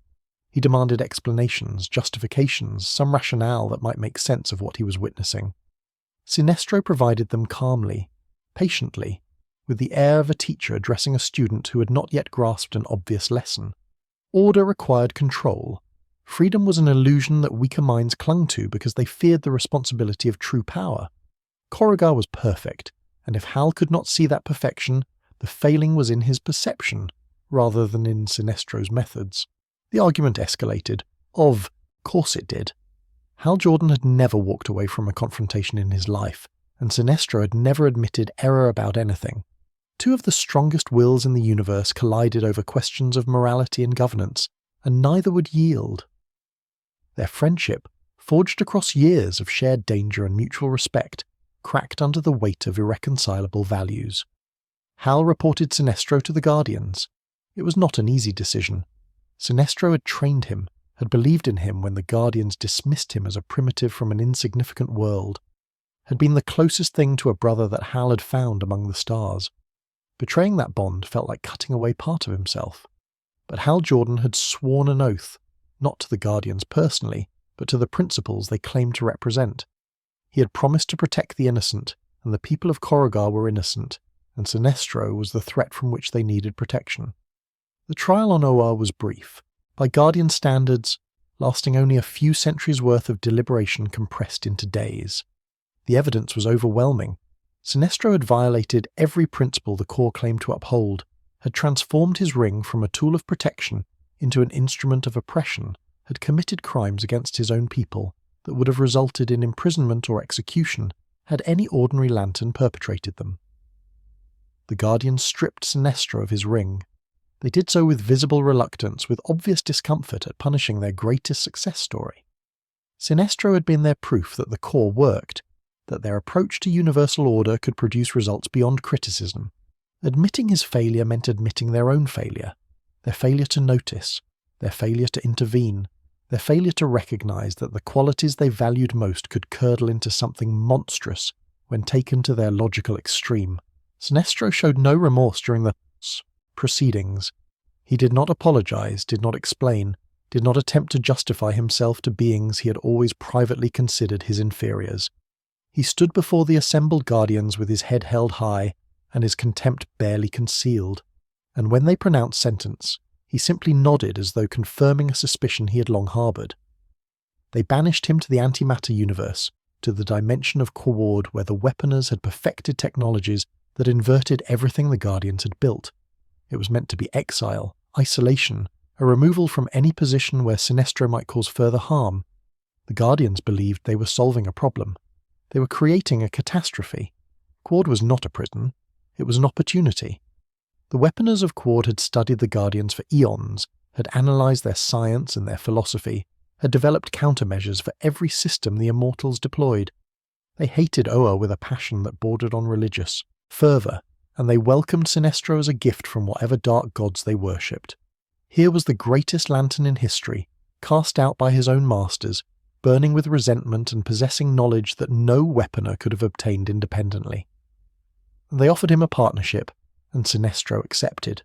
He demanded explanations, justifications, some rationale that might make sense of what he was witnessing. Sinestro provided them calmly, patiently, with the air of a teacher addressing a student who had not yet grasped an obvious lesson. Order required control. Freedom was an illusion that weaker minds clung to because they feared the responsibility of true power. Corrigar was perfect, and if Hal could not see that perfection, the failing was in his perception, rather than in Sinestro's methods. The argument escalated. Of course it did. Hal Jordan had never walked away from a confrontation in his life, and Sinestro had never admitted error about anything. Two of the strongest wills in the universe collided over questions of morality and governance, and neither would yield. Their friendship, forged across years of shared danger and mutual respect, cracked under the weight of irreconcilable values. Hal reported Sinestro to the Guardians. It was not an easy decision. Sinestro had trained him, had believed in him when the Guardians dismissed him as a primitive from an insignificant world, had been the closest thing to a brother that Hal had found among the stars. Betraying that bond felt like cutting away part of himself. But Hal Jordan had sworn an oath, not to the Guardians personally, but to the principles they claimed to represent. He had promised to protect the innocent, and the people of Corrigar were innocent, and Sinestro was the threat from which they needed protection. The trial on Oa was brief, by Guardian standards, lasting only a few centuries' worth of deliberation compressed into days. The evidence was overwhelming. Sinestro had violated every principle the Corps claimed to uphold, had transformed his ring from a tool of protection into an instrument of oppression, had committed crimes against his own people that would have resulted in imprisonment or execution had any ordinary lantern perpetrated them. The Guardians stripped Sinestro of his ring. They did so with visible reluctance, with obvious discomfort at punishing their greatest success story. Sinestro had been their proof that the Corps worked, that their approach to universal order could produce results beyond criticism. Admitting his failure meant admitting their own failure, their failure to notice, their failure to intervene, their failure to recognize that the qualities they valued most could curdle into something monstrous when taken to their logical extreme. Sinestro showed no remorse during the proceedings. He did not apologize, did not explain, did not attempt to justify himself to beings he had always privately considered his inferiors. He stood before the assembled Guardians with his head held high and his contempt barely concealed, and when they pronounced sentence, he simply nodded as though confirming a suspicion he had long harboured. They banished him to the antimatter universe, to the dimension of Quard where the Weaponers had perfected technologies that inverted everything the Guardians had built. It was meant to be exile, isolation, a removal from any position where Sinestro might cause further harm. The Guardians believed they were solving a problem. They were creating a catastrophe. Quard was not a prison. It was an opportunity. The Weaponers of Quard had studied the Guardians for eons, had analysed their science and their philosophy, had developed countermeasures for every system the Immortals deployed. They hated Oa with a passion that bordered on religious fervour, and they welcomed Sinestro as a gift from whatever dark gods they worshipped. Here was the greatest lantern in history, cast out by his own masters, burning with resentment and possessing knowledge that no Weaponer could have obtained independently. They offered him a partnership, and Sinestro accepted.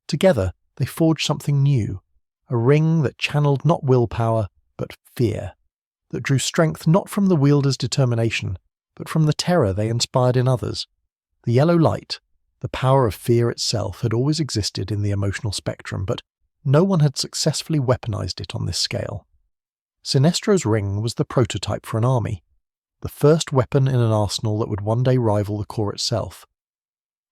Together, they forged something new, a ring that channeled not willpower, but fear, that drew strength not from the wielder's determination, but from the terror they inspired in others. The yellow light, the power of fear itself, had always existed in the emotional spectrum, but no one had successfully weaponized it on this scale. Sinestro's ring was the prototype for an army, the first weapon in an arsenal that would one day rival the core itself.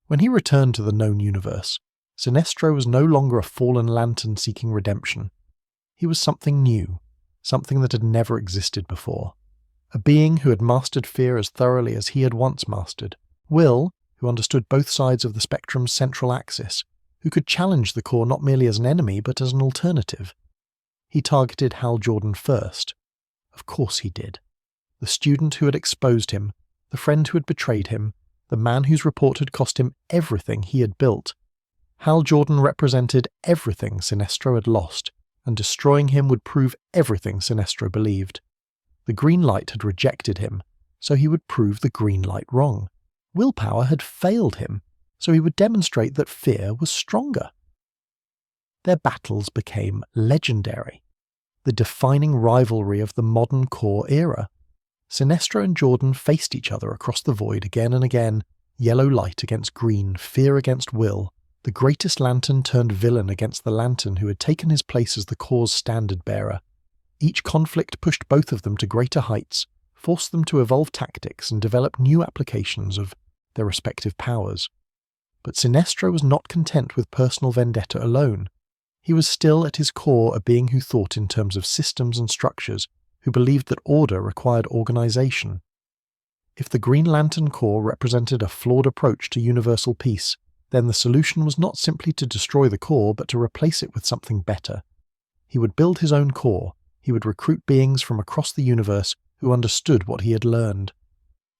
When he returned to the known universe, Sinestro was no longer a fallen lantern seeking redemption. He was something new, something that had never existed before. A being who had mastered fear as thoroughly as he had once mastered. Will, who understood both sides of the spectrum's central axis, who could challenge the core not merely as an enemy but as an alternative. He targeted Hal Jordan first. Of course he did. The student who had exposed him, the friend who had betrayed him, the man whose report had cost him everything he had built. Hal Jordan represented everything Sinestro had lost, and destroying him would prove everything Sinestro believed. The green light had rejected him, so he would prove the green light wrong. Willpower had failed him, so he would demonstrate that fear was stronger. Their battles became legendary, the defining rivalry of the modern core era. Sinestro and Jordan faced each other across the void again and again, yellow light against green, fear against will. The greatest lantern turned villain against the lantern who had taken his place as the core's standard-bearer. Each conflict pushed both of them to greater heights, forced them to evolve tactics and develop new applications of their respective powers. But Sinestro was not content with personal vendetta alone. He was still at his core a being who thought in terms of systems and structures, who believed that order required organization. If the Green Lantern Corps represented a flawed approach to universal peace, then the solution was not simply to destroy the core but to replace it with something better. He would build his own core. He would recruit beings from across the universe who understood what he had learned.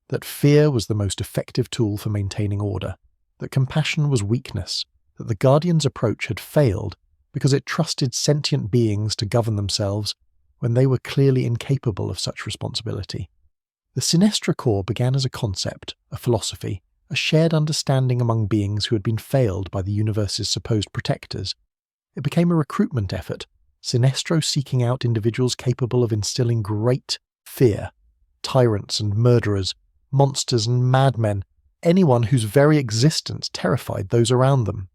That fear was the most effective tool for maintaining order, that compassion was weakness, that the Guardian's approach had failed because it trusted sentient beings to govern themselves when they were clearly incapable of such responsibility. The Sinestro Corps began as a concept, a philosophy, a shared understanding among beings who had been failed by the universe's supposed protectors. It became a recruitment effort, Sinestro seeking out individuals capable of instilling great fear, tyrants and murderers, monsters and madmen, anyone whose very existence terrified those around them.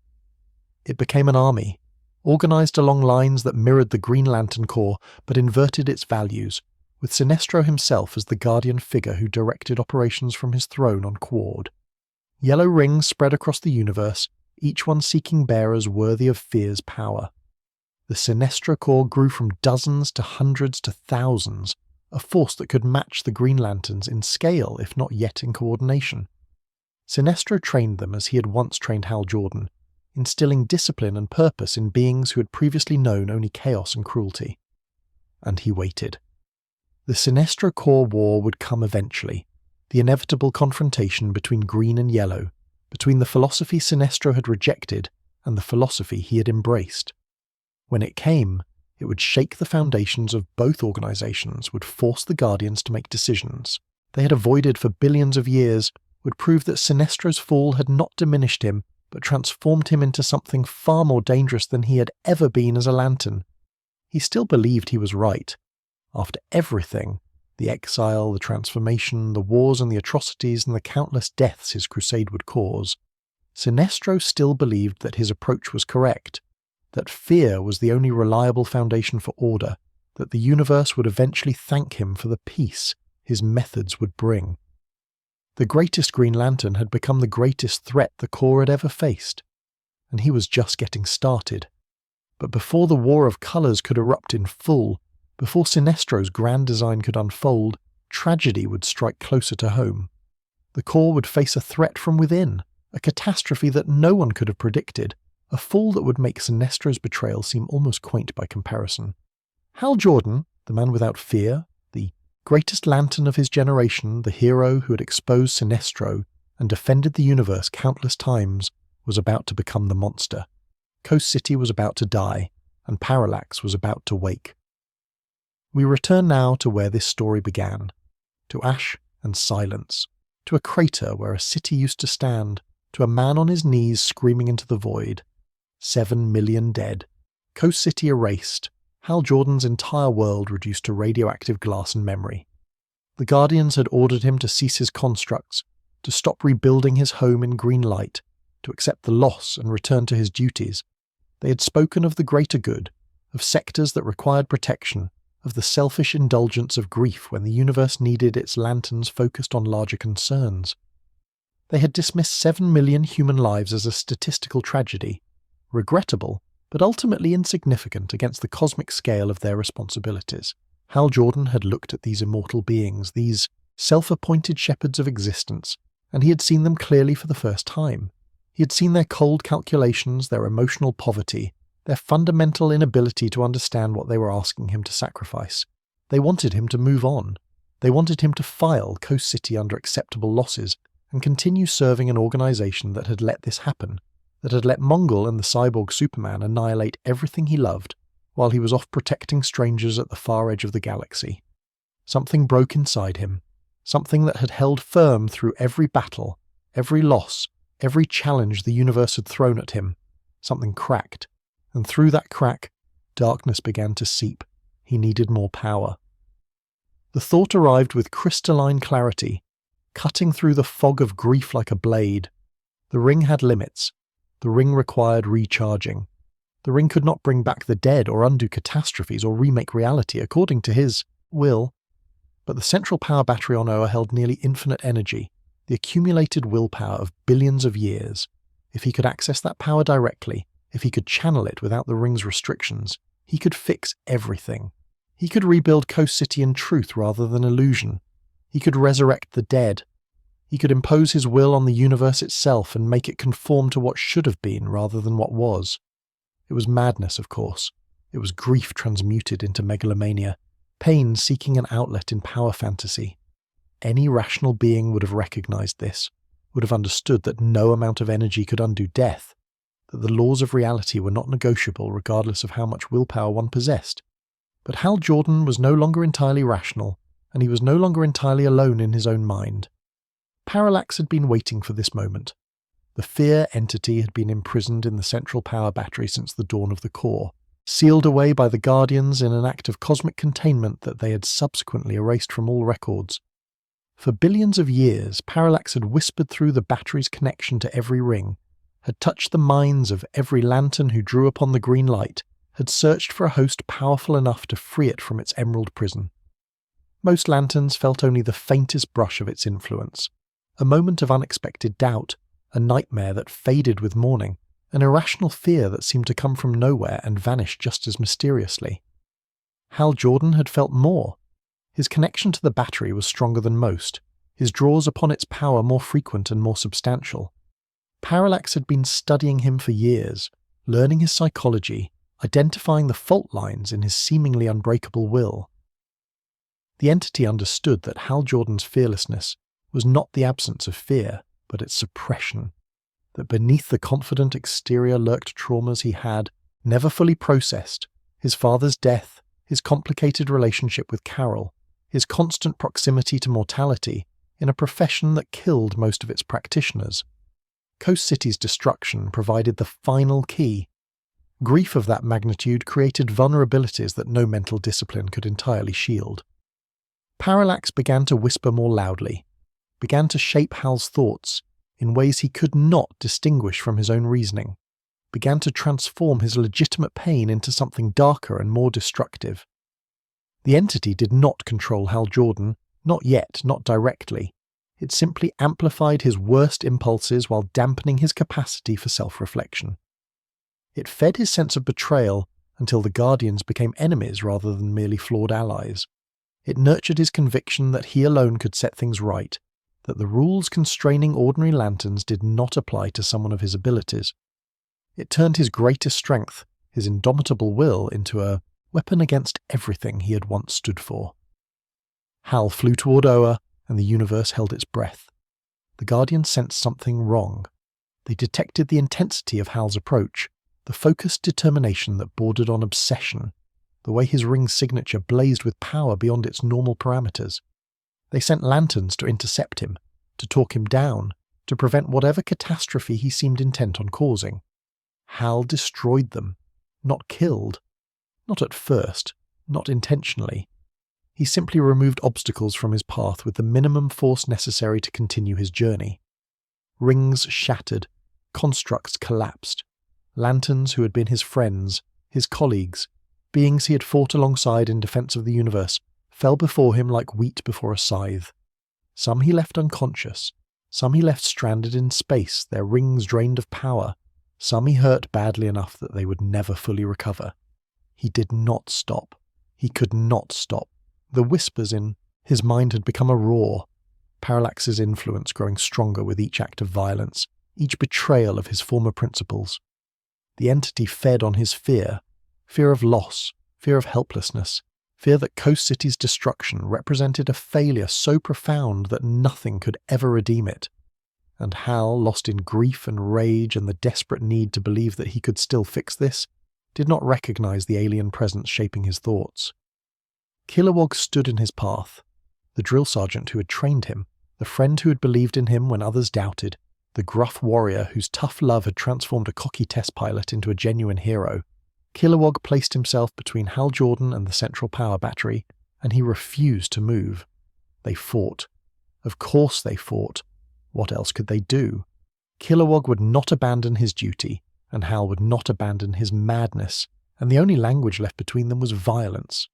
It became an army, organized along lines that mirrored the Green Lantern Corps but inverted its values, with Sinestro himself as the guardian figure who directed operations from his throne on Quard. Yellow rings spread across the universe, each one seeking bearers worthy of fear's power. The Sinestro Corps grew from dozens to hundreds to thousands, a force that could match the Green Lanterns in scale if not yet in coordination. Sinestro trained them as he had once trained Hal Jordan, instilling discipline and purpose in beings who had previously known only chaos and cruelty. And he waited. The Sinestro Corps war would come eventually, the inevitable confrontation between green and yellow, between the philosophy Sinestro had rejected and the philosophy he had embraced. When it came, it would shake the foundations of both organizations, would force the Guardians to make decisions they had avoided for billions of years, would prove that Sinestro's fall had not diminished him, but transformed him into something far more dangerous than he had ever been as a lantern. He still believed he was right. After everything, the exile, the transformation, the wars and the atrocities and the countless deaths his crusade would cause, Sinestro still believed that his approach was correct, that fear was the only reliable foundation for order, that the universe would eventually thank him for the peace his methods would bring. The greatest Green Lantern had become the greatest threat the Corps had ever faced, and he was just getting started. But before the war of colours could erupt in full, before Sinestro's grand design could unfold, tragedy would strike closer to home. The Corps would face a threat from within, a catastrophe that no one could have predicted, a fall that would make Sinestro's betrayal seem almost quaint by comparison. Hal Jordan, the man without fear, the greatest lantern of his generation, the hero who had exposed Sinestro and defended the universe countless times, was about to become the monster. Coast City was about to die, and Parallax was about to wake. We return now to where this story began, to ash and silence, to a crater where a city used to stand, to a man on his knees screaming into the void. 7 million dead. Coast City erased. Hal Jordan's entire world reduced to radioactive glass and memory. The Guardians had ordered him to cease his constructs, to stop rebuilding his home in green light, to accept the loss and return to his duties. They had spoken of the greater good, of sectors that required protection, of the selfish indulgence of grief when the universe needed its lanterns focused on larger concerns. They had dismissed 7 million human lives as a statistical tragedy, regrettable, but ultimately insignificant against the cosmic scale of their responsibilities. Hal Jordan had looked at these immortal beings, these self-appointed shepherds of existence, and he had seen them clearly for the first time. He had seen their cold calculations, their emotional poverty, their fundamental inability to understand what they were asking him to sacrifice. They wanted him to move on. They wanted him to file Coast City under acceptable losses and continue serving an organization that had let this happen, that had let Mongol and the cyborg Superman annihilate everything he loved while he was off protecting strangers at the far edge of the galaxy. Something broke inside him, something that had held firm through every battle, every loss, every challenge the universe had thrown at him. Something cracked, and through that crack, darkness began to seep. He needed more power. The thought arrived with crystalline clarity, cutting through the fog of grief like a blade. The ring had limits. The ring required recharging. The ring could not bring back the dead or undo catastrophes or remake reality according to his will. But the central power battery on Oa held nearly infinite energy, the accumulated willpower of billions of years. If he could access that power directly, if he could channel it without the ring's restrictions, he could fix everything. He could rebuild Coast City in truth rather than illusion. He could resurrect the dead. He could impose his will on the universe itself and make it conform to what should have been rather than what was. It was madness, of course. It was grief transmuted into megalomania, pain seeking an outlet in power fantasy. Any rational being would have recognized this, would have understood that no amount of energy could undo death, that the laws of reality were not negotiable regardless of how much willpower one possessed. But Hal Jordan was no longer entirely rational, and he was no longer entirely alone in his own mind. Parallax had been waiting for this moment. The fear entity had been imprisoned in the central power battery since the dawn of the Corps, sealed away by the Guardians in an act of cosmic containment that they had subsequently erased from all records. For billions of years, Parallax had whispered through the battery's connection to every ring, had touched the minds of every lantern who drew upon the green light, had searched for a host powerful enough to free it from its emerald prison. Most lanterns felt only the faintest brush of its influence, a moment of unexpected doubt, a nightmare that faded with morning, an irrational fear that seemed to come from nowhere and vanished just as mysteriously. Hal Jordan had felt more. His connection to the battery was stronger than most, his draws upon its power more frequent and more substantial. Parallax had been studying him for years, learning his psychology, identifying the fault lines in his seemingly unbreakable will. The entity understood that Hal Jordan's fearlessness was not the absence of fear, but its suppression, that beneath the confident exterior lurked traumas he had, never fully processed, his father's death, his complicated relationship with Carol, his constant proximity to mortality in a profession that killed most of its practitioners. Coast City's destruction provided the final key. Grief of that magnitude created vulnerabilities that no mental discipline could entirely shield. Parallax began to whisper more loudly, began to shape Hal's thoughts, in ways he could not distinguish from his own reasoning, began to transform his legitimate pain into something darker and more destructive. The entity did not control Hal Jordan, not yet, not directly. It simply amplified his worst impulses while dampening his capacity for self-reflection. It fed his sense of betrayal until the Guardians became enemies rather than merely flawed allies. It nurtured his conviction that he alone could set things right, that the rules constraining ordinary lanterns did not apply to someone of his abilities. It turned his greatest strength, his indomitable will, into a weapon against everything he had once stood for. Hal flew toward Oa, and the universe held its breath. The Guardians sensed something wrong. They detected the intensity of Hal's approach, the focused determination that bordered on obsession, the way his ring's signature blazed with power beyond its normal parameters. They sent lanterns to intercept him, to talk him down, to prevent whatever catastrophe he seemed intent on causing. Hal destroyed them, not killed. Not at first, not intentionally. He simply removed obstacles from his path with the minimum force necessary to continue his journey. Rings shattered, constructs collapsed. Lanterns who had been his friends, his colleagues, beings he had fought alongside in defense of the universe, fell before him like wheat before a scythe. Some he left unconscious, some he left stranded in space, their rings drained of power, some he hurt badly enough that they would never fully recover. He did not stop. He could not stop. The whispers in his mind had become a roar, Parallax's influence growing stronger with each act of violence, each betrayal of his former principles. The entity fed on his fear of loss, fear of helplessness, fear that Coast City's destruction represented a failure so profound that nothing could ever redeem it. And Hal, lost in grief and rage and the desperate need to believe that he could still fix this, did not recognize the alien presence shaping his thoughts. Kilowog stood in his path, the drill sergeant who had trained him, the friend who had believed in him when others doubted, the gruff warrior whose tough love had transformed a cocky test pilot into a genuine hero. Kilowog placed himself between Hal Jordan and the central power battery, and he refused to move. They fought. Of course they fought. What else could they do? Kilowog would not abandon his duty, and Hal would not abandon his madness, and the only language left between them was violence.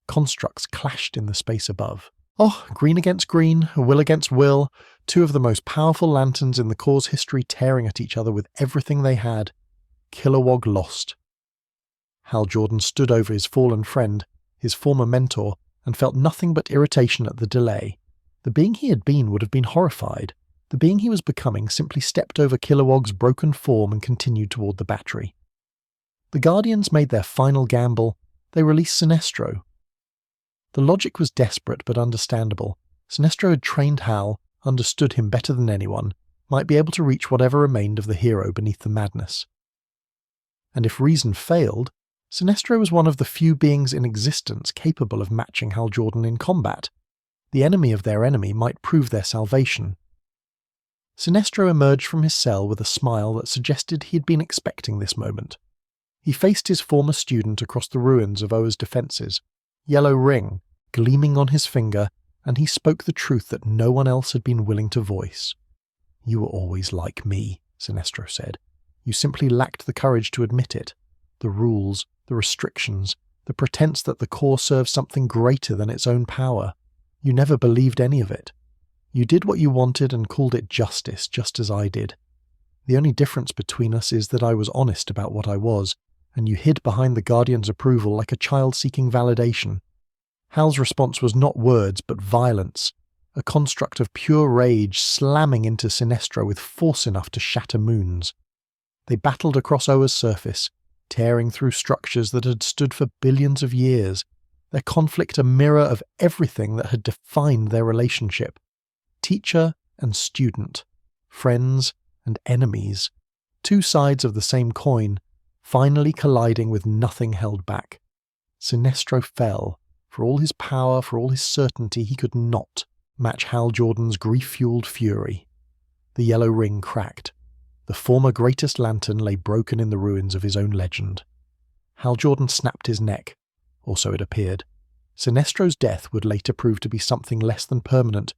Constructs clashed in the space above. Oh, green against green, will against will, two of the most powerful lanterns in the Corps' history tearing at each other with everything they had. Kilowog lost. Hal Jordan stood over his fallen friend, his former mentor, and felt nothing but irritation at the delay. The being he had been would have been horrified. The being he was becoming simply stepped over Kilowog's broken form and continued toward the battery. The Guardians made their final gamble. They released Sinestro. The logic was desperate but understandable. Sinestro had trained Hal, understood him better than anyone, might be able to reach whatever remained of the hero beneath the madness. And if reason failed, Sinestro was one of the few beings in existence capable of matching Hal Jordan in combat. The enemy of their enemy might prove their salvation. Sinestro emerged from his cell with a smile that suggested he had been expecting this moment. He faced his former student across the ruins of Oa's defences, yellow ring gleaming on his finger, and he spoke the truth that no one else had been willing to voice. "You were always like me," Sinestro said. "You simply lacked the courage to admit it. The rules, the restrictions, the pretense that the Corps serves something greater than its own power. You never believed any of it. You did what you wanted and called it justice, just as I did. The only difference between us is that I was honest about what I was, and you hid behind the Guardian's approval like a child seeking validation." Hal's response was not words, but violence, a construct of pure rage slamming into Sinestro with force enough to shatter moons. They battled across Oa's surface, tearing through structures that had stood for billions of years, their conflict a mirror of everything that had defined their relationship. Teacher and student, friends and enemies, two sides of the same coin, finally colliding with nothing held back. Sinestro fell. For all his power, for all his certainty, he could not match Hal Jordan's grief-fueled fury. The yellow ring cracked. The former greatest lantern lay broken in the ruins of his own legend. Hal Jordan snapped his neck, or so it appeared. Sinestro's death would later prove to be something less than permanent.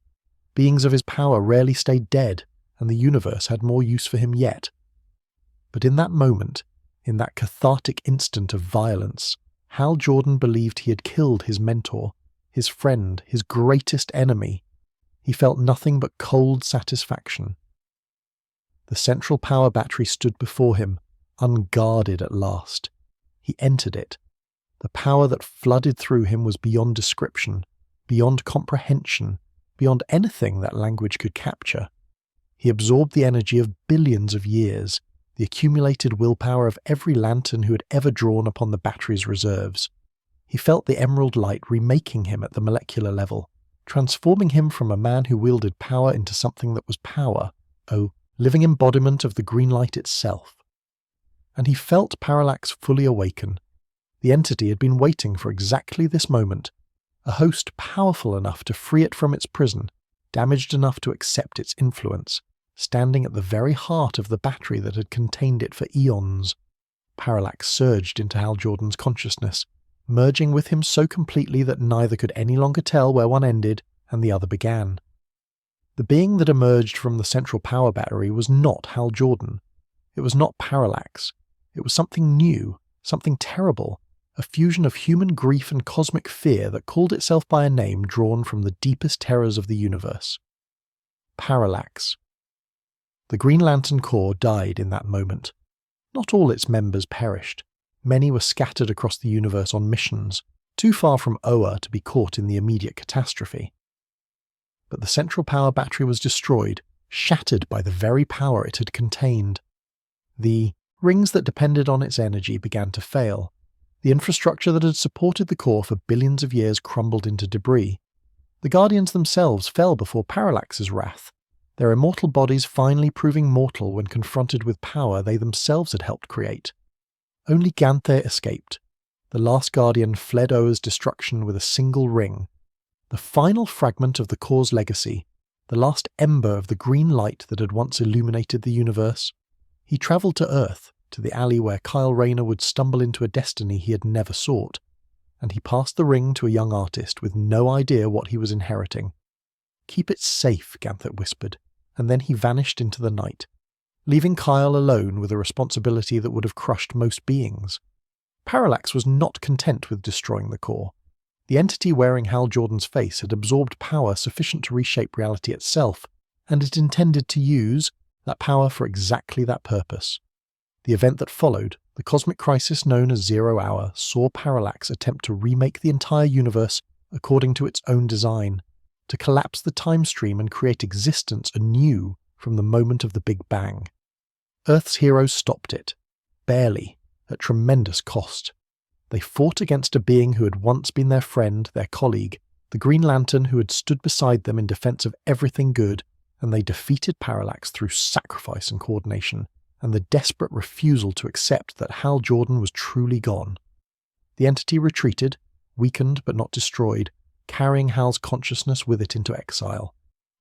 Beings of his power rarely stayed dead. and the universe had more use for him yet. But in that moment, in that cathartic instant of violence, Hal Jordan believed he had killed his mentor, his friend, his greatest enemy. He felt nothing but cold satisfaction. The central power battery stood before him, unguarded at last. He entered it. The power that flooded through him was beyond description, beyond comprehension, beyond anything that language could capture. He absorbed the energy of billions of years, the accumulated willpower of every lantern who had ever drawn upon the battery's reserves. He felt the emerald light remaking him at the molecular level, transforming him from a man who wielded power into something that was power, living embodiment of the green light itself. And he felt Parallax fully awaken. The entity had been waiting for exactly this moment, a host powerful enough to free it from its prison, damaged enough to accept its influence, standing at the very heart of the battery that had contained it for eons. Parallax surged into Hal Jordan's consciousness, merging with him so completely that neither could any longer tell where one ended and the other began. The being that emerged from the central power battery was not Hal Jordan. It was not Parallax. It was something new, something terrible, a fusion of human grief and cosmic fear that called itself by a name drawn from the deepest terrors of the universe. Parallax. The Green Lantern Corps died in that moment. Not all its members perished. Many were scattered across the universe on missions, too far from Oa to be caught in the immediate catastrophe. But the central power battery was destroyed, shattered by the very power it had contained. The rings that depended on its energy began to fail. The infrastructure that had supported the core for billions of years crumbled into debris. The Guardians themselves fell before Parallax's wrath, their immortal bodies finally proving mortal when confronted with power they themselves had helped create. Only Ganther escaped. The last Guardian fled Oa's destruction with a single ring. The final fragment of the core's legacy, the last ember of the green light that had once illuminated the universe. He travelled to Earth, to the alley where Kyle Rayner would stumble into a destiny he had never sought, and he passed the ring to a young artist with no idea what he was inheriting. "Keep it safe," Ganther whispered, and then he vanished into the night, leaving Kyle alone with a responsibility that would have crushed most beings. Parallax was not content with destroying the core. The entity wearing Hal Jordan's face had absorbed power sufficient to reshape reality itself, and it intended to use that power for exactly that purpose. The event that followed, the cosmic crisis known as Zero Hour, saw Parallax attempt to remake the entire universe according to its own design, to collapse the time stream and create existence anew from the moment of the Big Bang. Earth's heroes stopped it, barely, at tremendous cost. They fought against a being who had once been their friend, their colleague, the Green Lantern who had stood beside them in defense of everything good, and they defeated Parallax through sacrifice and coordination, and the desperate refusal to accept that Hal Jordan was truly gone. The entity retreated, weakened but not destroyed, carrying Hal's consciousness with it into exile.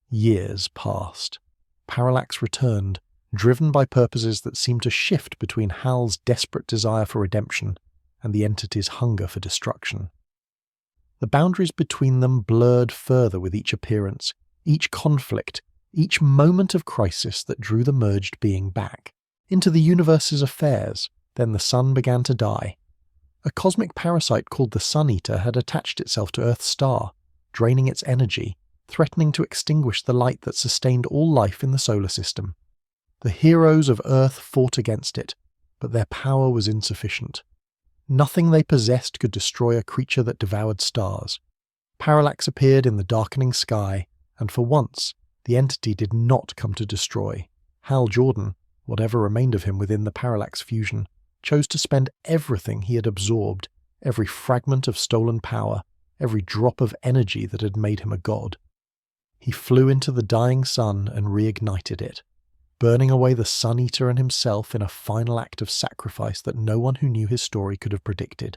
Years passed. Parallax returned, driven by purposes that seemed to shift between Hal's desperate desire for redemption and the entity's hunger for destruction. The boundaries between them blurred further with each appearance, each conflict, each moment of crisis that drew the merged being back into the universe's affairs. Then the sun began to die. A cosmic parasite called the Sun Eater had attached itself to Earth's star, draining its energy, threatening to extinguish the light that sustained all life in the solar system. The heroes of Earth fought against it, but their power was insufficient. Nothing they possessed could destroy a creature that devoured stars. Parallax appeared in the darkening sky, and for once, the entity did not come to destroy. Hal Jordan, whatever remained of him within the Parallax fusion, chose to spend everything he had absorbed, every fragment of stolen power, every drop of energy that had made him a god. He flew into the dying sun and reignited it, burning away the Sun Eater and himself in a final act of sacrifice that no one who knew his story could have predicted.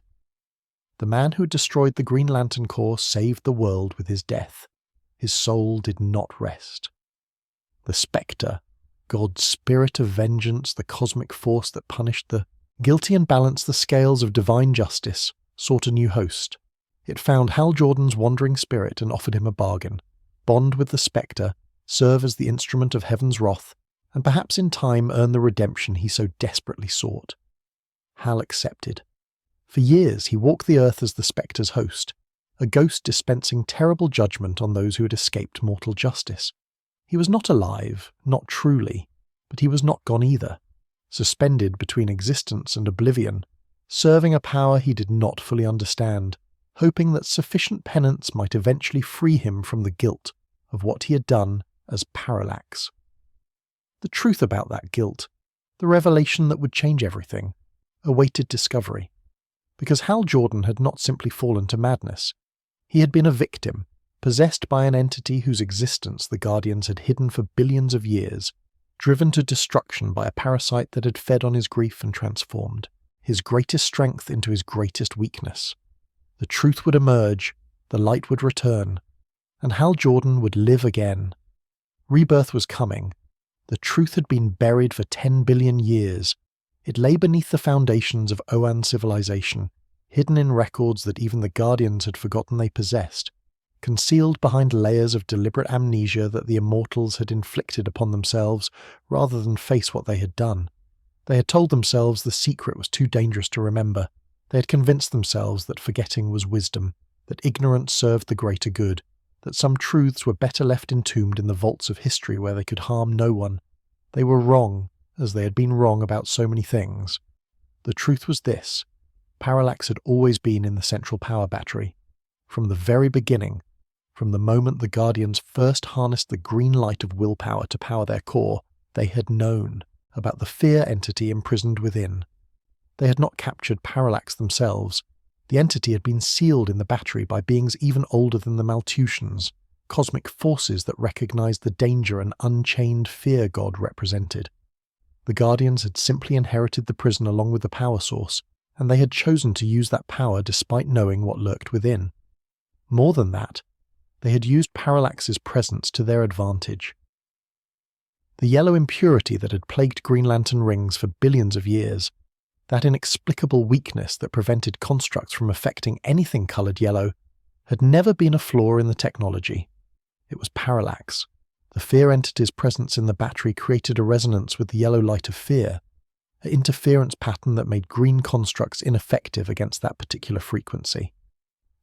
The man who had destroyed the Green Lantern Corps saved the world with his death. His soul did not rest. The spectre, God's spirit of vengeance, the cosmic force that punished the guilty and balanced the scales of divine justice, sought a new host. It found Hal Jordan's wandering spirit and offered him a bargain. Bond with the spectre, serve as the instrument of heaven's wrath, and perhaps in time earn the redemption he so desperately sought. Hal accepted. For years he walked the earth as the spectre's host, a ghost dispensing terrible judgment on those who had escaped mortal justice. He was not alive, not truly, but he was not gone either, suspended between existence and oblivion, serving a power he did not fully understand, hoping that sufficient penance might eventually free him from the guilt of what he had done as parallax. The truth about that guilt, the revelation that would change everything, awaited discovery. Because Hal Jordan had not simply fallen to madness. He had been a victim, possessed by an entity whose existence the Guardians had hidden for billions of years, driven to destruction by a parasite that had fed on his grief and transformed his greatest strength into his greatest weakness. The truth would emerge, the light would return, and Hal Jordan would live again. Rebirth was coming. The truth had been buried for 10 billion years. It lay beneath the foundations of Oan civilization, hidden in records that even the Guardians had forgotten they possessed, concealed behind layers of deliberate amnesia that the immortals had inflicted upon themselves rather than face what they had done. They had told themselves the secret was too dangerous to remember. They had convinced themselves that forgetting was wisdom, that ignorance served the greater good, that some truths were better left entombed in the vaults of history where they could harm no one. They were wrong, as they had been wrong about so many things. The truth was this: parallax had always been in the central power battery. From the very beginning, from the moment the Guardians first harnessed the green light of willpower to power their core, they had known about the fear entity imprisoned within. They had not captured parallax themselves. The entity had been sealed in the battery by beings even older than the Maltusians, cosmic forces that recognized the danger an unchained fear god represented. The Guardians had simply inherited the prison along with the power source, and they had chosen to use that power despite knowing what lurked within. More than that, they had used parallax's presence to their advantage. The yellow impurity that had plagued Green Lantern rings for billions of years, that inexplicable weakness that prevented constructs from affecting anything coloured yellow, had never been a flaw in the technology. It was parallax. The fear entity's presence in the battery created a resonance with the yellow light of fear, an interference pattern that made green constructs ineffective against that particular frequency.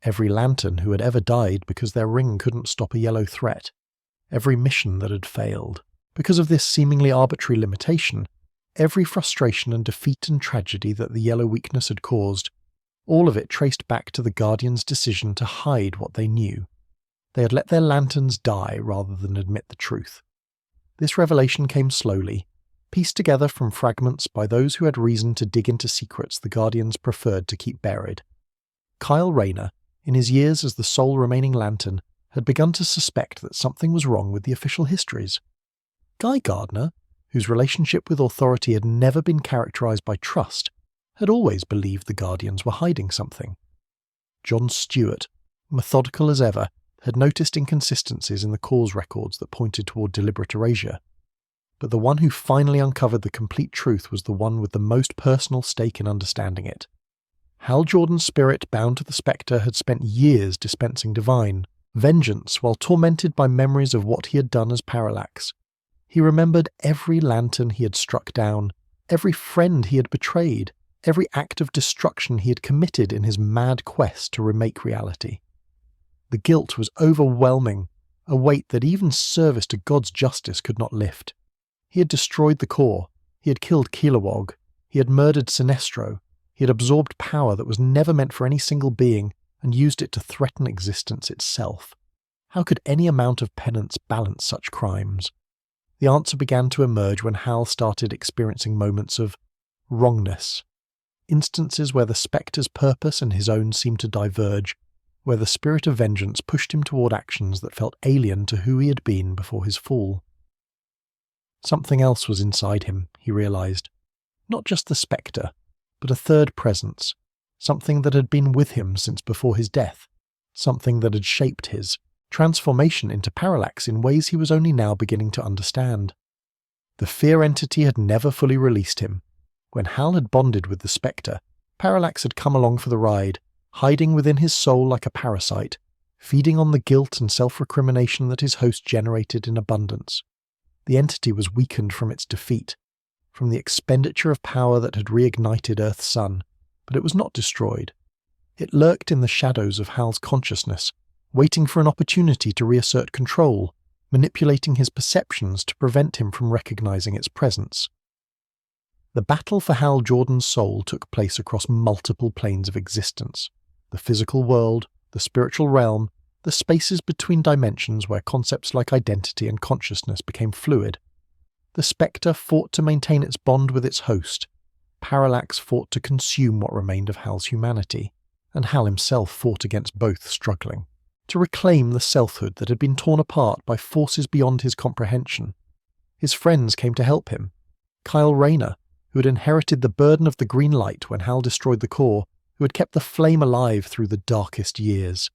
Every lantern who had ever died because their ring couldn't stop a yellow threat, every mission that had failed, because of this seemingly arbitrary limitation, every frustration and defeat and tragedy that the yellow weakness had caused, all of it traced back to the Guardians' decision to hide what they knew. They had let their lanterns die rather than admit the truth. This revelation came slowly, pieced together from fragments by those who had reason to dig into secrets the Guardians preferred to keep buried. Kyle Rayner, in his years as the sole remaining lantern, had begun to suspect that something was wrong with the official histories. Guy Gardner, whose relationship with authority had never been characterized by trust, had always believed the Guardians were hiding something. John Stewart, methodical as ever, had noticed inconsistencies in the cause records that pointed toward deliberate erasure. But the one who finally uncovered the complete truth was the one with the most personal stake in understanding it. Hal Jordan's spirit, bound to the spectre, had spent years dispensing divine vengeance while tormented by memories of what he had done as parallax. He remembered every lantern he had struck down, every friend he had betrayed, every act of destruction he had committed in his mad quest to remake reality. The guilt was overwhelming, a weight that even service to God's justice could not lift. He had destroyed the core, he had killed Kilowog, he had murdered Sinestro, he had absorbed power that was never meant for any single being and used it to threaten existence itself. How could any amount of penance balance such crimes? The answer began to emerge when Hal started experiencing moments of wrongness, instances where the spectre's purpose and his own seemed to diverge, where the spirit of vengeance pushed him toward actions that felt alien to who he had been before his fall. Something else was inside him, he realized. Not just the spectre, but a third presence, something that had been with him since before his death, something that had shaped his transformation into parallax in ways he was only now beginning to understand. The fear entity had never fully released him. When Hal had bonded with the spectre, parallax had come along for the ride, hiding within his soul like a parasite, feeding on the guilt and self-recrimination that his host generated in abundance. The entity was weakened from its defeat, from the expenditure of power that had reignited Earth's sun, but it was not destroyed. It lurked in the shadows of Hal's consciousness, waiting for an opportunity to reassert control, manipulating his perceptions to prevent him from recognizing its presence. The battle for Hal Jordan's soul took place across multiple planes of existence: the physical world, the spiritual realm, the spaces between dimensions where concepts like identity and consciousness became fluid. The spectre fought to maintain its bond with its host. Parallax fought to consume what remained of Hal's humanity, and Hal himself fought against both, struggling to reclaim the selfhood that had been torn apart by forces beyond his comprehension. His friends came to help him. Kyle Rayner, who had inherited the burden of the green light when Hal destroyed the core, who had kept the flame alive through the darkest years.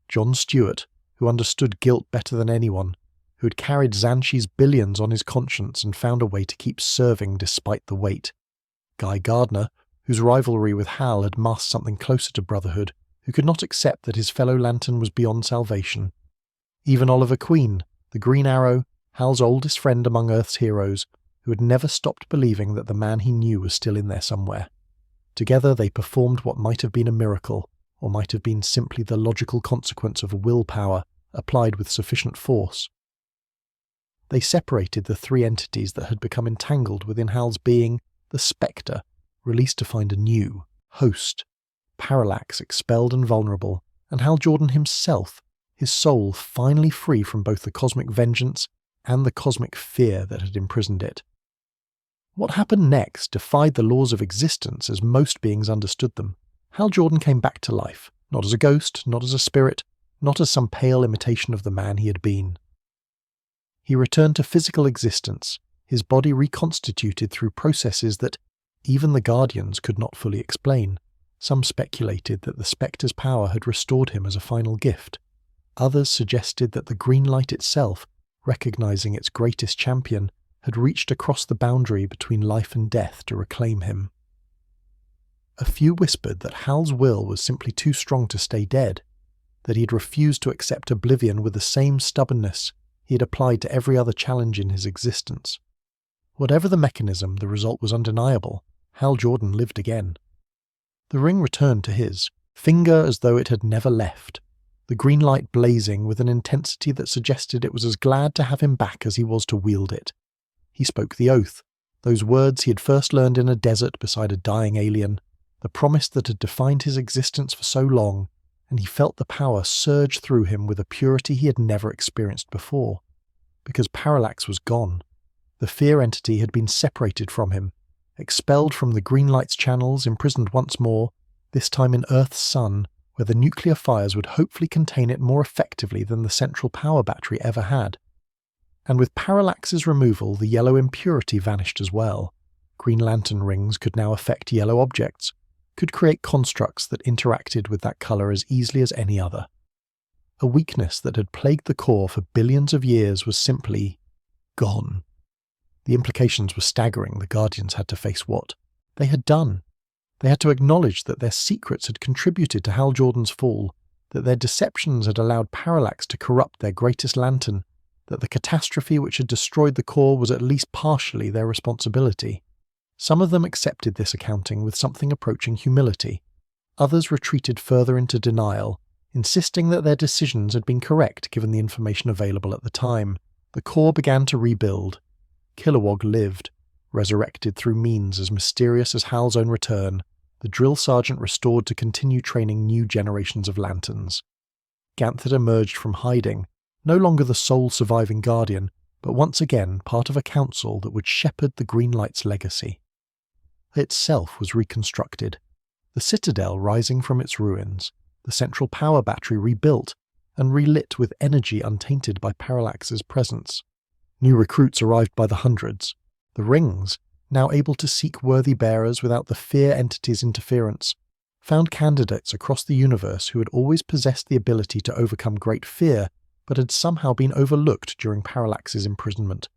John Stewart, who understood guilt better than anyone, who had carried Xanshi's billions on his conscience and found a way to keep serving despite the weight. Gardner, whose rivalry with Hal had masked something closer to brotherhood, who could not accept that his fellow Lantern was beyond salvation. Even Oliver Queen, the Green Arrow, Hal's oldest friend among Earth's heroes, who had never stopped believing that the man he knew was still in there somewhere. Together they performed what might have been a miracle, or might have been simply the logical consequence of willpower applied with sufficient force. They separated the three entities that had become entangled within Hal's being: the spectre, released to find a new host; Parallax, expelled and vulnerable; and Hal Jordan himself, his soul finally free from both the cosmic vengeance and the cosmic fear that had imprisoned it. What happened next defied the laws of existence as most beings understood them. Hal Jordan came back to life, not as a ghost, not as a spirit, not as some pale imitation of the man he had been. He returned to physical existence, his body reconstituted through processes that even the Guardians could not fully explain. Some speculated that the Spectre's power had restored him as a final gift. Others suggested that the green light itself, recognizing its greatest champion, had reached across the boundary between life and death to reclaim him. A few whispered that Hal's will was simply too strong to stay dead, that he had refused to accept oblivion with the same stubbornness he had applied to every other challenge in his existence. Whatever the mechanism, the result was undeniable. Hal Jordan lived again. The ring returned to his finger as though it had never left, the green light blazing with an intensity that suggested it was as glad to have him back as he was to wield it. He spoke the oath, those words he had first learned in a desert beside a dying alien, the promise that had defined his existence for so long, and he felt the power surge through him with a purity he had never experienced before. Because Parallax was gone. The fear entity had been separated from him, expelled from the green light's channels, imprisoned once more, this time in Earth's sun, where the nuclear fires would hopefully contain it more effectively than the central power battery ever had. And with Parallax's removal, the yellow impurity vanished as well. Green Lantern rings could now affect yellow objects, could create constructs that interacted with that colour as easily as any other. A weakness that had plagued the core for billions of years was simply gone. The implications were staggering. The Guardians had to face what they had done. They had to acknowledge that their secrets had contributed to Hal Jordan's fall, that their deceptions had allowed Parallax to corrupt their greatest Lantern, that the catastrophe which had destroyed the core was at least partially their responsibility. Some of them accepted this accounting with something approaching humility. Others retreated further into denial, insisting that their decisions had been correct given the information available at the time. The core began to rebuild. Kilowog lived, resurrected through means as mysterious as Hal's own return, the drill sergeant restored to continue training new generations of Lanterns. Ganth had emerged from hiding, no longer the sole surviving Guardian, but once again part of a council that would shepherd the Green Light's legacy. Itself was reconstructed, the Citadel rising from its ruins, the central power battery rebuilt and relit with energy untainted by Parallax's presence. New recruits arrived by the hundreds. The rings, now able to seek worthy bearers without the fear entity's interference, found candidates across the universe who had always possessed the ability to overcome great fear but had somehow been overlooked during Parallax's imprisonment.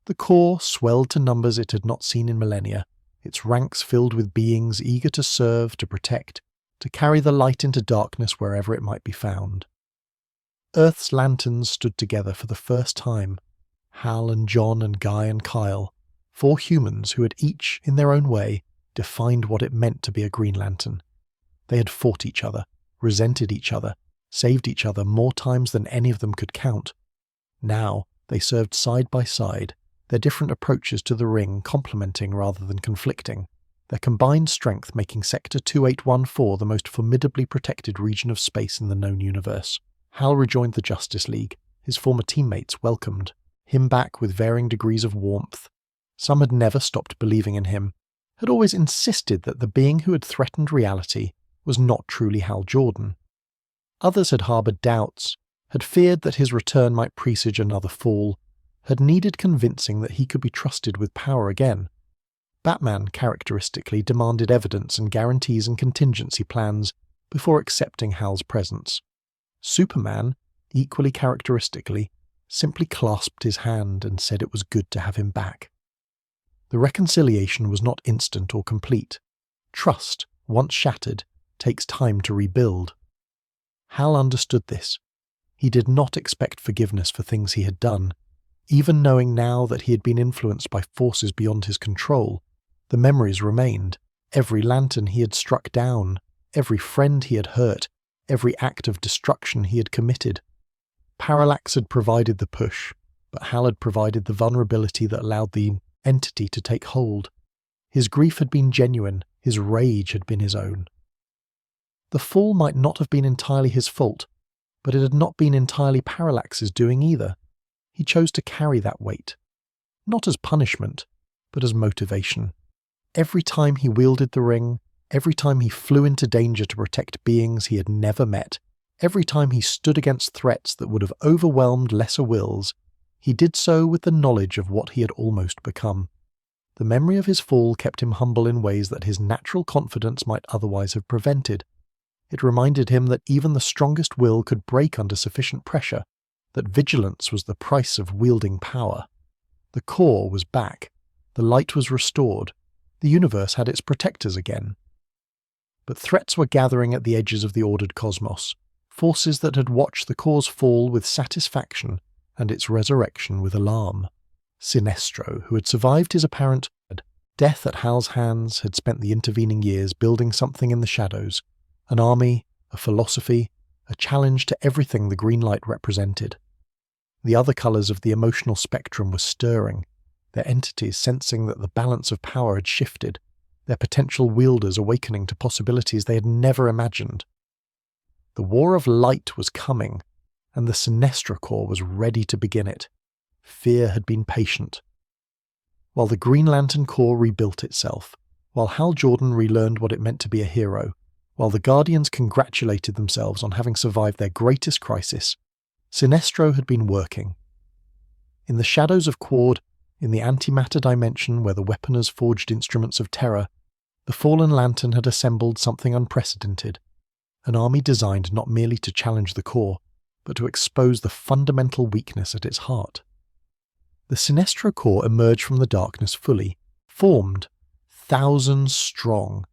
The core swelled to numbers it had not seen in millennia, its ranks filled with beings eager to serve, to protect, to carry the light into darkness wherever it might be found. Earth's lanterns stood together for the first time. Hal and John and Guy and Kyle, 4 humans who had each, in their own way, defined what it meant to be a Green Lantern. They had fought each other, resented each other, saved each other more times than any of them could count. Now they served side by side, their different approaches to the ring complementing rather than conflicting, their combined strength making Sector 2814 the most formidably protected region of space in the known universe. Hal rejoined the Justice League, his former teammates welcomed him back with varying degrees of warmth. Some had never stopped believing in him, had always insisted that the being who had threatened reality was not truly Hal Jordan. Others had harboured doubts, had feared that his return might presage another fall, had needed convincing that he could be trusted with power again. Batman, characteristically, demanded evidence and guarantees and contingency plans before accepting Hal's presence. Superman, equally characteristically, simply clasped his hand and said it was good to have him back. The reconciliation was not instant or complete. Trust, once shattered, takes time to rebuild. Hal understood this. He did not expect forgiveness for things he had done. Even knowing now that he had been influenced by forces beyond his control, the memories remained. Every lantern he had struck down, every friend he had hurt, every act of destruction he had committed. Parallax had provided the push, but Hal had provided the vulnerability that allowed the entity to take hold. His grief had been genuine, his rage had been his own. The fall might not have been entirely his fault, but it had not been entirely Parallax's doing either. He chose to carry that weight, not as punishment, but as motivation. Every time he wielded the ring, every time he flew into danger to protect beings he had never met, every time he stood against threats that would have overwhelmed lesser wills, he did so with the knowledge of what he had almost become. The memory of his fall kept him humble in ways that his natural confidence might otherwise have prevented. It reminded him that even the strongest will could break under sufficient pressure, that vigilance was the price of wielding power. The core was back, the light was restored, the universe had its protectors again. But threats were gathering at the edges of the ordered cosmos, forces that had watched the core's fall with satisfaction and its resurrection with alarm. Sinestro, who had survived his apparent death at Hal's hands, had spent the intervening years building something in the shadows, an army, a philosophy, a challenge to everything the green light represented. The other colours of the emotional spectrum were stirring, their entities sensing that the balance of power had shifted, their potential wielders awakening to possibilities they had never imagined. The war of light was coming, and the Sinestro Corps was ready to begin it. Fear had been patient. While the Green Lantern Corps rebuilt itself, while Hal Jordan relearned what it meant to be a hero, while the Guardians congratulated themselves on having survived their greatest crisis, Sinestro had been working. In the shadows of Quad, in the antimatter dimension where the weaponers forged instruments of terror, the Fallen Lantern had assembled something unprecedented, an army designed not merely to challenge the core, but to expose the fundamental weakness at its heart. The Sinestro Corps emerged from the darkness fully, formed, thousands strong,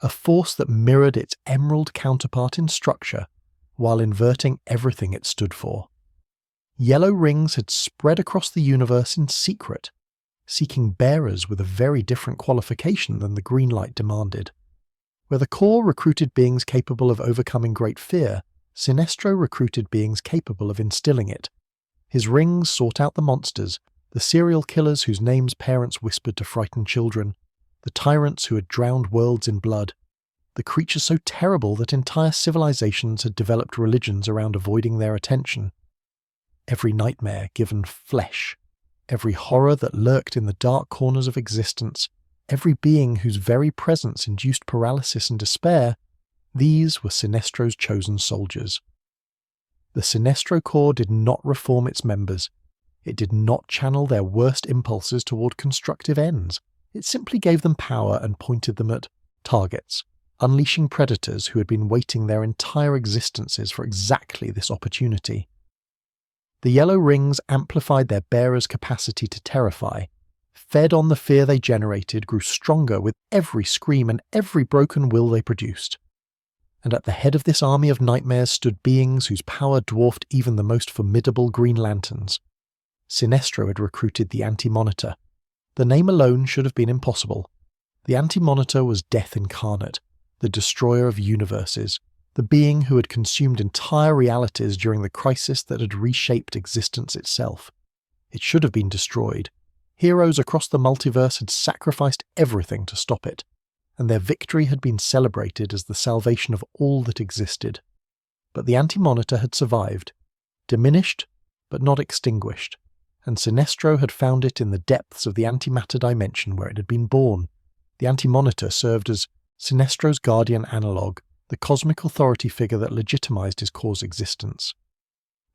a force that mirrored its emerald counterpart in structure, while inverting everything it stood for. Yellow rings had spread across the universe in secret, seeking bearers with a very different qualification than the green light demanded. Where the Corps recruited beings capable of overcoming great fear, Sinestro recruited beings capable of instilling it. His rings sought out the monsters, the serial killers whose names parents whispered to frighten children, the tyrants who had drowned worlds in blood, the creatures so terrible that entire civilizations had developed religions around avoiding their attention. Every nightmare given flesh, every horror that lurked in the dark corners of existence, every being whose very presence induced paralysis and despair, these were Sinestro's chosen soldiers. The Sinestro Corps did not reform its members. It did not channel their worst impulses toward constructive ends. It simply gave them power and pointed them at targets, unleashing predators who had been waiting their entire existences for exactly this opportunity. The yellow rings amplified their bearers' capacity to terrify, fed on the fear they generated, grew stronger with every scream and every broken will they produced. and at the head of this army of nightmares stood beings whose power dwarfed even the most formidable Green Lanterns. Sinestro had recruited the Anti-Monitor. The name alone should have been impossible. The Anti-Monitor was death incarnate, the destroyer of universes, the being who had consumed entire realities during the crisis that had reshaped existence itself. It should have been destroyed. Heroes across the multiverse had sacrificed everything to stop it, and their victory had been celebrated as the salvation of all that existed. But the Anti-Monitor had survived, diminished but not extinguished, and Sinestro had found it in the depths of the antimatter dimension where it had been born. The Anti-Monitor served as Sinestro's guardian analogue, the cosmic authority figure that legitimized his core's existence.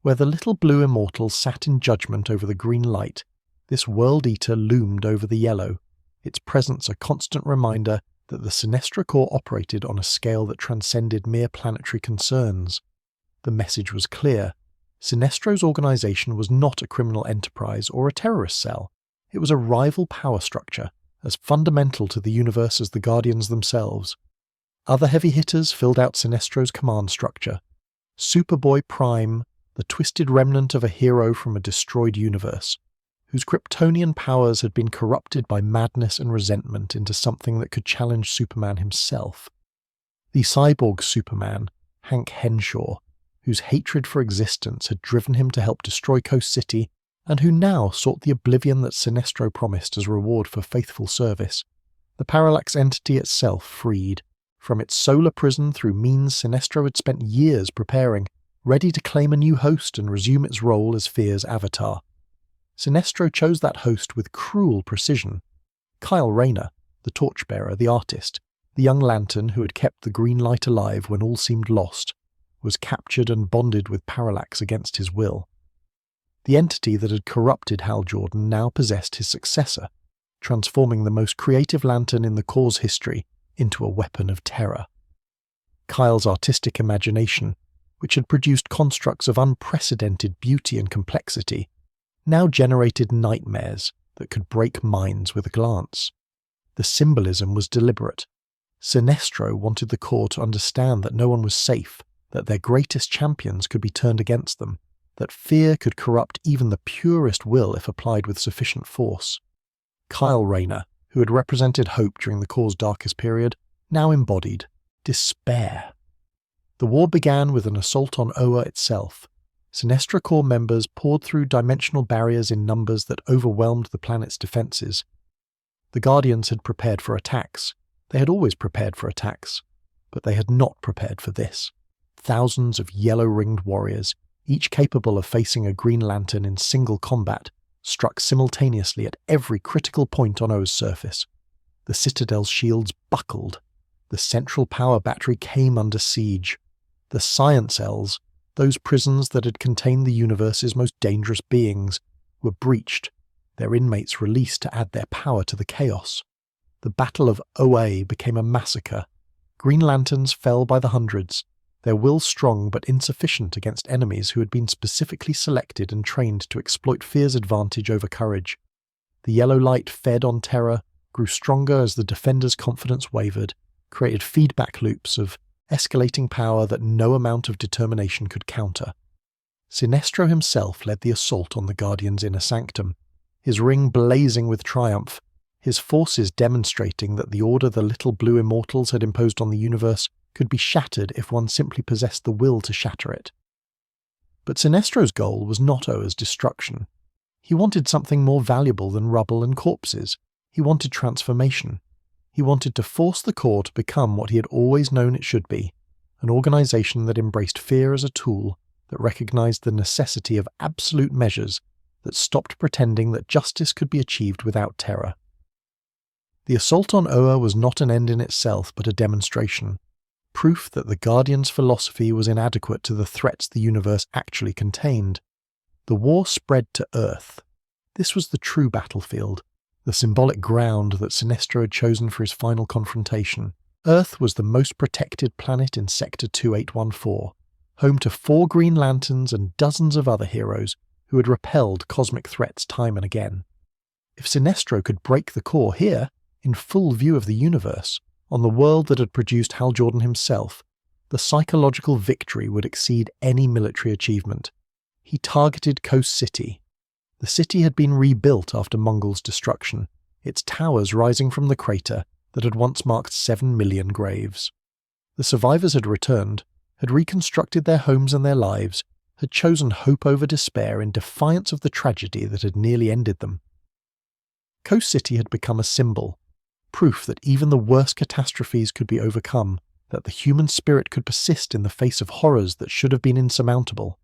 Where the little blue immortals sat in judgment over the green light, this world-eater loomed over the yellow, its presence a constant reminder that the Sinestro core operated on a scale that transcended mere planetary concerns. The message was clear. Sinestro's organization was not a criminal enterprise or a terrorist cell. It was a rival power structure, as fundamental to the universe as the Guardians themselves. Other heavy hitters filled out Sinestro's command structure. Superboy Prime, the twisted remnant of a hero from a destroyed universe, whose Kryptonian powers had been corrupted by madness and resentment into something that could challenge Superman himself. The cyborg Superman, Hank Henshaw, whose hatred for existence had driven him to help destroy Coast City, and who now sought the oblivion that Sinestro promised as reward for faithful service. The parallax entity itself freed, from its solar prison through means Sinestro had spent years preparing, ready to claim a new host and resume its role as Fear's avatar. Sinestro chose that host with cruel precision. Kyle Rayner, the torchbearer, the artist, the young lantern who had kept the green light alive when all seemed lost, was captured and bonded with Parallax against his will. The entity that had corrupted Hal Jordan now possessed his successor, transforming the most creative lantern in the Corps' history into a weapon of terror. Kyle's artistic imagination, which had produced constructs of unprecedented beauty and complexity, now generated nightmares that could break minds with a glance. The symbolism was deliberate. Sinestro wanted the Corps to understand that no one was safe, that their greatest champions could be turned against them, that fear could corrupt even the purest will if applied with sufficient force. Kyle Rayner, who had represented hope during the Corps' darkest period, now embodied despair. The war began with an assault on Oa itself. Sinestro Corps members poured through dimensional barriers in numbers that overwhelmed the planet's defenses. The Guardians had prepared for attacks. They had always prepared for attacks, but they had not prepared for this. Thousands of yellow-ringed warriors, each capable of facing a Green Lantern in single combat, struck simultaneously at every critical point on Oa's surface. The Citadel's shields buckled. The central power battery came under siege. The Science Cells, those prisons that had contained the universe's most dangerous beings, were breached, their inmates released to add their power to the chaos. The Battle of OA became a massacre. Green Lanterns fell by the hundreds, their will strong but insufficient against enemies who had been specifically selected and trained to exploit fear's advantage over courage. The yellow light fed on terror, grew stronger as the defenders' confidence wavered, created feedback loops of escalating power that no amount of determination could counter. Sinestro himself led the assault on the Guardian's inner sanctum, his ring blazing with triumph, his forces demonstrating that the order the little blue immortals had imposed on the universe could be shattered if one simply possessed the will to shatter it. But Sinestro's goal was not Oa's destruction. He wanted something more valuable than rubble and corpses. He wanted transformation. He wanted to force the Corps to become what he had always known it should be, an organization that embraced fear as a tool, that recognized the necessity of absolute measures, that stopped pretending that justice could be achieved without terror. The assault on Oa was not an end in itself, but a demonstration. Proof that the Guardian's philosophy was inadequate to the threats the universe actually contained. The war spread to Earth. This was the true battlefield, the symbolic ground that Sinestro had chosen for his final confrontation. Earth was the most protected planet in Sector 2814, home to 4 Green Lanterns and dozens of other heroes who had repelled cosmic threats time and again. If Sinestro could break the Corps here, in full view of the universe, on the world that had produced Hal Jordan himself, The psychological victory would exceed any military achievement. He targeted Coast City. The city had been rebuilt after Mongol's destruction, its towers rising from the crater that had once marked 7 million graves. The survivors had returned, had reconstructed their homes and their lives, had chosen hope over despair in defiance of the tragedy that had nearly ended them. Coast City had become a symbol, proof that even the worst catastrophes could be overcome, that the human spirit could persist in the face of horrors that should have been insurmountable.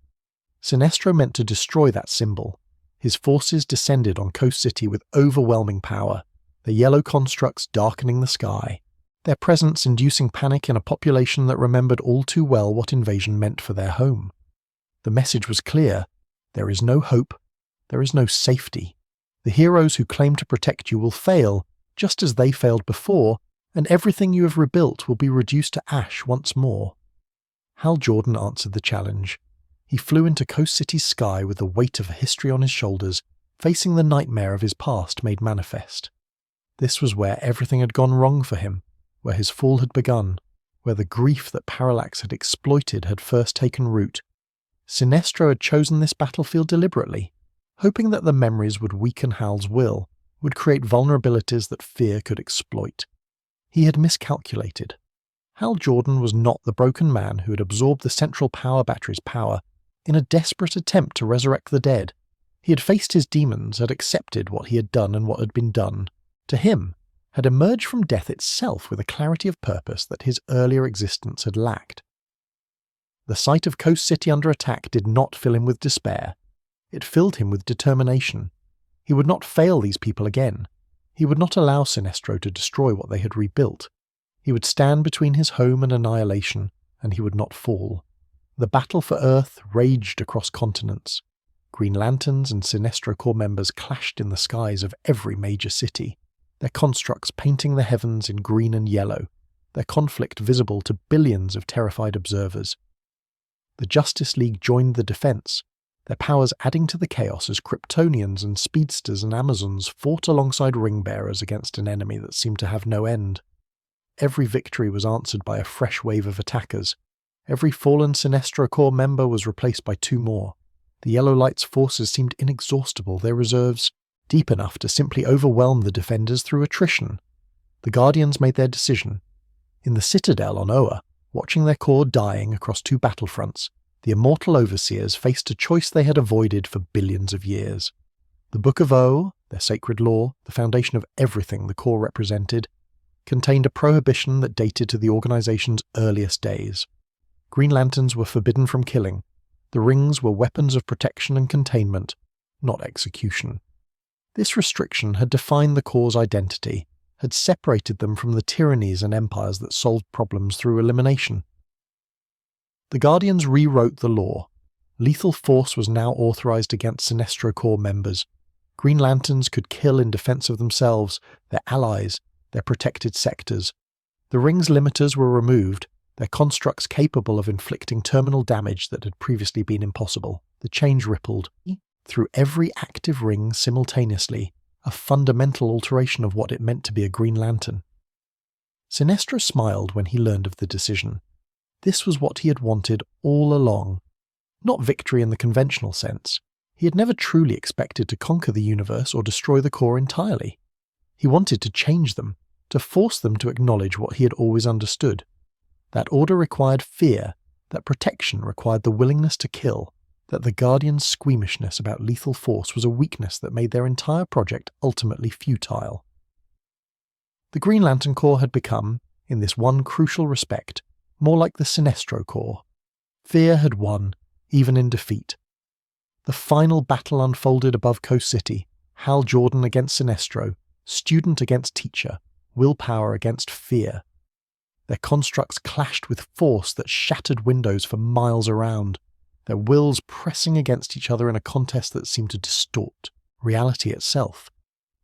Sinestro meant to destroy that symbol. His forces descended on Coast City with overwhelming power, the yellow constructs darkening the sky, their presence inducing panic in a population that remembered all too well what invasion meant for their home. The message was clear: there is no hope, there is no safety. The heroes who claim to protect you will fail, just as they failed before, and everything you have rebuilt will be reduced to ash once more. Hal Jordan answered the challenge. He flew into Coast City's sky with the weight of history on his shoulders, facing the nightmare of his past made manifest. This was where everything had gone wrong for him, where his fall had begun, where the grief that Parallax had exploited had first taken root. Sinestro had chosen this battlefield deliberately, hoping that the memories would weaken Hal's will, would create vulnerabilities that fear could exploit. He had miscalculated. Hal Jordan was not the broken man who had absorbed the central power battery's power in a desperate attempt to resurrect the dead. He had faced his demons, had accepted what he had done and what had been done. To him, had emerged from death itself with a clarity of purpose that his earlier existence had lacked. The sight of Coast City under attack did not fill him with despair. It filled him with determination. He would not fail these people again. He would not allow Sinestro to destroy what they had rebuilt. He would stand between his home and annihilation, and he would not fall. The battle for Earth raged across continents. Green Lanterns and Sinestro Corps members clashed in the skies of every major city, their constructs painting the heavens in green and yellow, their conflict visible to billions of terrified observers. The Justice League joined the defense, their powers adding to the chaos as Kryptonians and speedsters and Amazons fought alongside ring-bearers against an enemy that seemed to have no end. Every victory was answered by a fresh wave of attackers. Every fallen Sinestro Corps member was replaced by 2 more. The Yellow Light's forces seemed inexhaustible, their reserves deep enough to simply overwhelm the defenders through attrition. The Guardians made their decision. In the Citadel on Oa, watching their corps dying across 2 battlefronts, the immortal overseers faced a choice they had avoided for billions of years. The Book of O, their sacred law, the foundation of everything the Corps represented, contained a prohibition that dated to the organization's earliest days. Green Lanterns were forbidden from killing. The rings were weapons of protection and containment, not execution. This restriction had defined the Corps' identity, had separated them from the tyrannies and empires that solved problems through elimination. The Guardians rewrote the law. Lethal force was now authorized against Sinestro Corps members. Green Lanterns could kill in defense of themselves, their allies, their protected sectors. The ring's limiters were removed, their constructs capable of inflicting terminal damage that had previously been impossible. The change rippled through every active ring simultaneously, a fundamental alteration of what it meant to be a Green Lantern. Sinestro smiled when he learned of the decision. This was what he had wanted all along. Not victory in the conventional sense. He had never truly expected to conquer the universe or destroy the Corps entirely. He wanted to change them, to force them to acknowledge what he had always understood. That order required fear, that protection required the willingness to kill, that the Guardians' squeamishness about lethal force was a weakness that made their entire project ultimately futile. The Green Lantern Corps had become, in this one crucial respect, more like the Sinestro Corps. Fear had won, even in defeat. The final battle unfolded above Coast City, Hal Jordan against Sinestro, student against teacher, willpower against fear. Their constructs clashed with force that shattered windows for miles around, their wills pressing against each other in a contest that seemed to distort reality itself.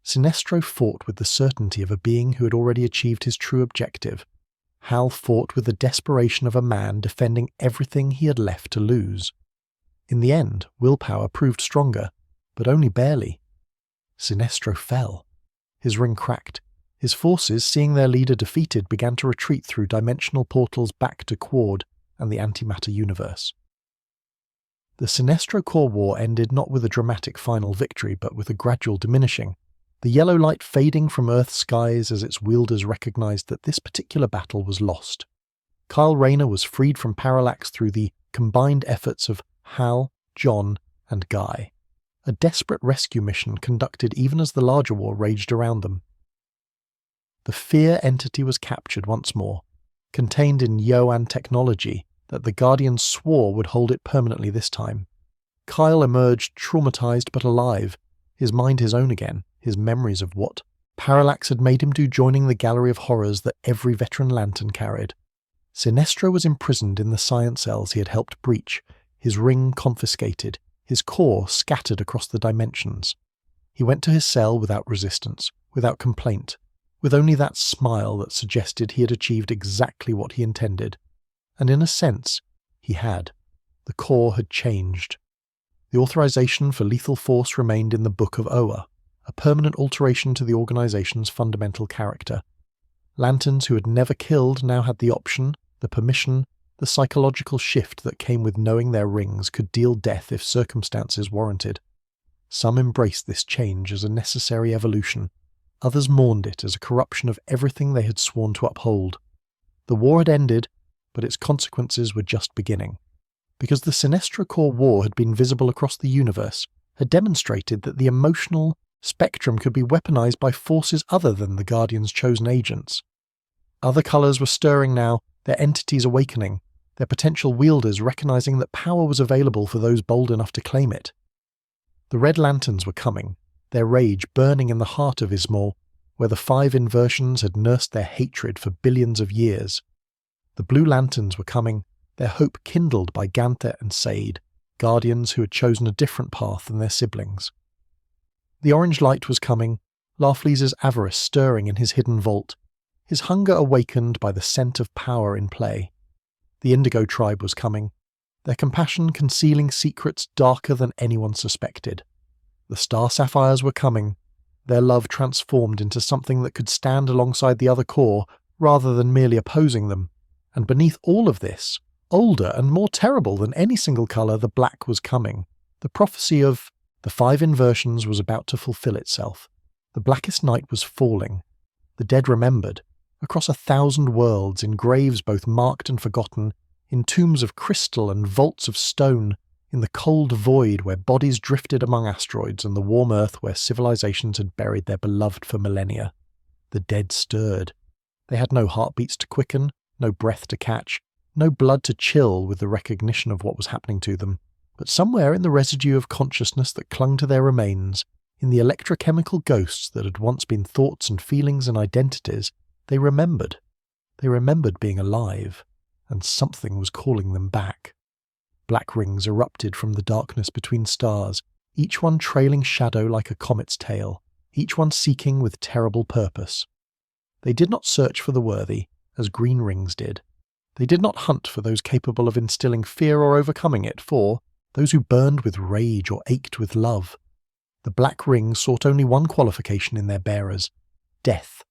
Sinestro fought with the certainty of a being who had already achieved his true objective. Hal fought with the desperation of a man defending everything he had left to lose. In the end, willpower proved stronger, but only barely. Sinestro fell. His ring cracked. His forces, seeing their leader defeated, began to retreat through dimensional portals back to Quad and the antimatter universe. The Sinestro Core War ended not with a dramatic final victory, but with a gradual diminishing, the yellow light fading from Earth's skies as its wielders recognized that this particular battle was lost. Rayner was freed from parallax through the combined efforts of Hal, John, and Guy, a desperate rescue mission conducted even as the larger war raged around them. The fear entity was captured once more, contained in Yoan technology that the Guardians swore would hold it permanently this time. Kyle emerged traumatized but alive, his mind his own again, his memories of what parallax had made him do, joining the gallery of horrors that every veteran lantern carried. Sinestro was imprisoned in the science cells he had helped breach, his ring confiscated, his core scattered across the dimensions. He went to his cell without resistance, without complaint, with only that smile that suggested he had achieved exactly what he intended. And in a sense, he had. The core had changed. The authorization for lethal force remained in the Book of Oa, a permanent alteration to the organization's fundamental character. Lanterns who had never killed now had the option, the permission, the psychological shift that came with knowing their rings could deal death if circumstances warranted. Some embraced this change as a necessary evolution. Others mourned it as a corruption of everything they had sworn to uphold. The war had ended, but its consequences were just beginning. Because the Sinestro Core War had been visible across the universe, had demonstrated that the emotional spectrum could be weaponized by forces other than the Guardians' chosen agents. Other colors were stirring now, their entities awakening, their potential wielders recognizing that power was available for those bold enough to claim it. The Red Lanterns were coming, their rage burning in the heart of Ismor, where the 5 inversions had nursed their hatred for billions of years. The Blue Lanterns were coming, their hope kindled by Ganther and Sade, Guardians who had chosen a different path than their siblings. The Orange Light was coming, Larfleeze's avarice stirring in his hidden vault, his hunger awakened by the scent of power in play. The Indigo Tribe was coming, their compassion concealing secrets darker than anyone suspected. The Star Sapphires were coming, their love transformed into something that could stand alongside the other core rather than merely opposing them. And beneath all of this, older and more terrible than any single colour, the Black was coming. The prophecy of the 5 inversions was about to fulfill itself. The Blackest Night was falling. The dead remembered, across 1,000 worlds, in graves both marked and forgotten, in tombs of crystal and vaults of stone, in the cold void where bodies drifted among asteroids and the warm earth where civilizations had buried their beloved for millennia. The dead stirred. They had no heartbeats to quicken, no breath to catch, no blood to chill with the recognition of what was happening to them. But somewhere in the residue of consciousness that clung to their remains, in the electrochemical ghosts that had once been thoughts and feelings and identities, they remembered. They remembered being alive, and something was calling them back. Black rings erupted from the darkness between stars, each one trailing shadow like a comet's tail, each one seeking with terrible purpose. They did not search for the worthy, as green rings did. They did not hunt for those capable of instilling fear or overcoming it, for those who burned with rage or ached with love. The black rings sought only one qualification in their bearers: death.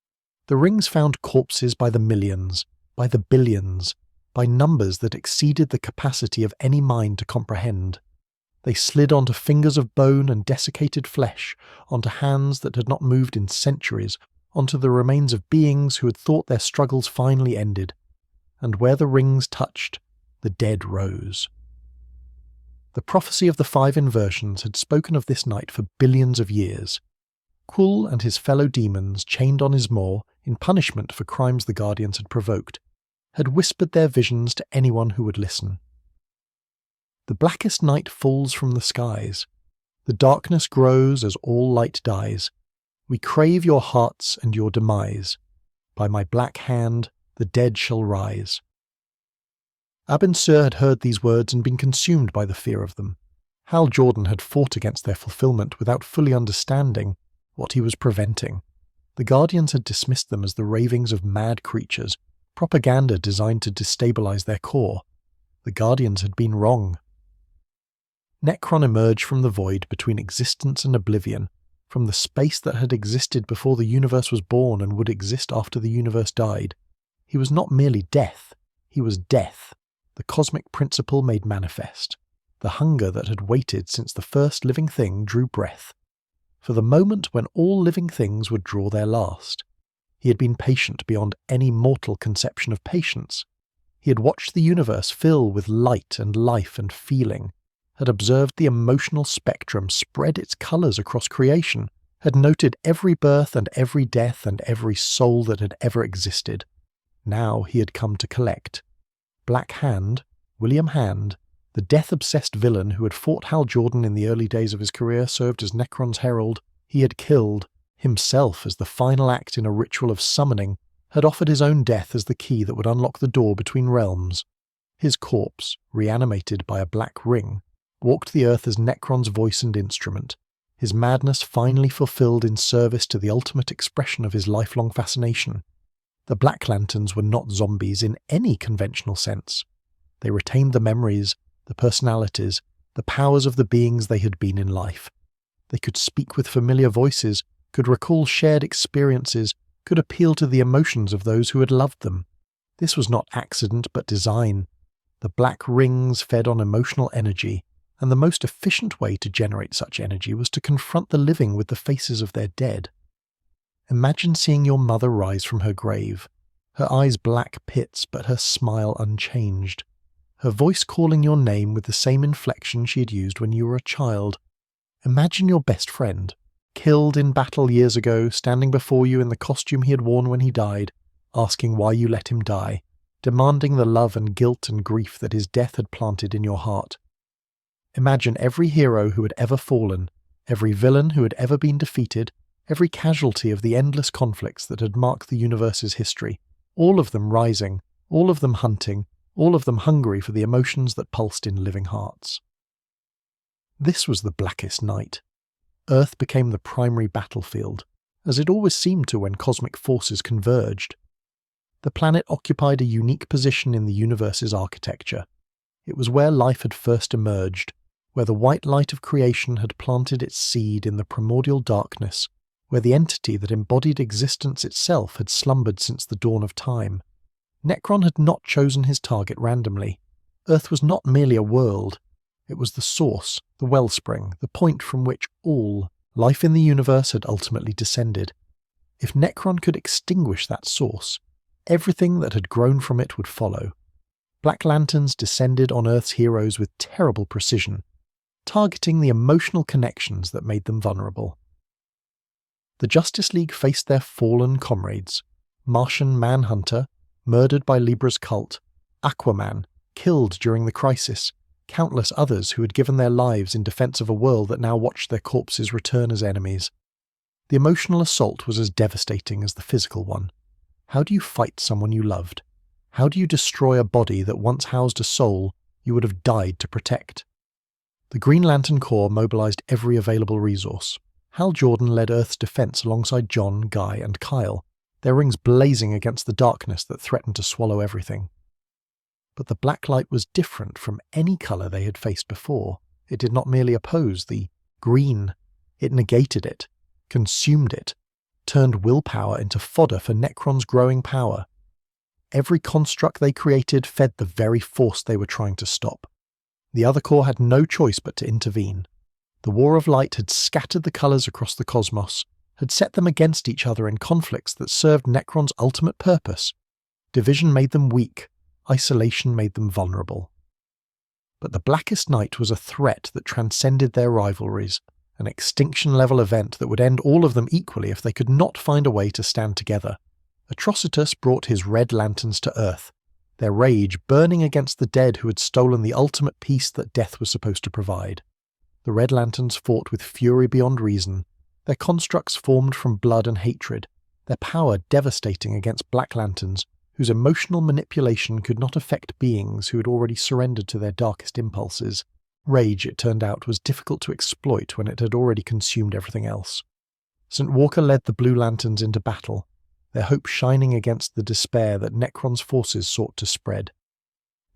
The rings found corpses by the millions, by the billions, by numbers that exceeded the capacity of any mind to comprehend. They slid onto fingers of bone and desiccated flesh, onto hands that had not moved in centuries, onto the remains of beings who had thought their struggles finally ended. And where the rings touched, the dead rose. The prophecy of the 5 inversions had spoken of this night for billions of years. Kul and his fellow demons, chained on Ismor in punishment for crimes the Guardians had provoked, had whispered their visions to anyone who would listen. The blackest night falls from the skies. The darkness grows as all light dies. We crave your hearts and your demise. By my black hand the dead shall rise. Abin Sur had heard these words and been consumed by the fear of them. Hal Jordan had fought against their fulfillment without fully understanding what he was preventing. The Guardians had dismissed them as the ravings of mad creatures, propaganda designed to destabilize their core. The Guardians had been wrong. Necron emerged from the void between existence and oblivion, from the space that had existed before the universe was born and would exist after the universe died. He was not merely death, he was death, the cosmic principle made manifest, the hunger that had waited since the first living thing drew breath, for the moment when all living things would draw their last. He had been patient beyond any mortal conception of patience. He had watched the universe fill with light and life and feeling, had observed the emotional spectrum spread its colours across creation, had noted every birth and every death and every soul that had ever existed. Now he had come to collect. Black Hand, William Hand, the death-obsessed villain who had fought Hal Jordan in the early days of his career, served as Necron's herald, he had killed, himself as the final act in a ritual of summoning, had offered his own death as the key that would unlock the door between realms. His corpse, reanimated by a black ring, walked the earth as Necron's voice and instrument, his madness finally fulfilled in service to the ultimate expression of his lifelong fascination. The Black Lanterns were not zombies in any conventional sense. They retained the memories, the personalities, the powers of the beings they had been in life. They could speak with familiar voices, could recall shared experiences, could appeal to the emotions of those who had loved them. This was not accident but design. The black rings fed on emotional energy, and the most efficient way to generate such energy was to confront the living with the faces of their dead. Imagine seeing your mother rise from her grave, her eyes black pits but her smile unchanged, her voice calling your name with the same inflection she had used when you were a child. Imagine your best friend, killed in battle years ago, standing before you in the costume he had worn when he died, asking why you let him die, demanding the love and guilt and grief that his death had planted in your heart. Imagine every hero who had ever fallen, every villain who had ever been defeated, every casualty of the endless conflicts that had marked the universe's history, all of them rising, all of them hunting, all of them hungry for the emotions that pulsed in living hearts. This was the Blackest Night. Earth became the primary battlefield, as it always seemed to when cosmic forces converged. The planet occupied a unique position in the universe's architecture. It was where life had first emerged, where the white light of creation had planted its seed in the primordial darkness, where the entity that embodied existence itself had slumbered since the dawn of time. Necron had not chosen his target randomly. Earth was not merely a world. It was the source, the wellspring, the point from which all life in the universe had ultimately descended. If Necron could extinguish that source, everything that had grown from it would follow. Black Lanterns descended on Earth's heroes with terrible precision, targeting the emotional connections that made them vulnerable. The Justice League faced their fallen comrades: Martian Manhunter, murdered by Libra's cult; Aquaman, killed during the crisis; countless others who had given their lives in defense of a world that now watched their corpses return as enemies. The emotional assault was as devastating as the physical one. How do you fight someone you loved? How do you destroy a body that once housed a soul you would have died to protect? The Green Lantern Corps mobilized every available resource. Hal Jordan led Earth's defense alongside John, Guy, and Kyle, their rings blazing against the darkness that threatened to swallow everything. But the black light was different from any color they had faced before. It did not merely oppose the green. It negated it, consumed it, turned willpower into fodder for Necron's growing power. Every construct they created fed the very force they were trying to stop. The other corps had no choice but to intervene. The War of Light had scattered the colors across the cosmos, had set them against each other in conflicts that served Necron's ultimate purpose. Division made them weak. Isolation made them vulnerable. But the Blackest Night was a threat that transcended their rivalries, an extinction-level event that would end all of them equally if they could not find a way to stand together. Atrocitus brought his Red Lanterns to Earth, their rage burning against the dead who had stolen the ultimate peace that death was supposed to provide. The Red Lanterns fought with fury beyond reason, their constructs formed from blood and hatred, their power devastating against Black Lanterns, whose emotional manipulation could not affect beings who had already surrendered to their darkest impulses. Rage, it turned out, was difficult to exploit when it had already consumed everything else. St. Walker led the Blue Lanterns into battle, their hope shining against the despair that Necron's forces sought to spread.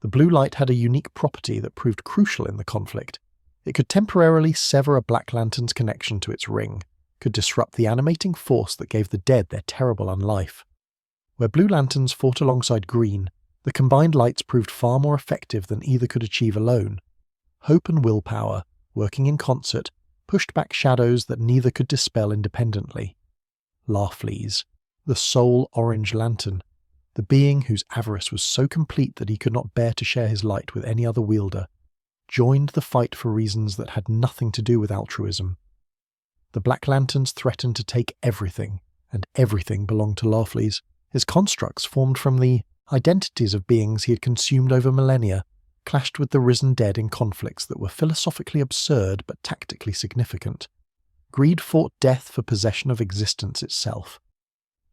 The blue light had a unique property that proved crucial in the conflict. It could temporarily sever a Black Lantern's connection to its ring, could disrupt the animating force that gave the dead their terrible unlife. Where blue lanterns fought alongside green, the combined lights proved far more effective than either could achieve alone. Hope and willpower, working in concert, pushed back shadows that neither could dispel independently. Larfleeze, the sole orange lantern, the being whose avarice was so complete that he could not bear to share his light with any other wielder, joined the fight for reasons that had nothing to do with altruism. The Black Lanterns threatened to take everything, and everything belonged to Larfleeze. His constructs, formed from the identities of beings he had consumed over millennia, clashed with the risen dead in conflicts that were philosophically absurd but tactically significant. Greed fought death for possession of existence itself.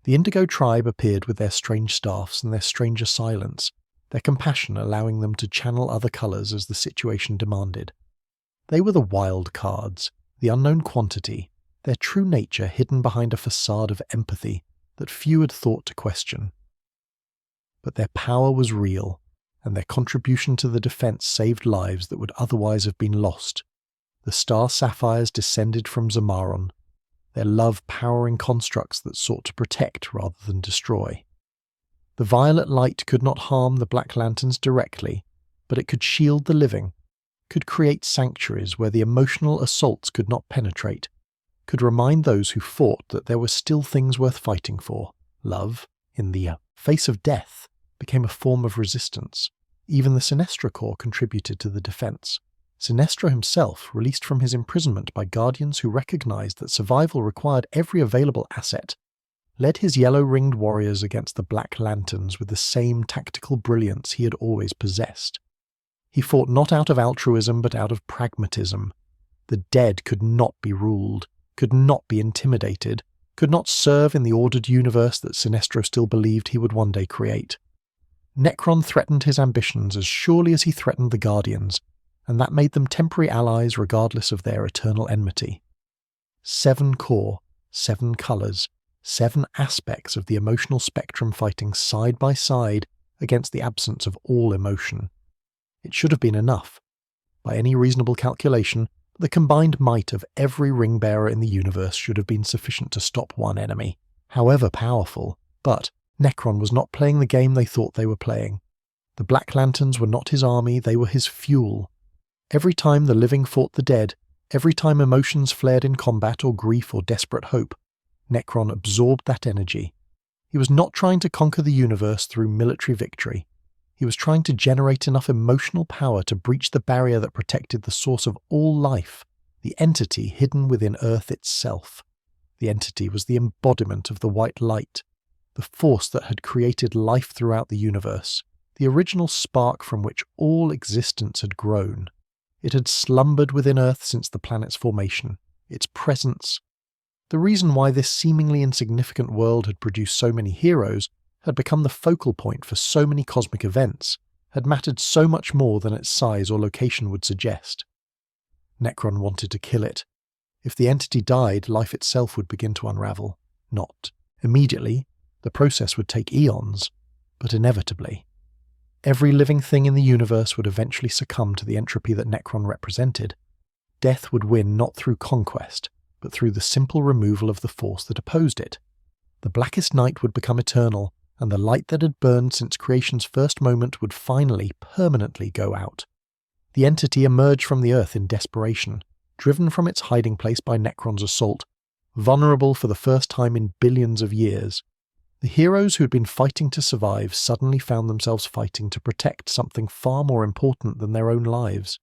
The Indigo tribe appeared with their strange staffs and their stranger silence, their compassion allowing them to channel other colours as the situation demanded. They were the wild cards, the unknown quantity, their true nature hidden behind a facade of empathy that few had thought to question. But their power was real, and their contribution to the defence saved lives that would otherwise have been lost. The star sapphires descended from Zamaron, their love powering constructs that sought to protect rather than destroy. The violet light could not harm the Black Lanterns directly, but it could shield the living, could create sanctuaries where the emotional assaults could not penetrate, could remind those who fought that there were still things worth fighting for. Love, in the face of death, became a form of resistance. Even the Sinestro Corps contributed to the defence. Sinestro himself, released from his imprisonment by guardians who recognised that survival required every available asset, led his yellow-ringed warriors against the Black Lanterns with the same tactical brilliance he had always possessed. He fought not out of altruism but out of pragmatism. The dead could not be ruled, could not be intimidated, could not serve in the ordered universe that Sinestro still believed he would one day create. Necron threatened his ambitions as surely as he threatened the Guardians, and that made them temporary allies regardless of their eternal enmity. 7 core, 7 colours, 7 aspects of the emotional spectrum fighting side by side against the absence of all emotion. It should have been enough. By any reasonable calculation, the combined might of every ring-bearer in the universe should have been sufficient to stop one enemy, however powerful, but Necron was not playing the game they thought they were playing. The Black Lanterns were not his army, they were his fuel. Every time the living fought the dead, every time emotions flared in combat or grief or desperate hope, Necron absorbed that energy. He was not trying to conquer the universe through military victory. He was trying to generate enough emotional power to breach the barrier that protected the source of all life, the entity hidden within Earth itself. The entity was the embodiment of the white light, the force that had created life throughout the universe, the original spark from which all existence had grown. It had slumbered within Earth since the planet's formation. Its presence, the reason why this seemingly insignificant world had produced so many heroes, had become the focal point for so many cosmic events, had mattered so much more than its size or location would suggest. Necron wanted to kill it. If the entity died, life itself would begin to unravel. Not immediately. The process would take eons, but inevitably. Every living thing in the universe would eventually succumb to the entropy that Necron represented. Death would win not through conquest, but through the simple removal of the force that opposed it. The Blackest Night would become eternal, and the light that had burned since creation's first moment would finally, permanently go out. The entity emerged from the Earth in desperation, driven from its hiding place by Necron's assault, vulnerable for the first time in billions of years. The heroes who had been fighting to survive suddenly found themselves fighting to protect something far more important than their own lives.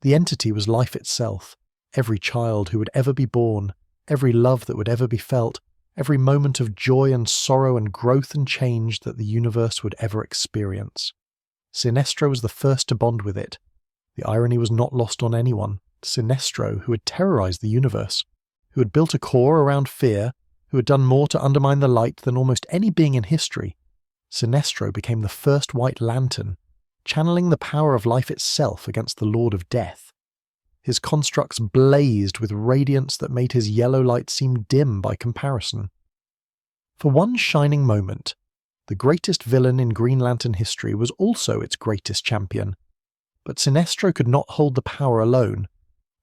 The entity was life itself, every child who would ever be born, every love that would ever be felt, every moment of joy and sorrow and growth and change that the universe would ever experience. Sinestro was the first to bond with it. The irony was not lost on anyone. Sinestro, who had terrorized the universe, who had built a core around fear, who had done more to undermine the light than almost any being in history, Sinestro became the first White Lantern, channeling the power of life itself against the Lord of Death. His constructs blazed with radiance that made his yellow light seem dim by comparison. For one shining moment, the greatest villain in Green Lantern history was also its greatest champion. But Sinestro could not hold the power alone.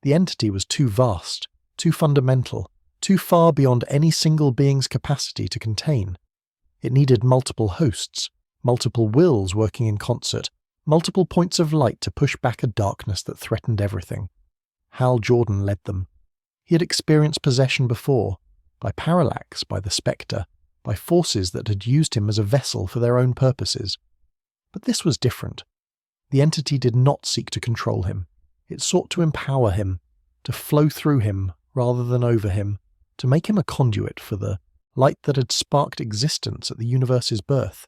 The entity was too vast, too fundamental, too far beyond any single being's capacity to contain. It needed multiple hosts, multiple wills working in concert, multiple points of light to push back a darkness that threatened everything. Hal Jordan led them. He had experienced possession before, by parallax, by the spectre, by forces that had used him as a vessel for their own purposes. But this was different. The entity did not seek to control him. It sought to empower him, to flow through him rather than over him, to make him a conduit for the light that had sparked existence at the universe's birth.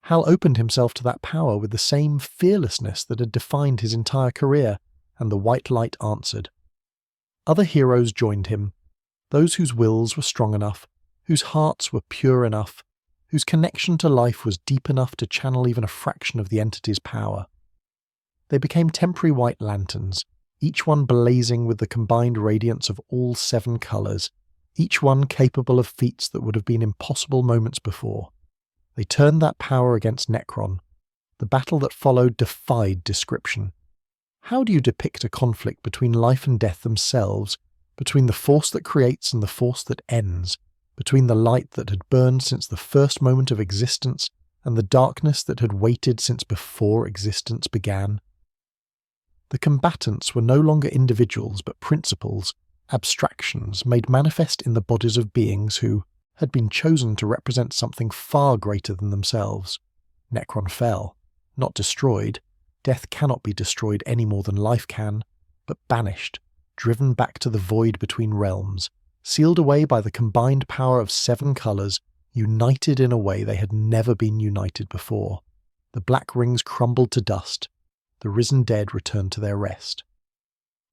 Hal opened himself to that power with the same fearlessness that had defined his entire career, and the white light answered. Other heroes joined him, those whose wills were strong enough, whose hearts were pure enough, whose connection to life was deep enough to channel even a fraction of the entity's power. They became temporary white lanterns, each one blazing with the combined radiance of all 7 colours, each one capable of feats that would have been impossible moments before. They turned that power against Necron. The battle that followed defied description. How do you depict a conflict between life and death themselves, between the force that creates and the force that ends, between the light that had burned since the first moment of existence and the darkness that had waited since before existence began? The combatants were no longer individuals but principles, abstractions made manifest in the bodies of beings who had been chosen to represent something far greater than themselves. Necron fell, not destroyed. Death cannot be destroyed any more than life can, but banished, driven back to the void between realms, sealed away by the combined power of 7 colours, united in a way they had never been united before. The black rings crumbled to dust. The risen dead returned to their rest.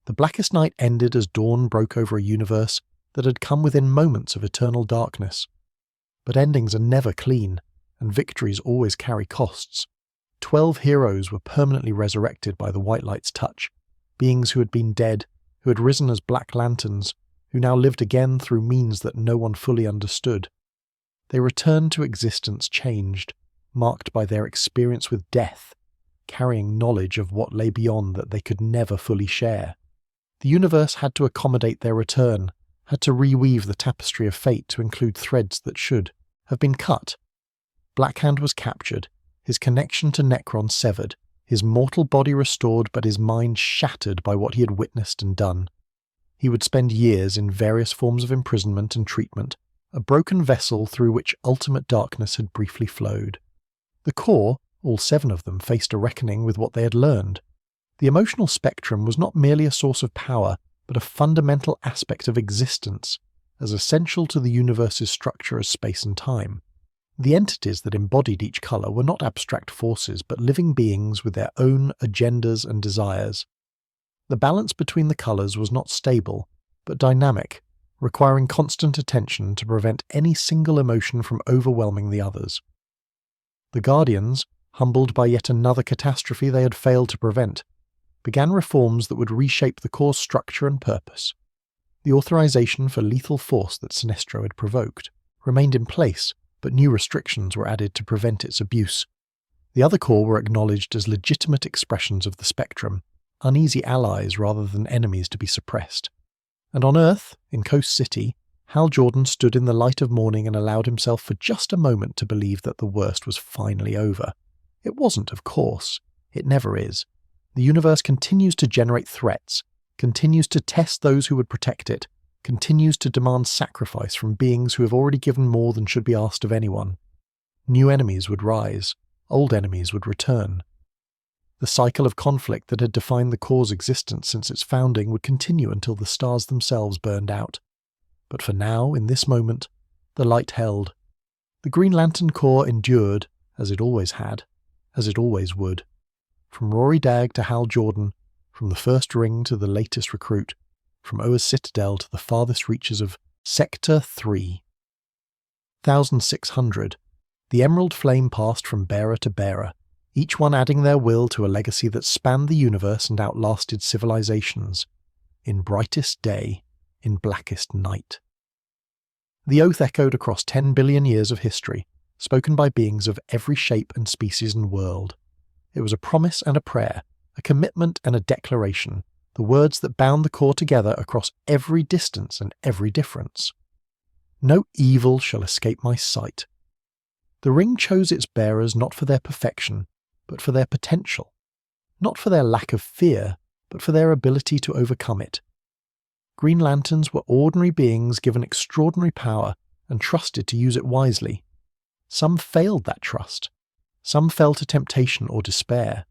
The Blackest Night ended as dawn broke over a universe that had come within moments of eternal darkness. But endings are never clean, and victories always carry costs. 12 heroes were permanently resurrected by the white light's touch, beings who had been dead, who had risen as black lanterns, who now lived again through means that no one fully understood. They returned to existence changed, marked by their experience with death, carrying knowledge of what lay beyond that they could never fully share. The universe had to accommodate their return, had to reweave the tapestry of fate to include threads that should have been cut. Blackhand was captured, his connection to Necron severed, his mortal body restored but his mind shattered by what he had witnessed and done. He would spend years in various forms of imprisonment and treatment, a broken vessel through which ultimate darkness had briefly flowed. The core, all 7 of them, faced a reckoning with what they had learned. The emotional spectrum was not merely a source of power, but a fundamental aspect of existence, as essential to the universe's structure as space and time. The entities that embodied each colour were not abstract forces, but living beings with their own agendas and desires. The balance between the colours was not stable, but dynamic, requiring constant attention to prevent any single emotion from overwhelming the others. The Guardians, humbled by yet another catastrophe they had failed to prevent, began reforms that would reshape the core's structure and purpose. The authorization for lethal force that Sinestro had provoked remained in place, but new restrictions were added to prevent its abuse. The other core were acknowledged as legitimate expressions of the spectrum, uneasy allies rather than enemies to be suppressed. And on Earth, in Coast City, Hal Jordan stood in the light of morning and allowed himself for just a moment to believe that the worst was finally over. It wasn't, of course. It never is. The universe continues to generate threats, continues to test those who would protect it, continues to demand sacrifice from beings who have already given more than should be asked of anyone. New enemies would rise, old enemies would return. The cycle of conflict that had defined the core's existence since its founding would continue until the stars themselves burned out. But for now, in this moment, the light held. The Green Lantern Corps endured, as it always had, as it always would. From Rory Dagg to Hal Jordan, from the first ring to the latest recruit, from Oa's Citadel to the farthest reaches of Sector 3. 1600. The emerald flame passed from bearer to bearer, each one adding their will to a legacy that spanned the universe and outlasted civilizations. In brightest day, in blackest night. The oath echoed across 10 billion years of history, spoken by beings of every shape and species and world. It was a promise and a prayer, a commitment and a declaration, the words that bound the core together across every distance and every difference. No evil shall escape my sight. The ring chose its bearers not for their perfection, but for their potential. Not for their lack of fear, but for their ability to overcome it. Green Lanterns were ordinary beings given extraordinary power and trusted to use it wisely. Some failed that trust. Some fell to temptation or despair.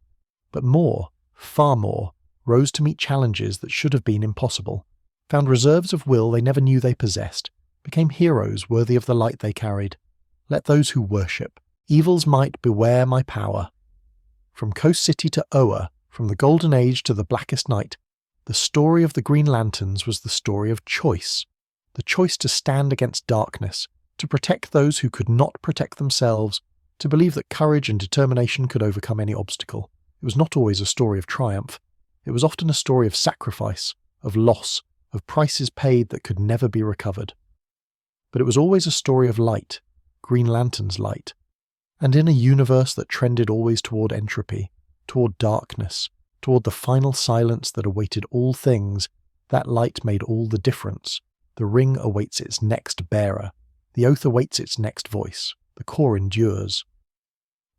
But more, far more, rose to meet challenges that should have been impossible, found reserves of will they never knew they possessed, became heroes worthy of the light they carried. Let those who worship evil's might beware my power. From Coast City to Oa, from the Golden Age to the Blackest Night, the story of the Green Lanterns was the story of choice. The choice to stand against darkness, to protect those who could not protect themselves, to believe that courage and determination could overcome any obstacle. It was not always a story of triumph. It was often a story of sacrifice, of loss, of prices paid that could never be recovered. But it was always a story of light, Green Lantern's light. And in a universe that trended always toward entropy, toward darkness, toward the final silence that awaited all things, that light made all the difference. The ring awaits its next bearer. The oath awaits its next voice. The core endures.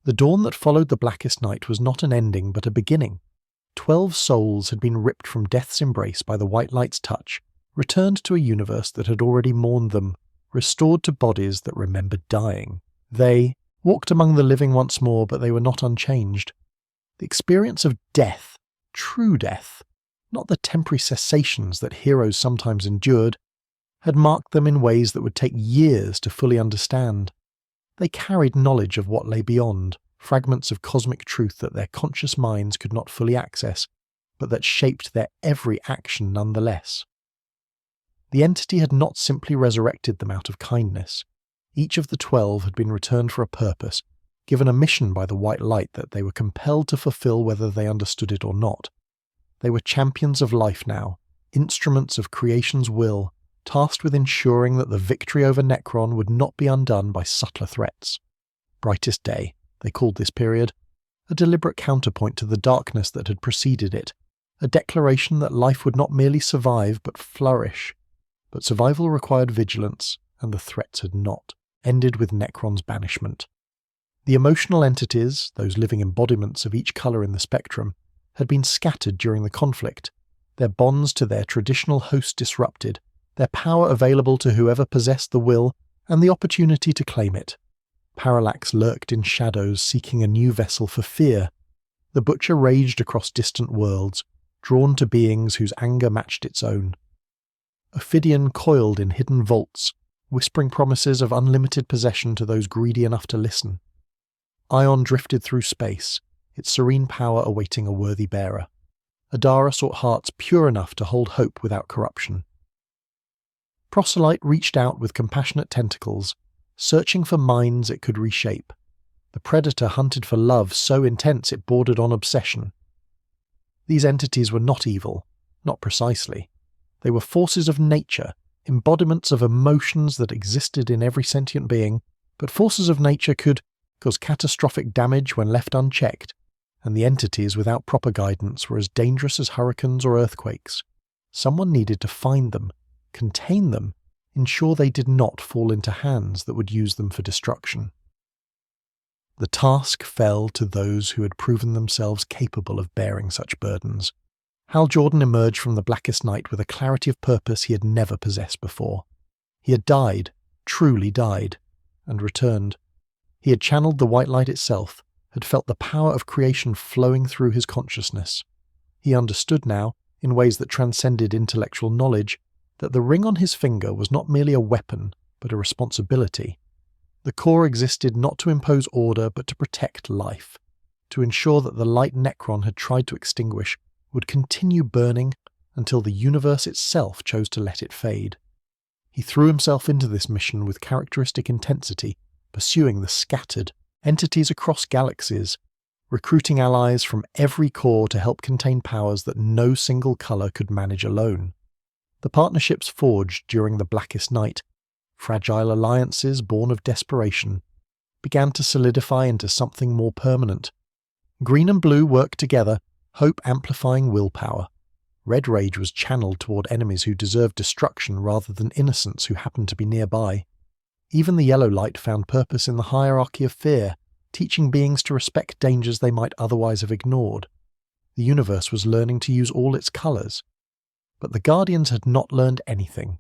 The dawn that followed the Blackest Night was not an ending but a beginning. 12 souls had been ripped from death's embrace by the white light's touch, returned to a universe that had already mourned them, restored to bodies that remembered dying. They walked among the living once more, but they were not unchanged. The experience of death, true death, not the temporary cessations that heroes sometimes endured, had marked them in ways that would take years to fully understand. They carried knowledge of what lay beyond, fragments of cosmic truth that their conscious minds could not fully access, but that shaped their every action nonetheless. The entity had not simply resurrected them out of kindness. Each of the 12 had been returned for a purpose, given a mission by the white light that they were compelled to fulfill whether they understood it or not. They were champions of life now, instruments of creation's will, tasked with ensuring that the victory over Necron would not be undone by subtler threats. Brightest Day, they called this period, a deliberate counterpoint to the darkness that had preceded it, a declaration that life would not merely survive but flourish. But survival required vigilance, and the threats had not, ended with Necron's banishment. The emotional entities, those living embodiments of each colour in the spectrum, had been scattered during the conflict, their bonds to their traditional host disrupted, their power available to whoever possessed the will and the opportunity to claim it. Parallax lurked in shadows, seeking a new vessel for fear. The Butcher raged across distant worlds, drawn to beings whose anger matched its own. Ophidian coiled in hidden vaults, whispering promises of unlimited possession to those greedy enough to listen. Ion drifted through space, its serene power awaiting a worthy bearer. Adara sought hearts pure enough to hold hope without corruption. Proselyte reached out with compassionate tentacles, searching for minds it could reshape. The Predator hunted for love so intense it bordered on obsession. These entities were not evil, not precisely. They were forces of nature, embodiments of emotions that existed in every sentient being, but forces of nature could cause catastrophic damage when left unchecked, and the entities without proper guidance were as dangerous as hurricanes or earthquakes. Someone needed to find them, contain them, ensure they did not fall into hands that would use them for destruction. The task fell to those who had proven themselves capable of bearing such burdens. Hal Jordan emerged from the Blackest Night with a clarity of purpose he had never possessed before. He had died, truly died, and returned. He had channeled the white light itself, had felt the power of creation flowing through his consciousness. He understood now, in ways that transcended intellectual knowledge, that the ring on his finger was not merely a weapon, but a responsibility. The core existed not to impose order, but to protect life, to ensure that the light Necron had tried to extinguish would continue burning until the universe itself chose to let it fade. He threw himself into this mission with characteristic intensity, pursuing the scattered entities across galaxies, recruiting allies from every core to help contain powers that no single colour could manage alone. The partnerships forged during the Blackest Night, fragile alliances born of desperation, began to solidify into something more permanent. Green and blue worked together, hope amplifying willpower. Red rage was channeled toward enemies who deserved destruction rather than innocents who happened to be nearby. Even the yellow light found purpose in the hierarchy of fear, teaching beings to respect dangers they might otherwise have ignored. The universe was learning to use all its colours. But the Guardians had not learned anything.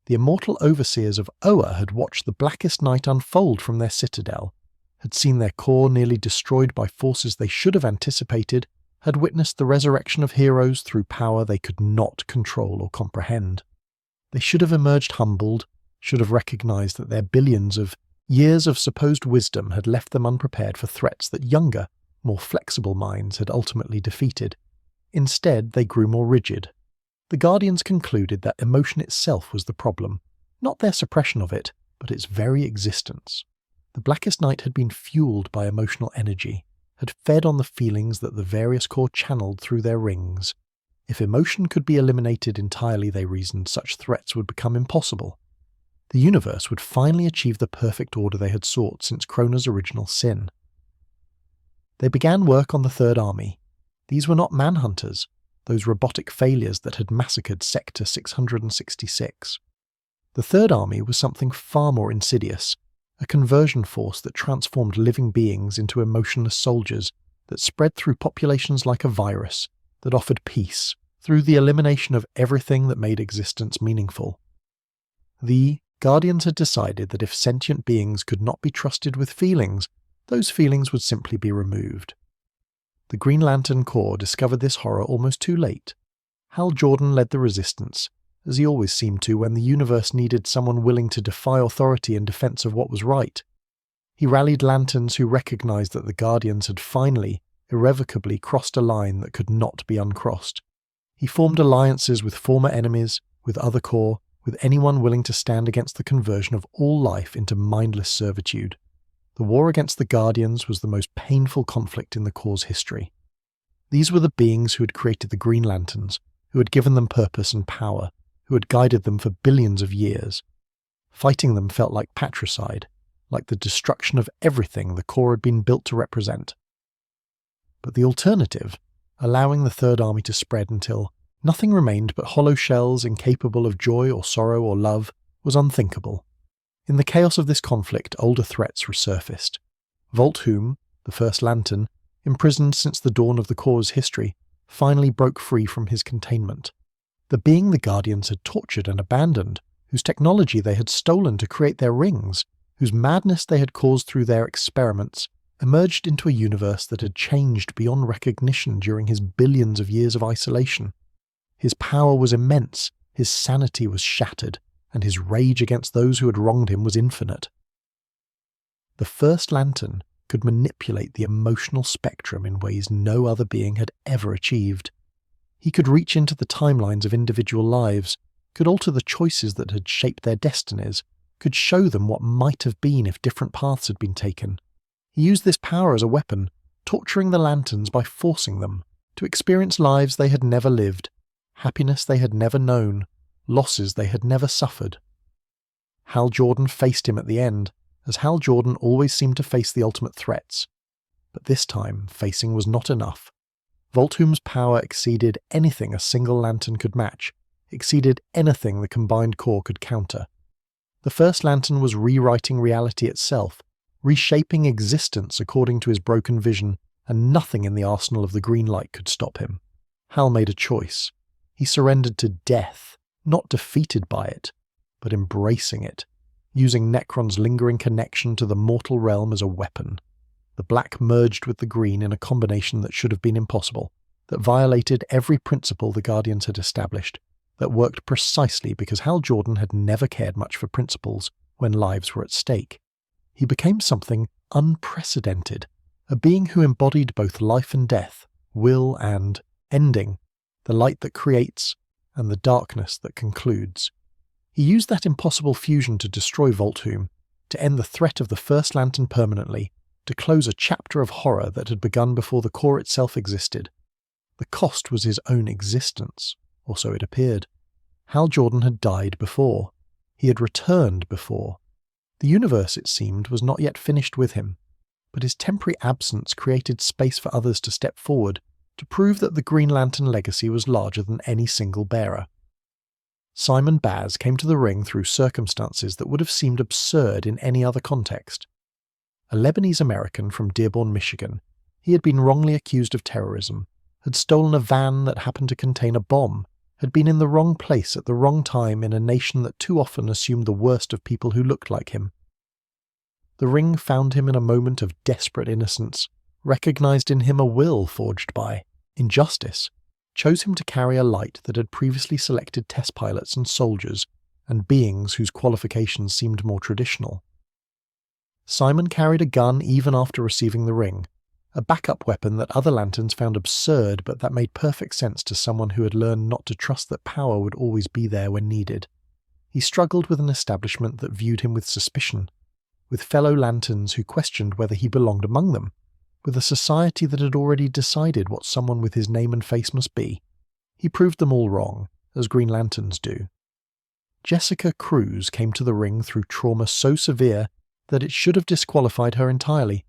The immortal overseers of Oa had watched the Blackest Night unfold from their citadel, had seen their core nearly destroyed by forces they should have anticipated, had witnessed the resurrection of heroes through power they could not control or comprehend. They should have emerged humbled, should have recognized that their billions of years of supposed wisdom had left them unprepared for threats that younger, more flexible minds had ultimately defeated. Instead, they grew more rigid. The Guardians concluded that emotion itself was the problem, not their suppression of it, but its very existence. The Blackest Night had been fueled by emotional energy, had fed on the feelings that the various core channeled through their rings. If emotion could be eliminated entirely, they reasoned, such threats would become impossible. The universe would finally achieve the perfect order they had sought since Krona's original sin. They began work on the Third Army. These were not manhunters, those robotic failures that had massacred Sector 666. The Third Army was something far more insidious, a conversion force that transformed living beings into emotionless soldiers, that spread through populations like a virus, that offered peace through the elimination of everything that made existence meaningful. The Guardians had decided that if sentient beings could not be trusted with feelings, those feelings would simply be removed. The Green Lantern Corps discovered this horror almost too late. Hal Jordan led the resistance, as he always seemed to when the universe needed someone willing to defy authority in defense of what was right. He rallied Lanterns who recognized that the Guardians had finally, irrevocably crossed a line that could not be uncrossed. He formed alliances with former enemies, with other Corps, with anyone willing to stand against the conversion of all life into mindless servitude. The war against the Guardians was the most painful conflict in the Corps' history. These were the beings who had created the Green Lanterns, who had given them purpose and power, who had guided them for billions of years. Fighting them felt like patricide, like the destruction of everything the Corps had been built to represent. But the alternative, allowing the Third Army to spread until nothing remained but hollow shells incapable of joy or sorrow or love, was unthinkable. In the chaos of this conflict, older threats resurfaced. Voltum, the first Lantern, imprisoned since the dawn of the Corps' history, finally broke free from his containment. The being the Guardians had tortured and abandoned, whose technology they had stolen to create their rings, whose madness they had caused through their experiments, emerged into a universe that had changed beyond recognition during his billions of years of isolation. His power was immense, his sanity was shattered, and his rage against those who had wronged him was infinite. The First Lantern could manipulate the emotional spectrum in ways no other being had ever achieved. He could reach into the timelines of individual lives, could alter the choices that had shaped their destinies, could show them what might have been if different paths had been taken. He used this power as a weapon, torturing the Lanterns by forcing them to experience lives they had never lived, happiness they had never known, losses they had never suffered. Hal Jordan faced him at the end, as Hal Jordan always seemed to face the ultimate threats. But this time, facing was not enough. Voltum's power exceeded anything a single Lantern could match, exceeded anything the combined Corps could counter. The First Lantern was rewriting reality itself, reshaping existence according to his broken vision, and nothing in the arsenal of the green light could stop him. Hal made a choice. He surrendered to death, not defeated by it, but embracing it, using Necron's lingering connection to the mortal realm as a weapon. The black merged with the green in a combination that should have been impossible, that violated every principle the Guardians had established, that worked precisely because Hal Jordan had never cared much for principles when lives were at stake. He became something unprecedented, a being who embodied both life and death, will and ending, the light that creates and the darkness that concludes. He used that impossible fusion to destroy Voltum, to end the threat of the First Lantern permanently, to close a chapter of horror that had begun before the Corps itself existed. The cost was his own existence, or so it appeared. Hal Jordan had died before. He had returned before. The universe, it seemed, was not yet finished with him, but his temporary absence created space for others to step forward, to prove that the Green Lantern legacy was larger than any single bearer. Simon Baz came to the ring through circumstances that would have seemed absurd in any other context. A Lebanese-American from Dearborn, Michigan, he had been wrongly accused of terrorism, had stolen a van that happened to contain a bomb, had been in the wrong place at the wrong time in a nation that too often assumed the worst of people who looked like him. The ring found him in a moment of desperate innocence, recognized in him a will forged by injustice, chose him to carry a light that had previously selected test pilots and soldiers and beings whose qualifications seemed more traditional. Simon carried a gun even after receiving the ring, a backup weapon that other lanterns found absurd but that made perfect sense to someone who had learned not to trust that power would always be there when needed. He struggled with an establishment that viewed him with suspicion, with fellow lanterns who questioned whether he belonged among them, with a society that had already decided what someone with his name and face must be. He proved them all wrong, as Green Lanterns do. Jessica Cruz came to the ring through trauma so severe that it should have disqualified her entirely.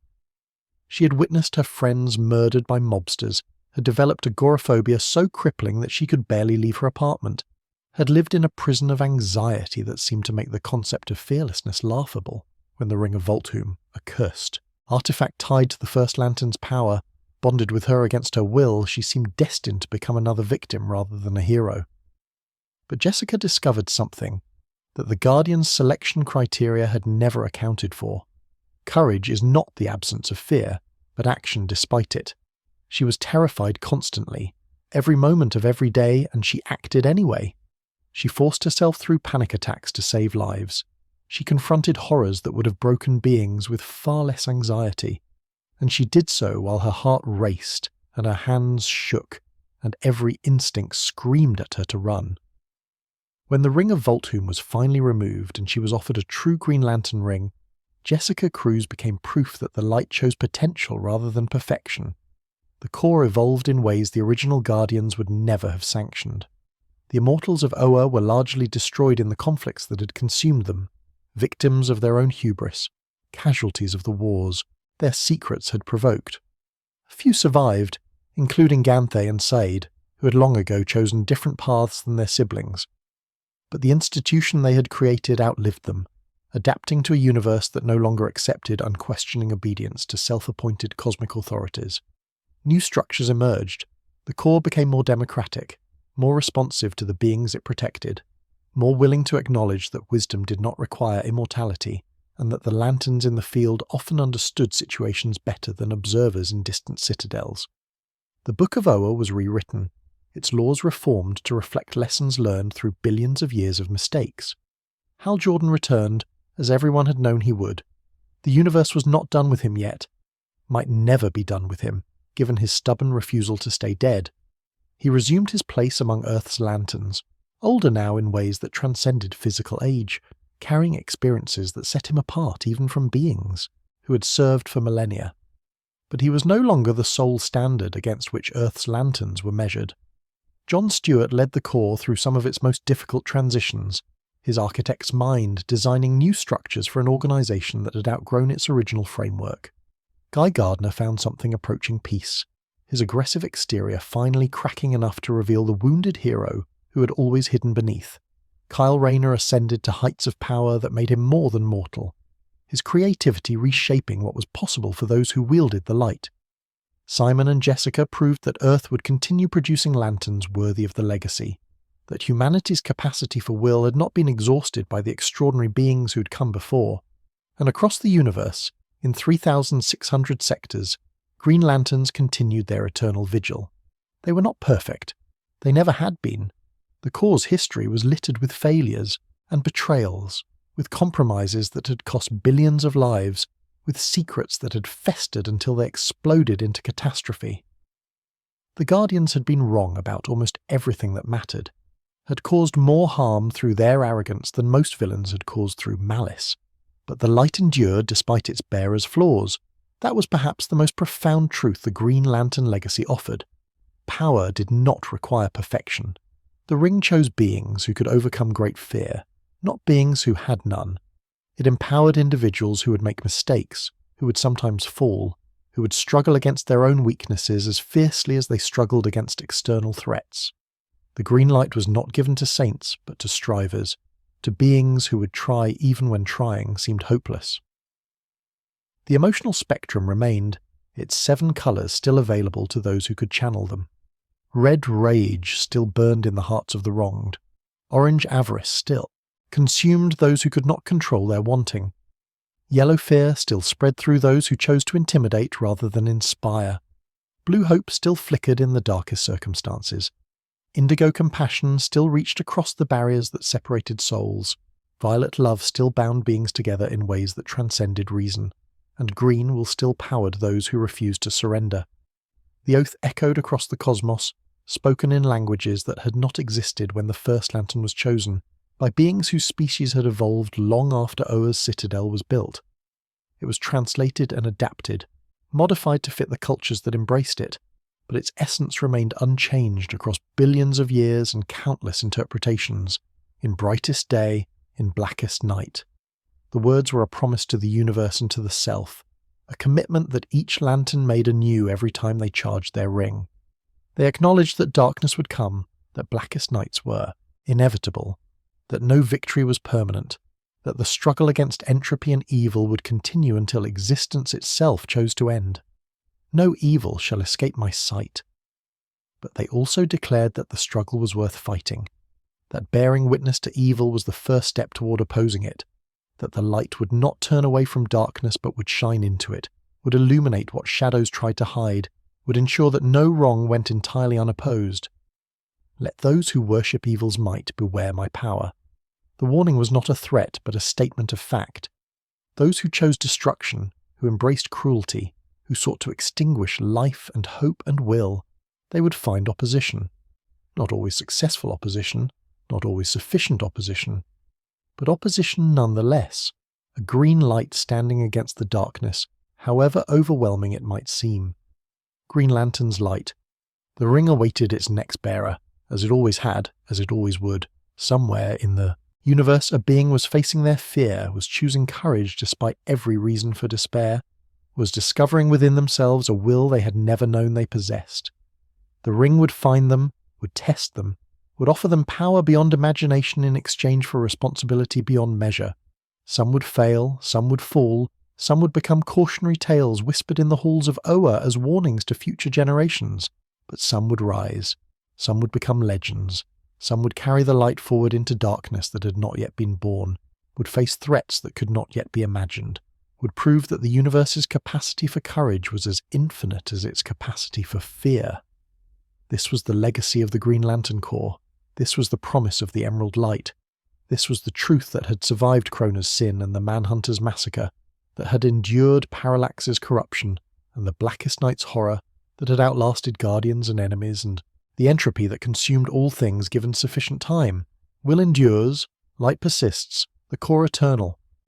She had witnessed her friends murdered by mobsters, had developed agoraphobia so crippling that she could barely leave her apartment, had lived in a prison of anxiety that seemed to make the concept of fearlessness laughable when the Ring of Voltum, accursed, artifact tied to the First Lantern's power, bonded with her against her will, she seemed destined to become another victim rather than a hero. But Jessica discovered something that the Guardian's selection criteria had never accounted for. Courage is not the absence of fear, but action despite it. She was terrified constantly, every moment of every day, and she acted anyway. She forced herself through panic attacks to save lives. She confronted horrors that would have broken beings with far less anxiety, and she did so while her heart raced and her hands shook and every instinct screamed at her to run. When the Ring of Voltum was finally removed and she was offered a true Green Lantern ring, Jessica Cruz became proof that the light chose potential rather than perfection. The core evolved in ways the original Guardians would never have sanctioned. The Immortals of Oa were largely destroyed in the conflicts that had consumed them, victims of their own hubris, casualties of the wars their secrets had provoked. A few survived, including Ganthe and Said, who had long ago chosen different paths than their siblings. But the institution they had created outlived them, adapting to a universe that no longer accepted unquestioning obedience to self-appointed cosmic authorities. New structures emerged. The core became more democratic, more responsive to the beings it protected, more willing to acknowledge that wisdom did not require immortality, and that the lanterns in the field often understood situations better than observers in distant citadels. The Book of Oa was rewritten, its laws reformed to reflect lessons learned through billions of years of mistakes. Hal Jordan returned, as everyone had known he would. The universe was not done with him yet, might never be done with him, given his stubborn refusal to stay dead. He resumed his place among Earth's lanterns, older now in ways that transcended physical age, carrying experiences that set him apart even from beings who had served for millennia. But he was no longer the sole standard against which Earth's lanterns were measured. John Stewart led the Corps through some of its most difficult transitions, his architect's mind designing new structures for an organization that had outgrown its original framework. Guy Gardner found something approaching peace, his aggressive exterior finally cracking enough to reveal the wounded hero who had always hidden beneath. Kyle Rayner ascended to heights of power that made him more than mortal, his creativity reshaping what was possible for those who wielded the light. Simon and Jessica proved that Earth would continue producing lanterns worthy of the legacy, that humanity's capacity for will had not been exhausted by the extraordinary beings who had come before, and across the universe, in 3,600 sectors, Green Lanterns continued their eternal vigil. They were not perfect. They never had been. The Corps' history was littered with failures and betrayals, with compromises that had cost billions of lives, with secrets that had festered until they exploded into catastrophe. The Guardians had been wrong about almost everything that mattered, had caused more harm through their arrogance than most villains had caused through malice. But the light endured despite its bearer's flaws. That was perhaps the most profound truth the Green Lantern legacy offered. Power did not require perfection. The ring chose beings who could overcome great fear, not beings who had none. It empowered individuals who would make mistakes, who would sometimes fall, who would struggle against their own weaknesses as fiercely as they struggled against external threats. The green light was not given to saints, but to strivers, to beings who would try even when trying seemed hopeless. The emotional spectrum remained, its 7 colours still available to those who could channel them. Red rage still burned in the hearts of the wronged. Orange avarice still consumed those who could not control their wanting. Yellow fear still spread through those who chose to intimidate rather than inspire. Blue hope still flickered in the darkest circumstances. Indigo compassion still reached across the barriers that separated souls. Violet love still bound beings together in ways that transcended reason. And green will still powered those who refused to surrender. The oath echoed across the cosmos, spoken in languages that had not existed when the first lantern was chosen, by beings whose species had evolved long after Oa's citadel was built. It was translated and adapted, modified to fit the cultures that embraced it, but its essence remained unchanged across billions of years and countless interpretations, in brightest day, in blackest night. The words were a promise to the universe and to the self, a commitment that each lantern made anew every time they charged their ring. They acknowledged that darkness would come, that blackest nights were inevitable, that no victory was permanent, that the struggle against entropy and evil would continue until existence itself chose to end. No evil shall escape my sight. But they also declared that the struggle was worth fighting, that bearing witness to evil was the first step toward opposing it, that the light would not turn away from darkness but would shine into it, would illuminate what shadows tried to hide, would ensure that no wrong went entirely unopposed. Let those who worship evil's might beware my power. The warning was not a threat but a statement of fact. Those who chose destruction, who embraced cruelty, who sought to extinguish life and hope and will, they would find opposition. Not always successful opposition, not always sufficient opposition, but opposition nonetheless, a green light standing against the darkness, however overwhelming it might seem. Green Lantern's light. The ring awaited its next bearer, as it always had, as it always would. Somewhere in the universe a being was facing their fear, was choosing courage despite every reason for despair, was discovering within themselves a will they had never known they possessed. The ring would find them, would test them, would offer them power beyond imagination in exchange for responsibility beyond measure. Some would fail, some would fall, some would become cautionary tales whispered in the halls of Oa as warnings to future generations, but some would rise, some would become legends, some would carry the light forward into darkness that had not yet been born, would face threats that could not yet be imagined, would prove that the universe's capacity for courage was as infinite as its capacity for fear. This was the legacy of the Green Lantern Corps. This was the promise of the Emerald Light. This was the truth that had survived Krona's sin and the Manhunter's massacre, that had endured Parallax's corruption and the Blackest Night's horror, that had outlasted guardians and enemies, and the entropy that consumed all things given sufficient time. Will endures, light persists, the core eternal.